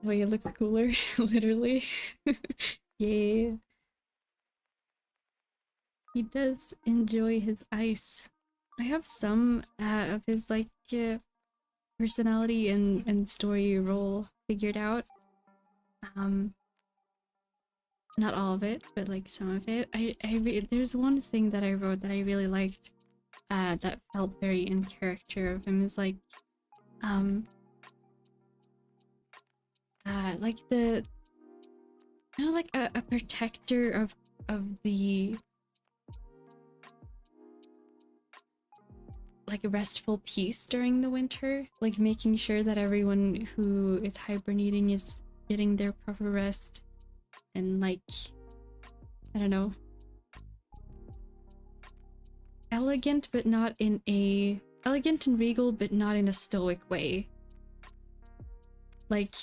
The way it looks cooler, literally. Yeah. He does enjoy his ice. I have some of his like personality and story role figured out. Not all of it, but like some of it. There's one thing that I wrote that I really liked that felt very in character of him is like like the like a protector of the like restful peace during the winter, like making sure that everyone who is hibernating is getting their proper rest, and like I don't know, elegant but not in a elegant and regal but not in a stoic way. Like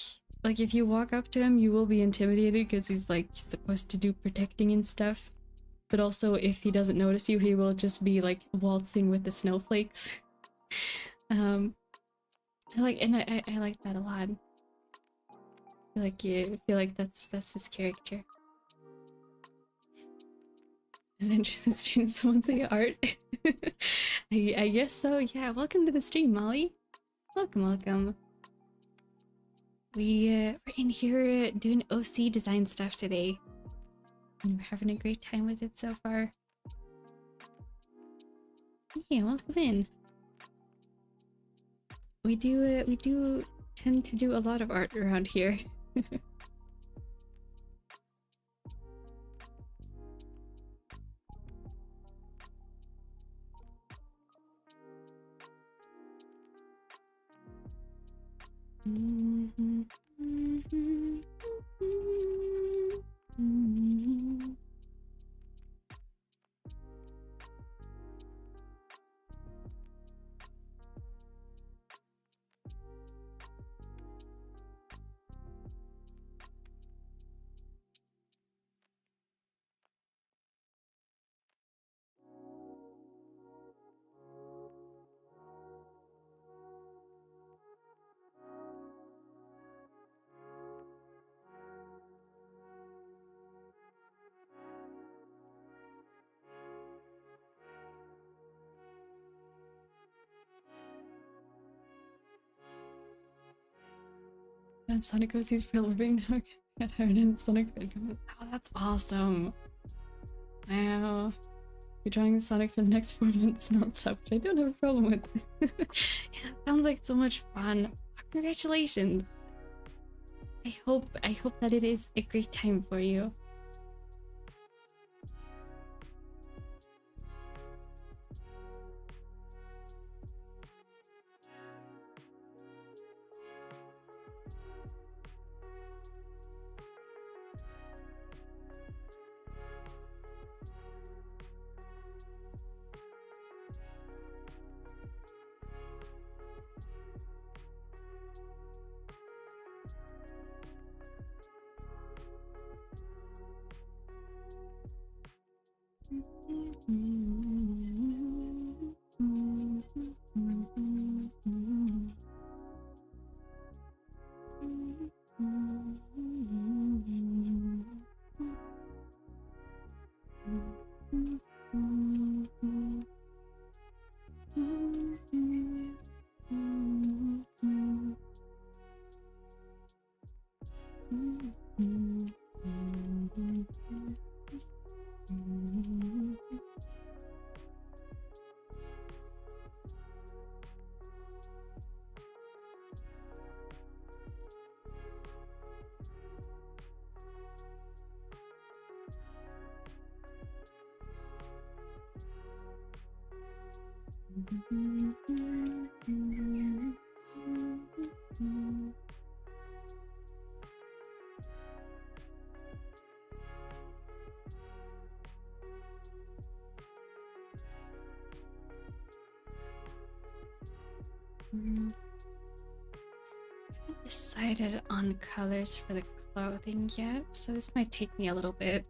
if you walk up to him, you will be intimidated because he's like supposed to do protecting and stuff. But also, if he doesn't notice you, he will just be like waltzing with the snowflakes. I like that a lot. I feel like that's his character. Is interested in stream? Someone say art. I guess so. Yeah. Welcome to the stream, Molly. Welcome. We're in here doing OC design stuff today. And we're having a great time with it so far. Yeah, welcome in. We do tend to do a lot of art around here. And Sonic OCs for a living now. Get hired in Sonic. Oh, that's awesome. Wow. You're drawing Sonic for the next 4 months non-stop, which I don't have a problem with. Yeah, that sounds like so much fun. Congratulations. I hope that it is a great time for you. Haven't decided on colors for the clothing yet, so this might take me a little bit.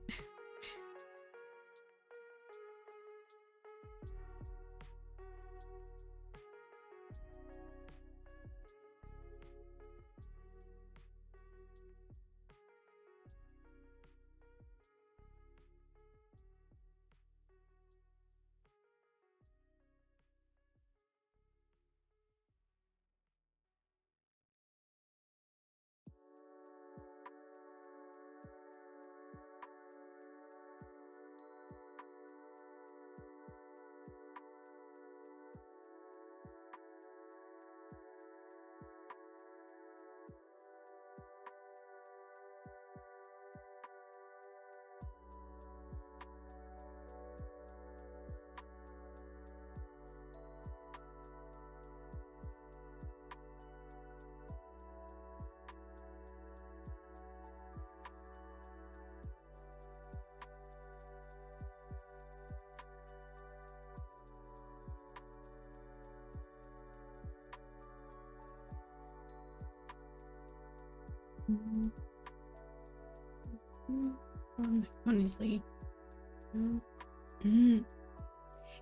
Honestly,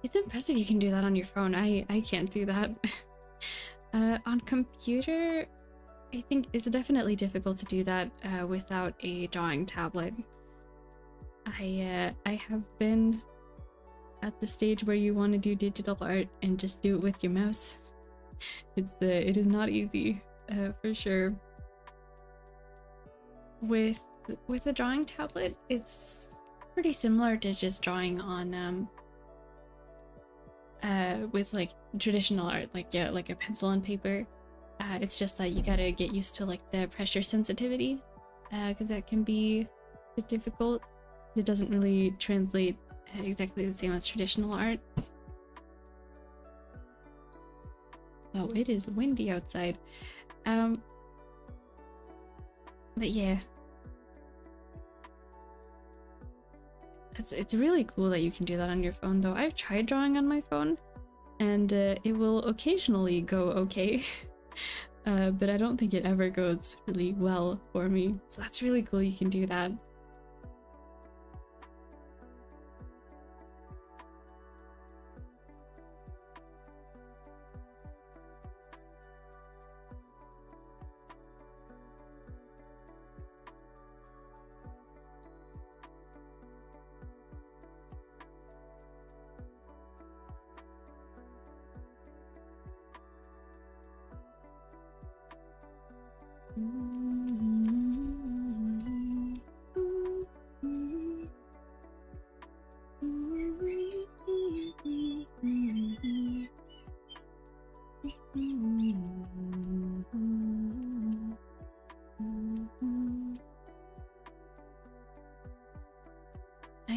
it's impressive you can do that on your phone. I can't do that. On computer, I think it's definitely difficult to do that without a drawing tablet. I have been at the stage where you want to do digital art and just do it with your mouse. It is not easy, for sure. With a drawing tablet, it's pretty similar to just drawing on with like traditional art, like like a pencil and paper. It's just that you gotta get used to like the pressure sensitivity, because that can be a bit difficult. It doesn't really translate exactly the same as traditional art. Oh, it is windy outside. But yeah, it's really cool that you can do that on your phone, though. I've tried drawing on my phone, and it will occasionally go okay, but I don't think it ever goes really well for me. So that's really cool you can do that.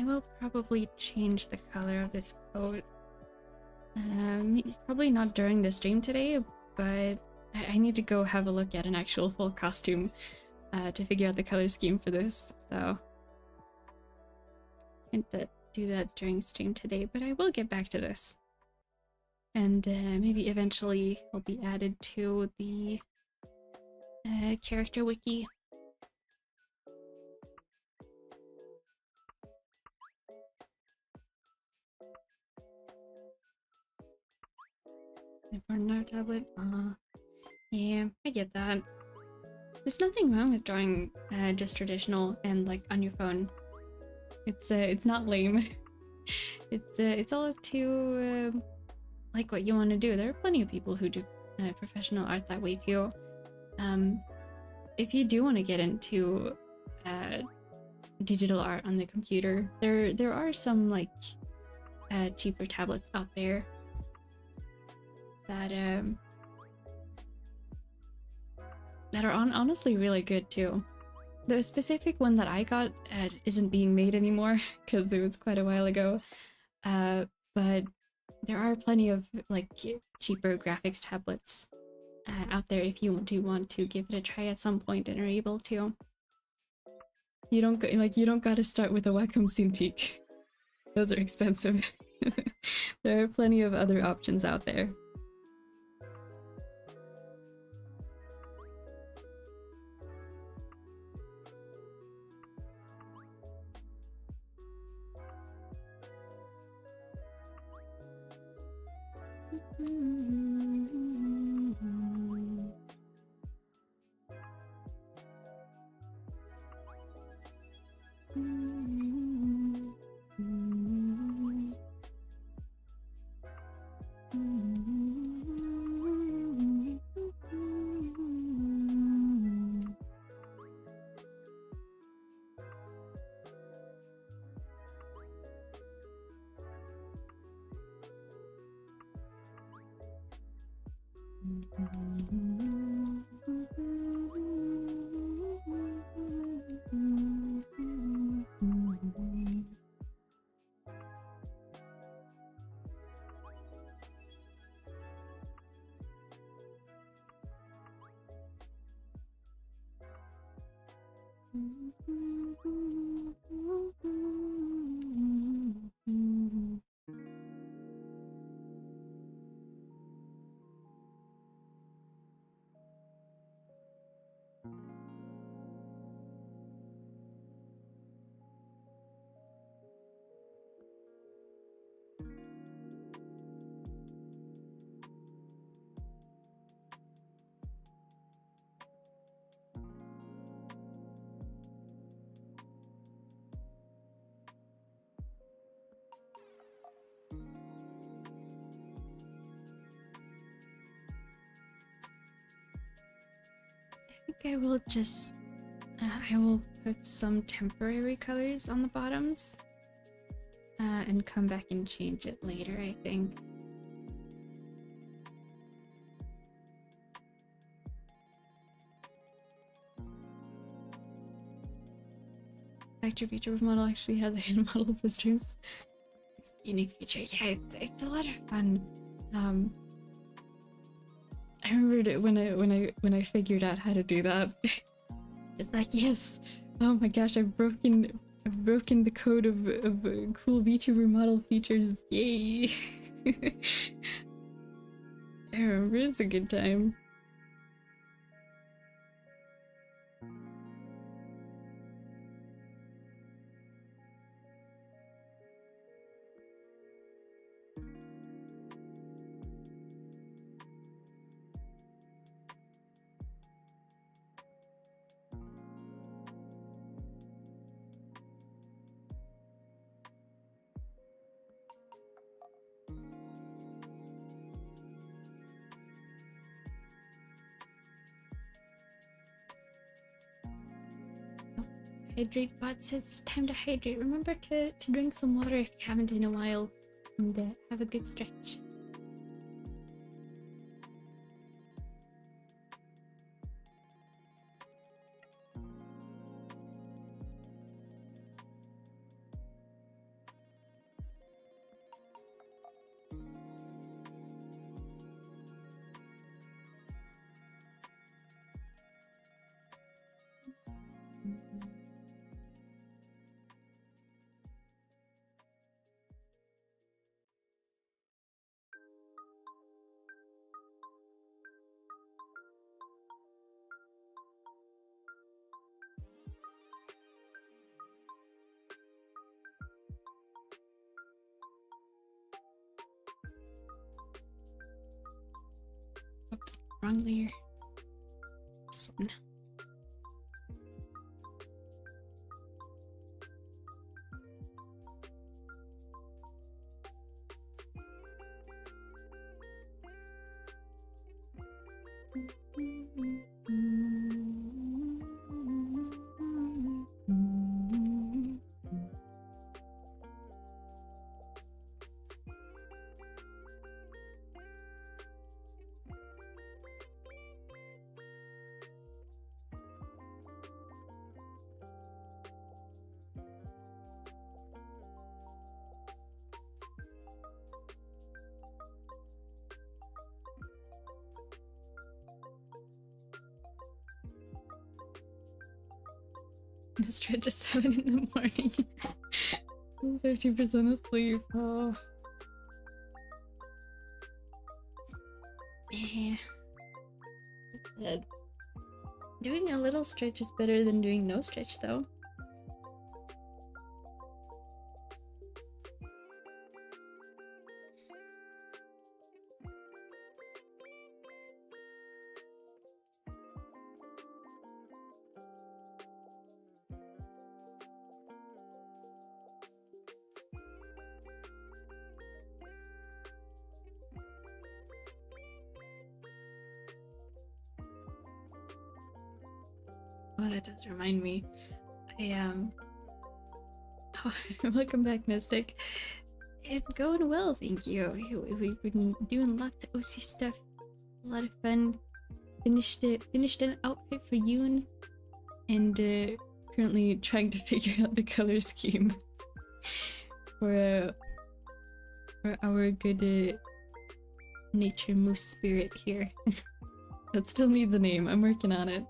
I will probably change the color of this coat. Probably not during the stream today, but I need to go have a look at an actual full costume to figure out the color scheme for this, so can't do that during stream today, but I will get back to this. And maybe eventually will be added to the character wiki. For no tablet, yeah, I get that. There's nothing wrong with drawing just traditional and like on your phone. It's not lame. It's all up to like what you want to do. There are plenty of people who do professional art that way too. If you do want to get into digital art on the computer, there are some like cheaper tablets out there that that are honestly really good too. The specific one that I got isn't being made anymore because it was quite a while ago, but there are plenty of like cheaper graphics tablets out there if you do want to give it a try at some point and are able to. You don't gotta start with a Wacom Cintiq. Those are expensive. There are plenty of other options out there. I will just I will put some temporary colors on the bottoms and come back and change it later, I think. Actor feature model actually has a hidden model for streams. It's a unique feature. Yeah, it's a lot of fun. I remembered it when I figured out how to do that. It's like, yes, oh my gosh, I've broken the code of cool VTuber model features. Yay! I remember, it's a good time. Hydrate bot says it's time to hydrate. Remember to drink some water if you haven't in a while, and have a good stretch. Wrong layer. This one. Stretch at 7 in the morning. 50% asleep. Oh. Yeah. Doing a little stretch is better than doing no stretch, though. Oh, that does remind me. Oh, welcome back, Mystic. It's going well, thank you. We've been doing lots of OC stuff. A lot of fun. Finished an outfit for Yoon, and currently trying to figure out the color scheme for our good nature moose spirit here. That still needs a name. I'm working on it.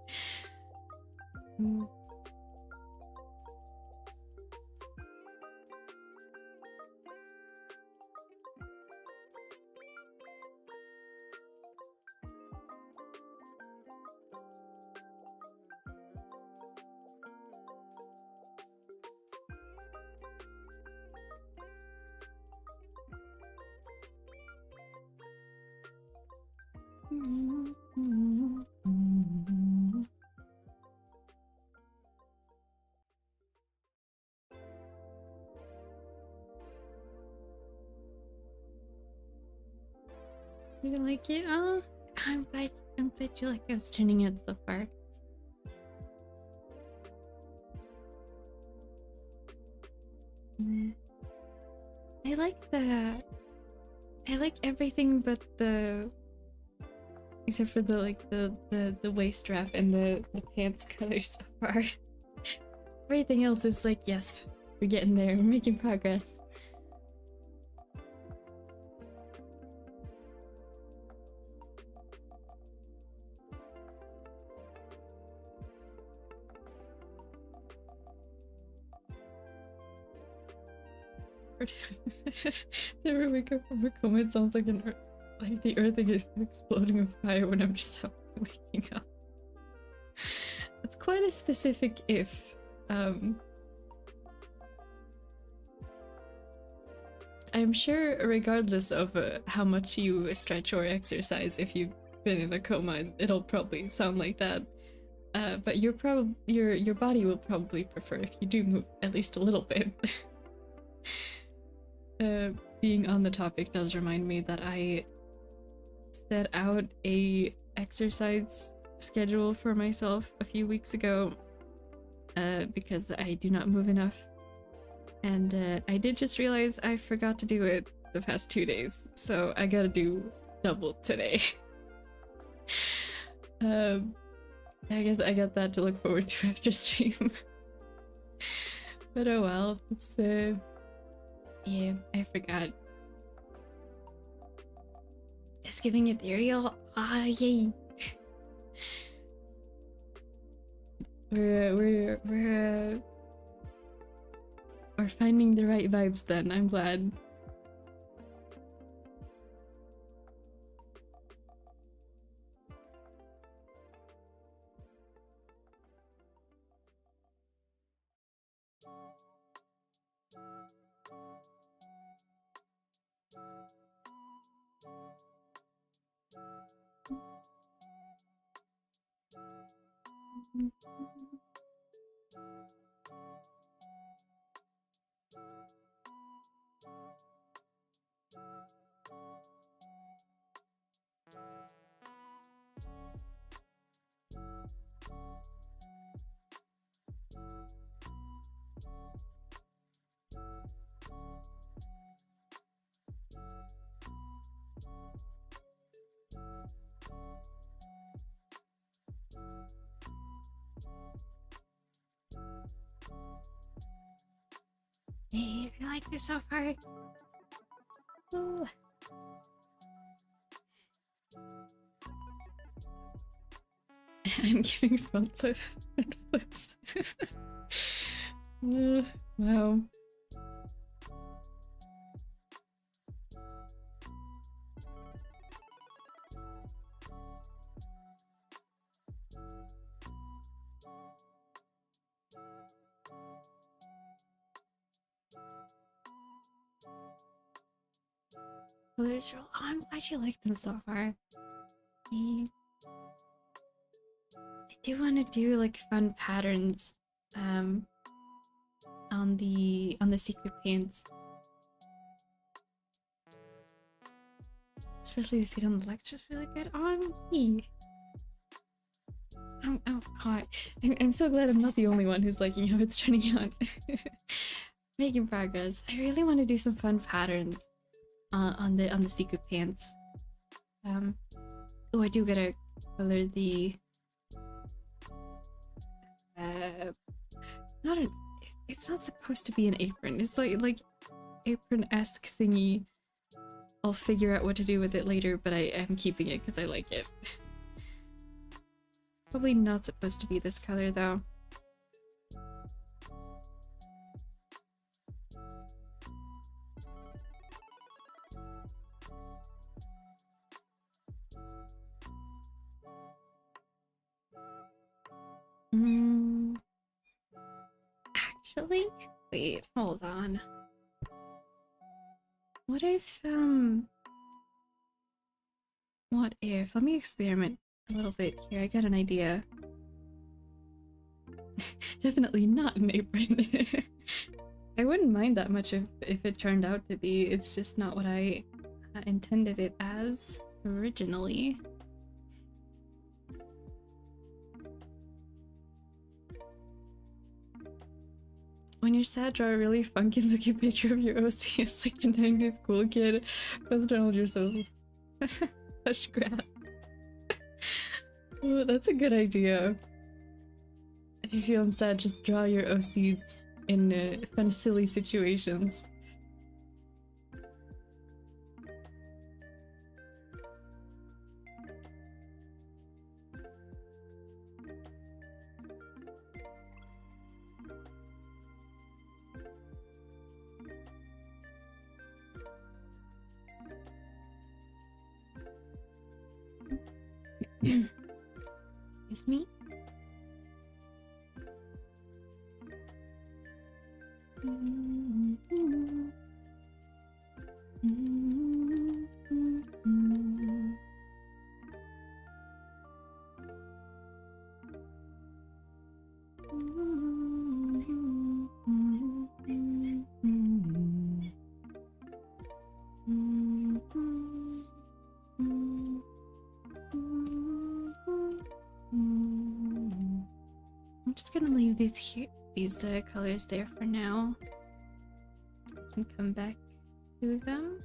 You like it? Oh, I'm glad you like I was turning it so far. I like everything but except for the waist strap and the pants color so far. Everything else is like, yes, we're getting there, we're making progress. Never wake up from a coma. It sounds like like the earth is exploding in fire when I'm just waking up. It's quite a specific if. I'm sure regardless of how much you stretch or exercise, if you've been in a coma, it'll probably sound like that. But your body will probably prefer if you do move at least a little bit. Being on the topic does remind me that I set out a exercise schedule for myself a few weeks ago because I do not move enough, and I did just realize I forgot to do it the past 2 days, so I gotta do double today. I guess I got that to look forward to after stream. But oh well, it's yeah, I forgot. It's giving ethereal. Ah, yay! We're finding the right vibes then. I'm glad. Hey, I like this so far. Ooh. I'm giving front flips. Wow. Colors roll. Oh, I'm glad you like them so far. I do want to do like fun patterns on the secret paints. Especially the feet on the legs was really good on me. I'm hot. I'm so glad I'm not the only one who's liking how it's turning out. Making progress. I really want to do some fun patterns on the secret pants. Oh, I do gotta color the not an. It's not supposed to be an apron. It's like apron-esque thingy. I'll figure out what to do with it later, but I am keeping it because I like it. Probably not supposed to be this color though. Actually, wait, hold on. What if, let me experiment a little bit here. I got an idea. Definitely not an apron. I wouldn't mind that much if it turned out to be. It's just not what I intended it as originally. When you're sad, draw a really funky looking picture of your OC as like a 90s cool kid. Post on all your social. Lush grass. Oh, that's a good idea. If you're feeling sad, just draw your OCs in fun, silly situations. It's me. I'm just gonna leave these colors there for now. I can come back to them.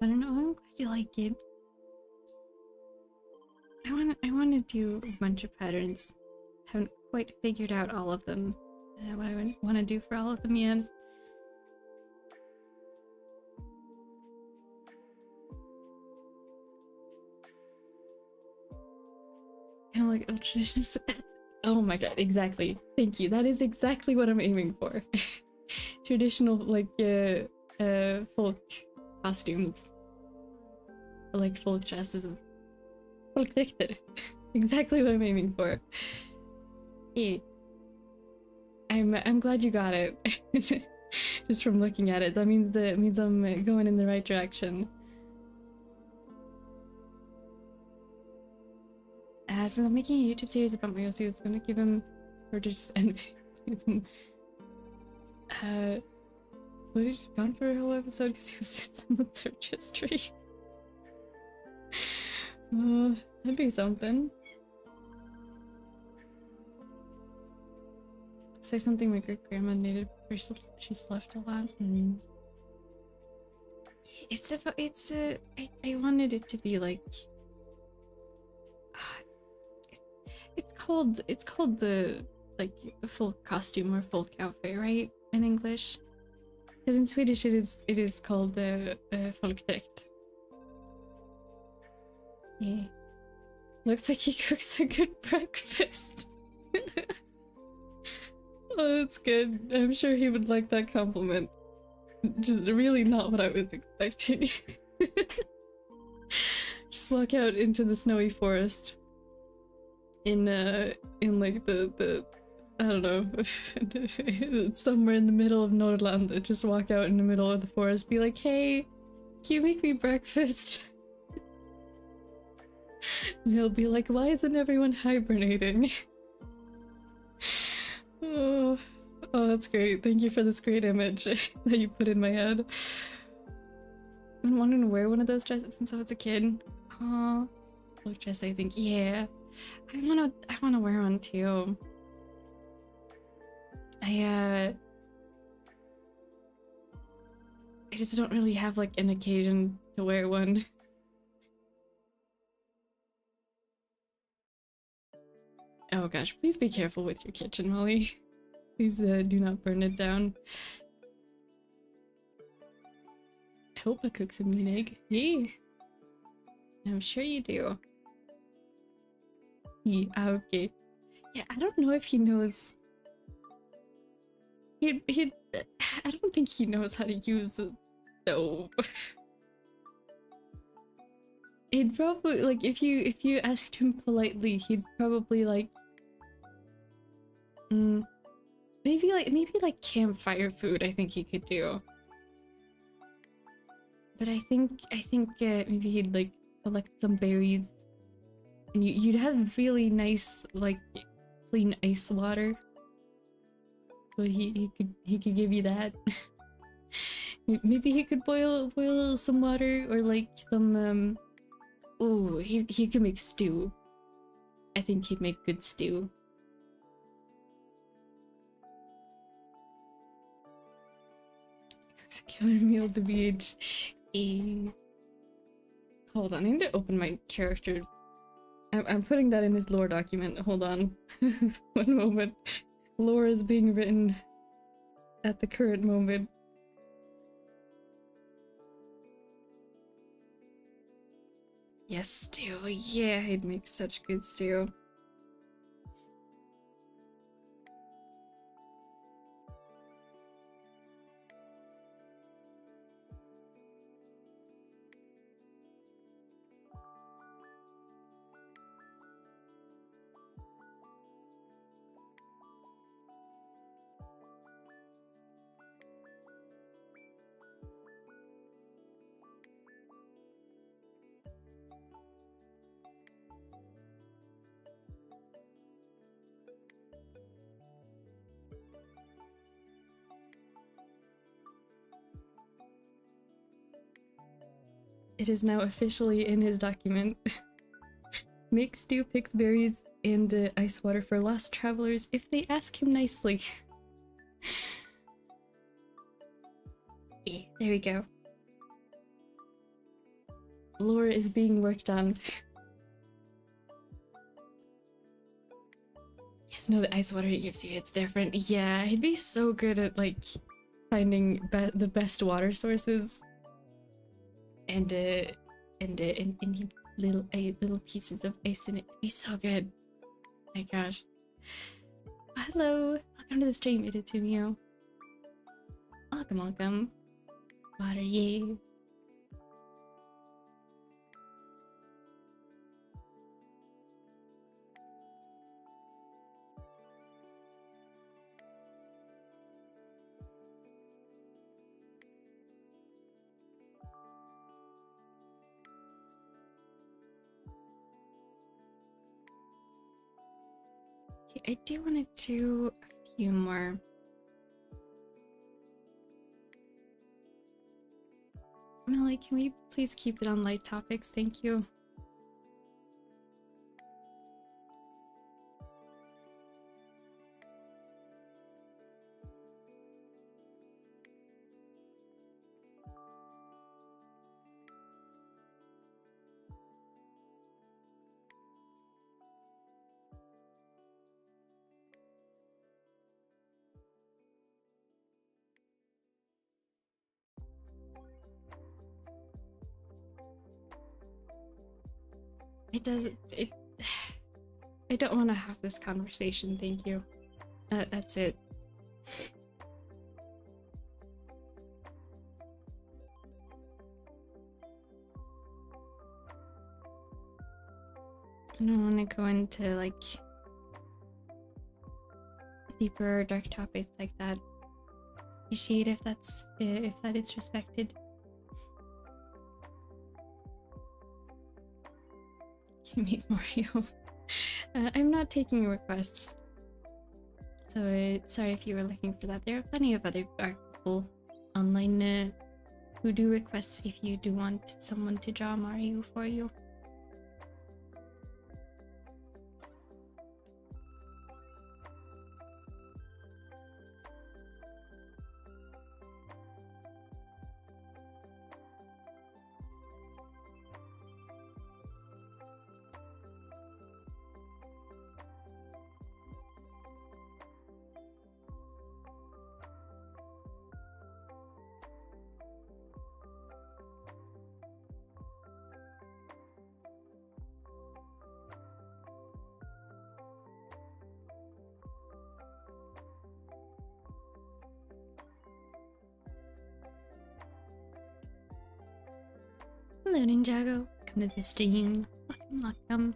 I don't know. I'm glad you like it. I want to do a bunch of patterns. Haven't quite figured out all of them. What I want to do for all of them yet. Kind of like, oh, just, oh my god, exactly. Thank you. That is exactly what I'm aiming for. Traditional, like, folk costumes. Like folk dresses. Folkdräkter. Exactly what I'm aiming for. Hey. I'm glad you got it. Just from looking at it. That means I'm going in the right direction. Since I'm making a YouTube series about my OC, I was gonna give him or just end with him. Would he just gone for a whole episode because he was in someone's search history? That'd be something. Say something my great grandma needed before she slept a lot. I wanted it to be like it's called the like folk costume or folk outfit, right, in English? Because in Swedish it is called the folkdräkt. Yeah. Looks like he cooks a good breakfast. Oh, that's good. I'm sure he would like that compliment. Just really not what I was expecting. Just walk out into the snowy forest. In like the I don't know, somewhere in the middle of Norrland. Just walk out in the middle of the forest, be like, hey, can you make me breakfast? And he'll be like, why isn't everyone hibernating? Oh, that's great. Thank you for this great image that you put in my head. I've been wanting to wear one of those dresses since I was a kid. Aw, look dress, I think. Yeah, I wanna wear one too. I just don't really have like an occasion to wear one. Oh gosh, please be careful with your kitchen, Molly. Please do not burn it down. I hope I cook some mean egg. Yay! I'm sure you do. Okay. Yeah, I don't know if he knows. I don't think he knows how to use a stove. He'd probably like if you asked him politely, he'd probably like maybe like campfire food. I think he could do. But I think maybe he'd like collect some berries, and you'd have really nice like clean ice water. So he could give you that. Maybe he could boil some water or like some oh, he could make stew. I think he'd make good stew. Cooks a killer meal to beach. Hold on, I need to open my character. I'm putting that in his lore document. Hold on. One moment. Lore is being written at the current moment. Yes, stew. Yeah, he'd make such good stew. It is now officially in his document. Make stew, picks berries, and ice water for lost travelers if they ask him nicely. Yeah, there we go. lore is being worked on. Just know the ice water it gives you, it's different. Yeah, I'd be so good at like finding the best water sources and little pieces of ice in it. It'd be so good. My gosh. Hello, welcome to the stream, Idatumio. Welcome, welcome. Water, yay. I do want to do a few more. Melly, can we please keep it on light topics? Thank you. I don't want to have this conversation, thank you. That's it. I don't want to go into like deeper dark topics like that. Appreciate if that is respected. You meet Mario. I'm not taking requests, so sorry if you were looking for that. There are plenty of other people online who do requests if you do want someone to draw Mario for you. Hello Ninjago, come to the stream. Welcome, welcome.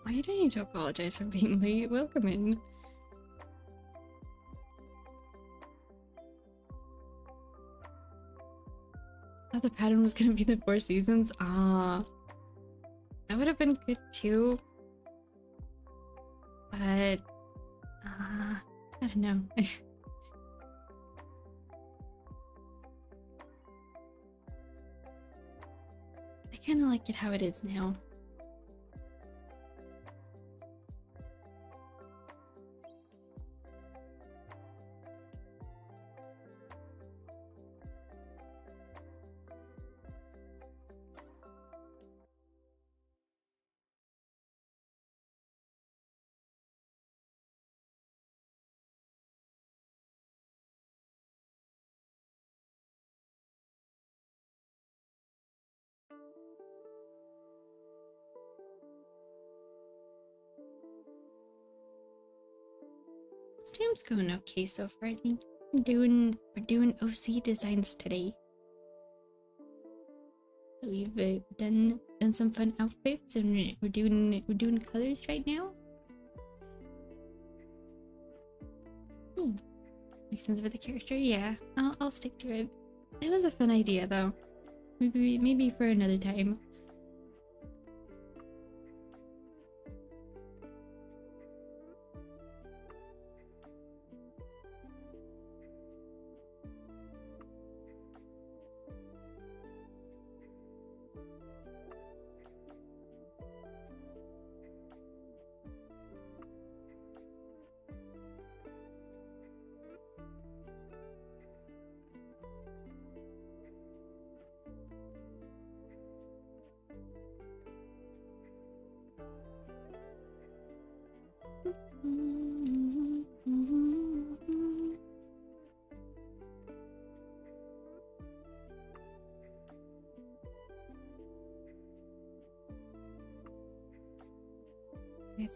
Why do I need to apologize for being late? Welcome in. I thought the pattern was gonna be the 4 seasons. Ah, that would have been good too. But I don't know. I kind of like it how it is now. Stream's going okay so far. I think we're doing OC designs today. So we've done some fun outfits, and we're doing colors right now. Makes sense for the character. Yeah, I'll stick to it. It was a fun idea though. Maybe for another time.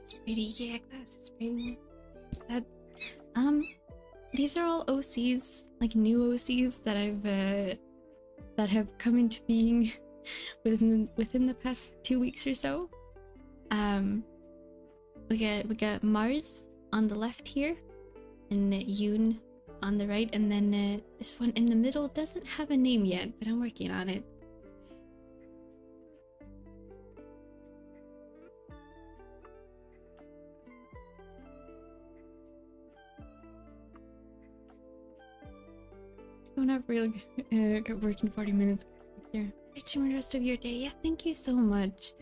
It's pretty. Yeah, glass is pretty. Is that these are all OCs, like new OCs that I've that have come into being within the past 2 weeks or so. We got Mars on the left here, and Yoon on the right, and then this one in the middle doesn't have a name yet, but I'm working on it. Going up real got working 40 minutes here. It's the rest of your day. Yeah, thank you so much.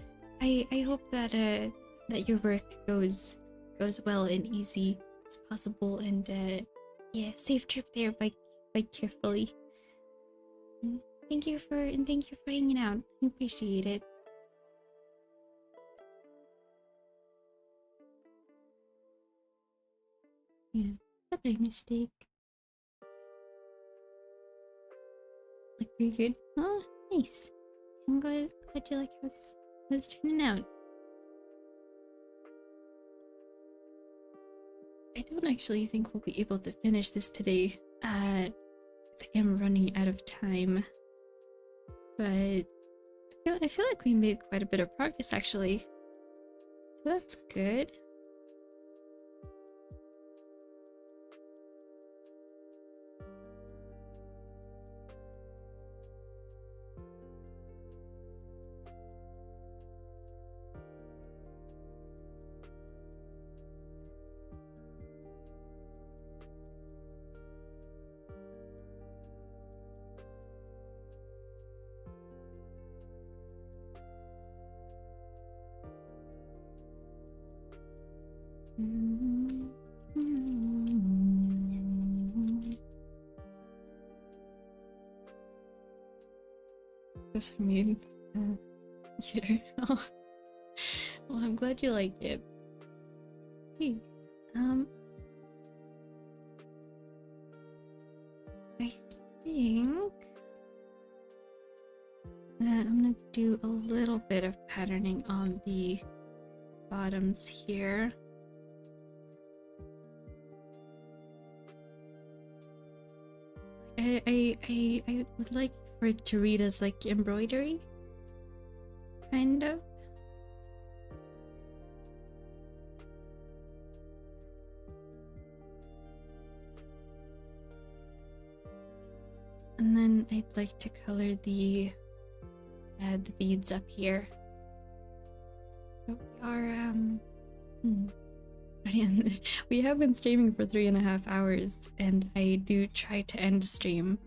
I hope that that your work goes well and easy as possible, and yeah, safe trip there. Bike carefully. Thank you for hanging out. I appreciate it. Yeah, not a mistake. Like pretty good. Oh, nice. I'm glad you like how it's turning out. I don't actually think we'll be able to finish this today. I am running out of time. But I feel like we made quite a bit of progress actually. So that's good. This I mean, computer. Oh. Well, I'm glad you like it. Hey, I think I'm gonna do a little bit of patterning on the bottoms here. I would like for it to read as like embroidery, kind of. And then I'd like to color the beads up here. But we are we have been streaming for 3.5 hours, and I do try to end stream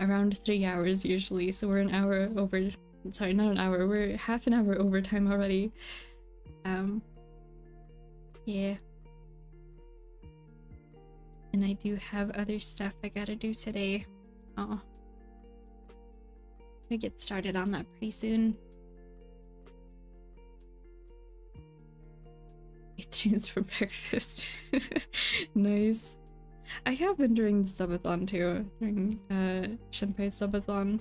around 3 hours usually, so we're an hour over. Sorry, not an hour, we're half an hour over time already. Yeah. And I do have other stuff I gotta do today. Oh, I get started on that pretty soon. Eat dreams for breakfast. Nice. I have been during the subathon too, during Shenpei's subathon.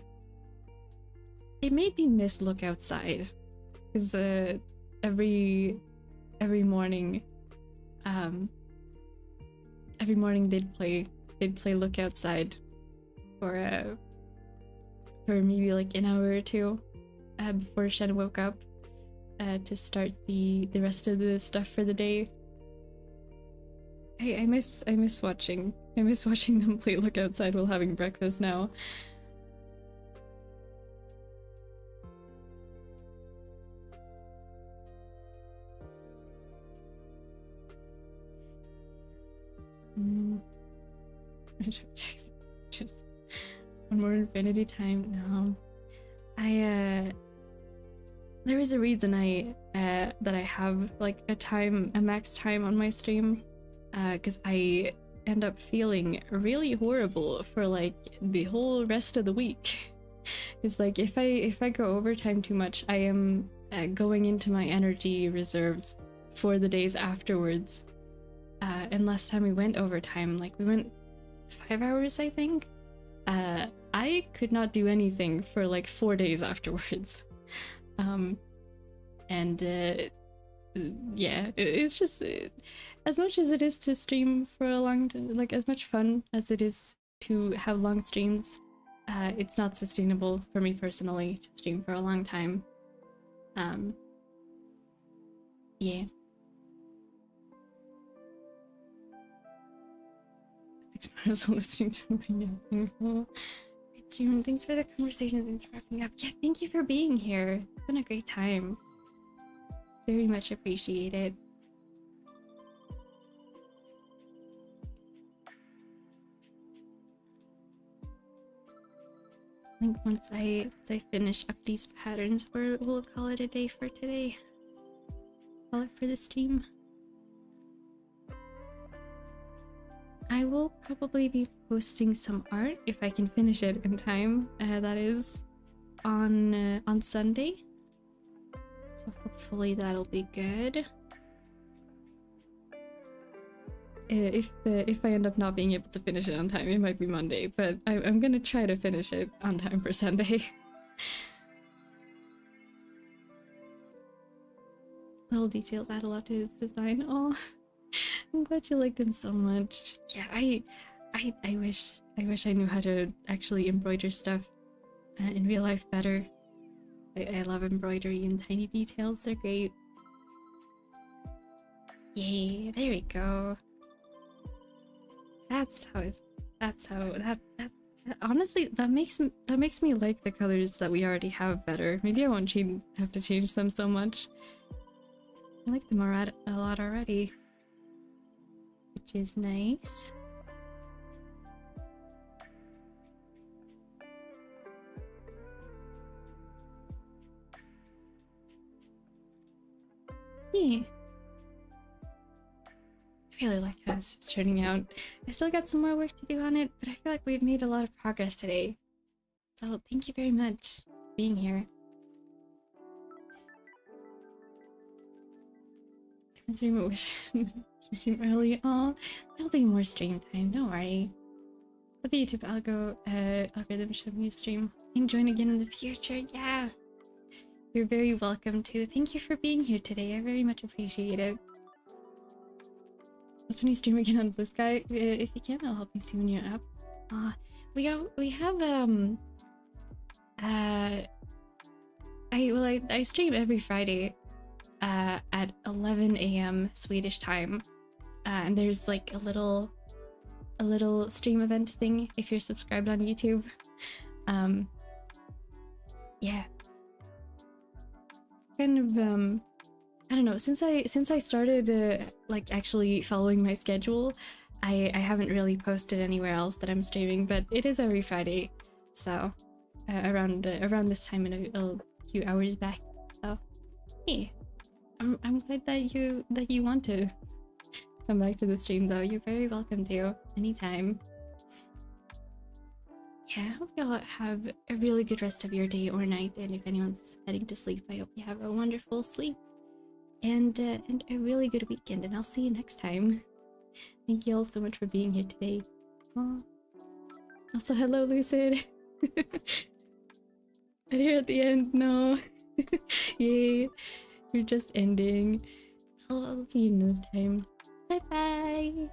It made me miss Look Outside, because every morning they'd play Look Outside for maybe like an hour or two before Shen woke up to start the rest of the stuff for the day. I miss watching them play Look Outside while having breakfast now. Just one more infinity time. No, there is a reason that I have like a max time on my stream, because I end up feeling really horrible for like the whole rest of the week. It's like if I go overtime too much, I am going into my energy reserves for the days afterwards. And last time we went overtime, like we went 5 hours, I think. I could not do anything for like 4 days afterwards. And yeah, it's just as much as it is to stream for a long time, like as much fun as it is to have long streams, it's not sustainable for me personally to stream for a long time. Yeah. Thanks for listening to me. Great stream. Thanks for the conversation. Thanks for wrapping up. Yeah, thank you for being here. It's been a great time. Very much appreciate it. I think once I finish up these patterns, we'll call it a day for today. Call it for the stream. I will probably be posting some art if I can finish it in time. That is on Sunday. So hopefully that'll be good. If I end up not being able to finish it on time, it might be Monday, but I'm gonna try to finish it on time for Sunday. Little details add a lot to his design. Oh, I'm glad you like them so much. Yeah, I wish I knew how to actually embroider stuff in real life better. I love embroidery and tiny details. They're great. Yay! There we go. Honestly, that makes me like the colors that we already have better. Maybe I won't have to change them so much. I like them a lot already, which is nice. Yeah. I really like how this is turning out. I still got some more work to do on it, but I feel like we've made a lot of progress today. So thank you very much for being here. I wish you seem early. Oh, there'll be more stream time, don't worry. But the YouTube algorithm showed me a stream. You can join again in the future, yeah. You're very welcome to. Thank you for being here today. I very much appreciate it. When you stream again on Blue Sky, if you can, it'll help me see when you're up. We have I stream every Friday at 11 AM Swedish time, and there's like a little stream event thing if you're subscribed on YouTube. Yeah, kind of I don't know, since I started like actually following my schedule, I haven't really posted anywhere else that I'm streaming, but it is every Friday, so around this time in a few hours back. So hey, I'm glad that you want to come back to the stream though. You're very welcome to anytime. Yeah, I hope y'all have a really good rest of your day or night, and if anyone's heading to sleep, I hope you have a wonderful sleep. And a really good weekend, and I'll see you next time. Thank you all so much for being here today. Aww. Also, hello, Lucid. And here at the end, no. Yay, we're just ending. I'll see you another time. Bye bye.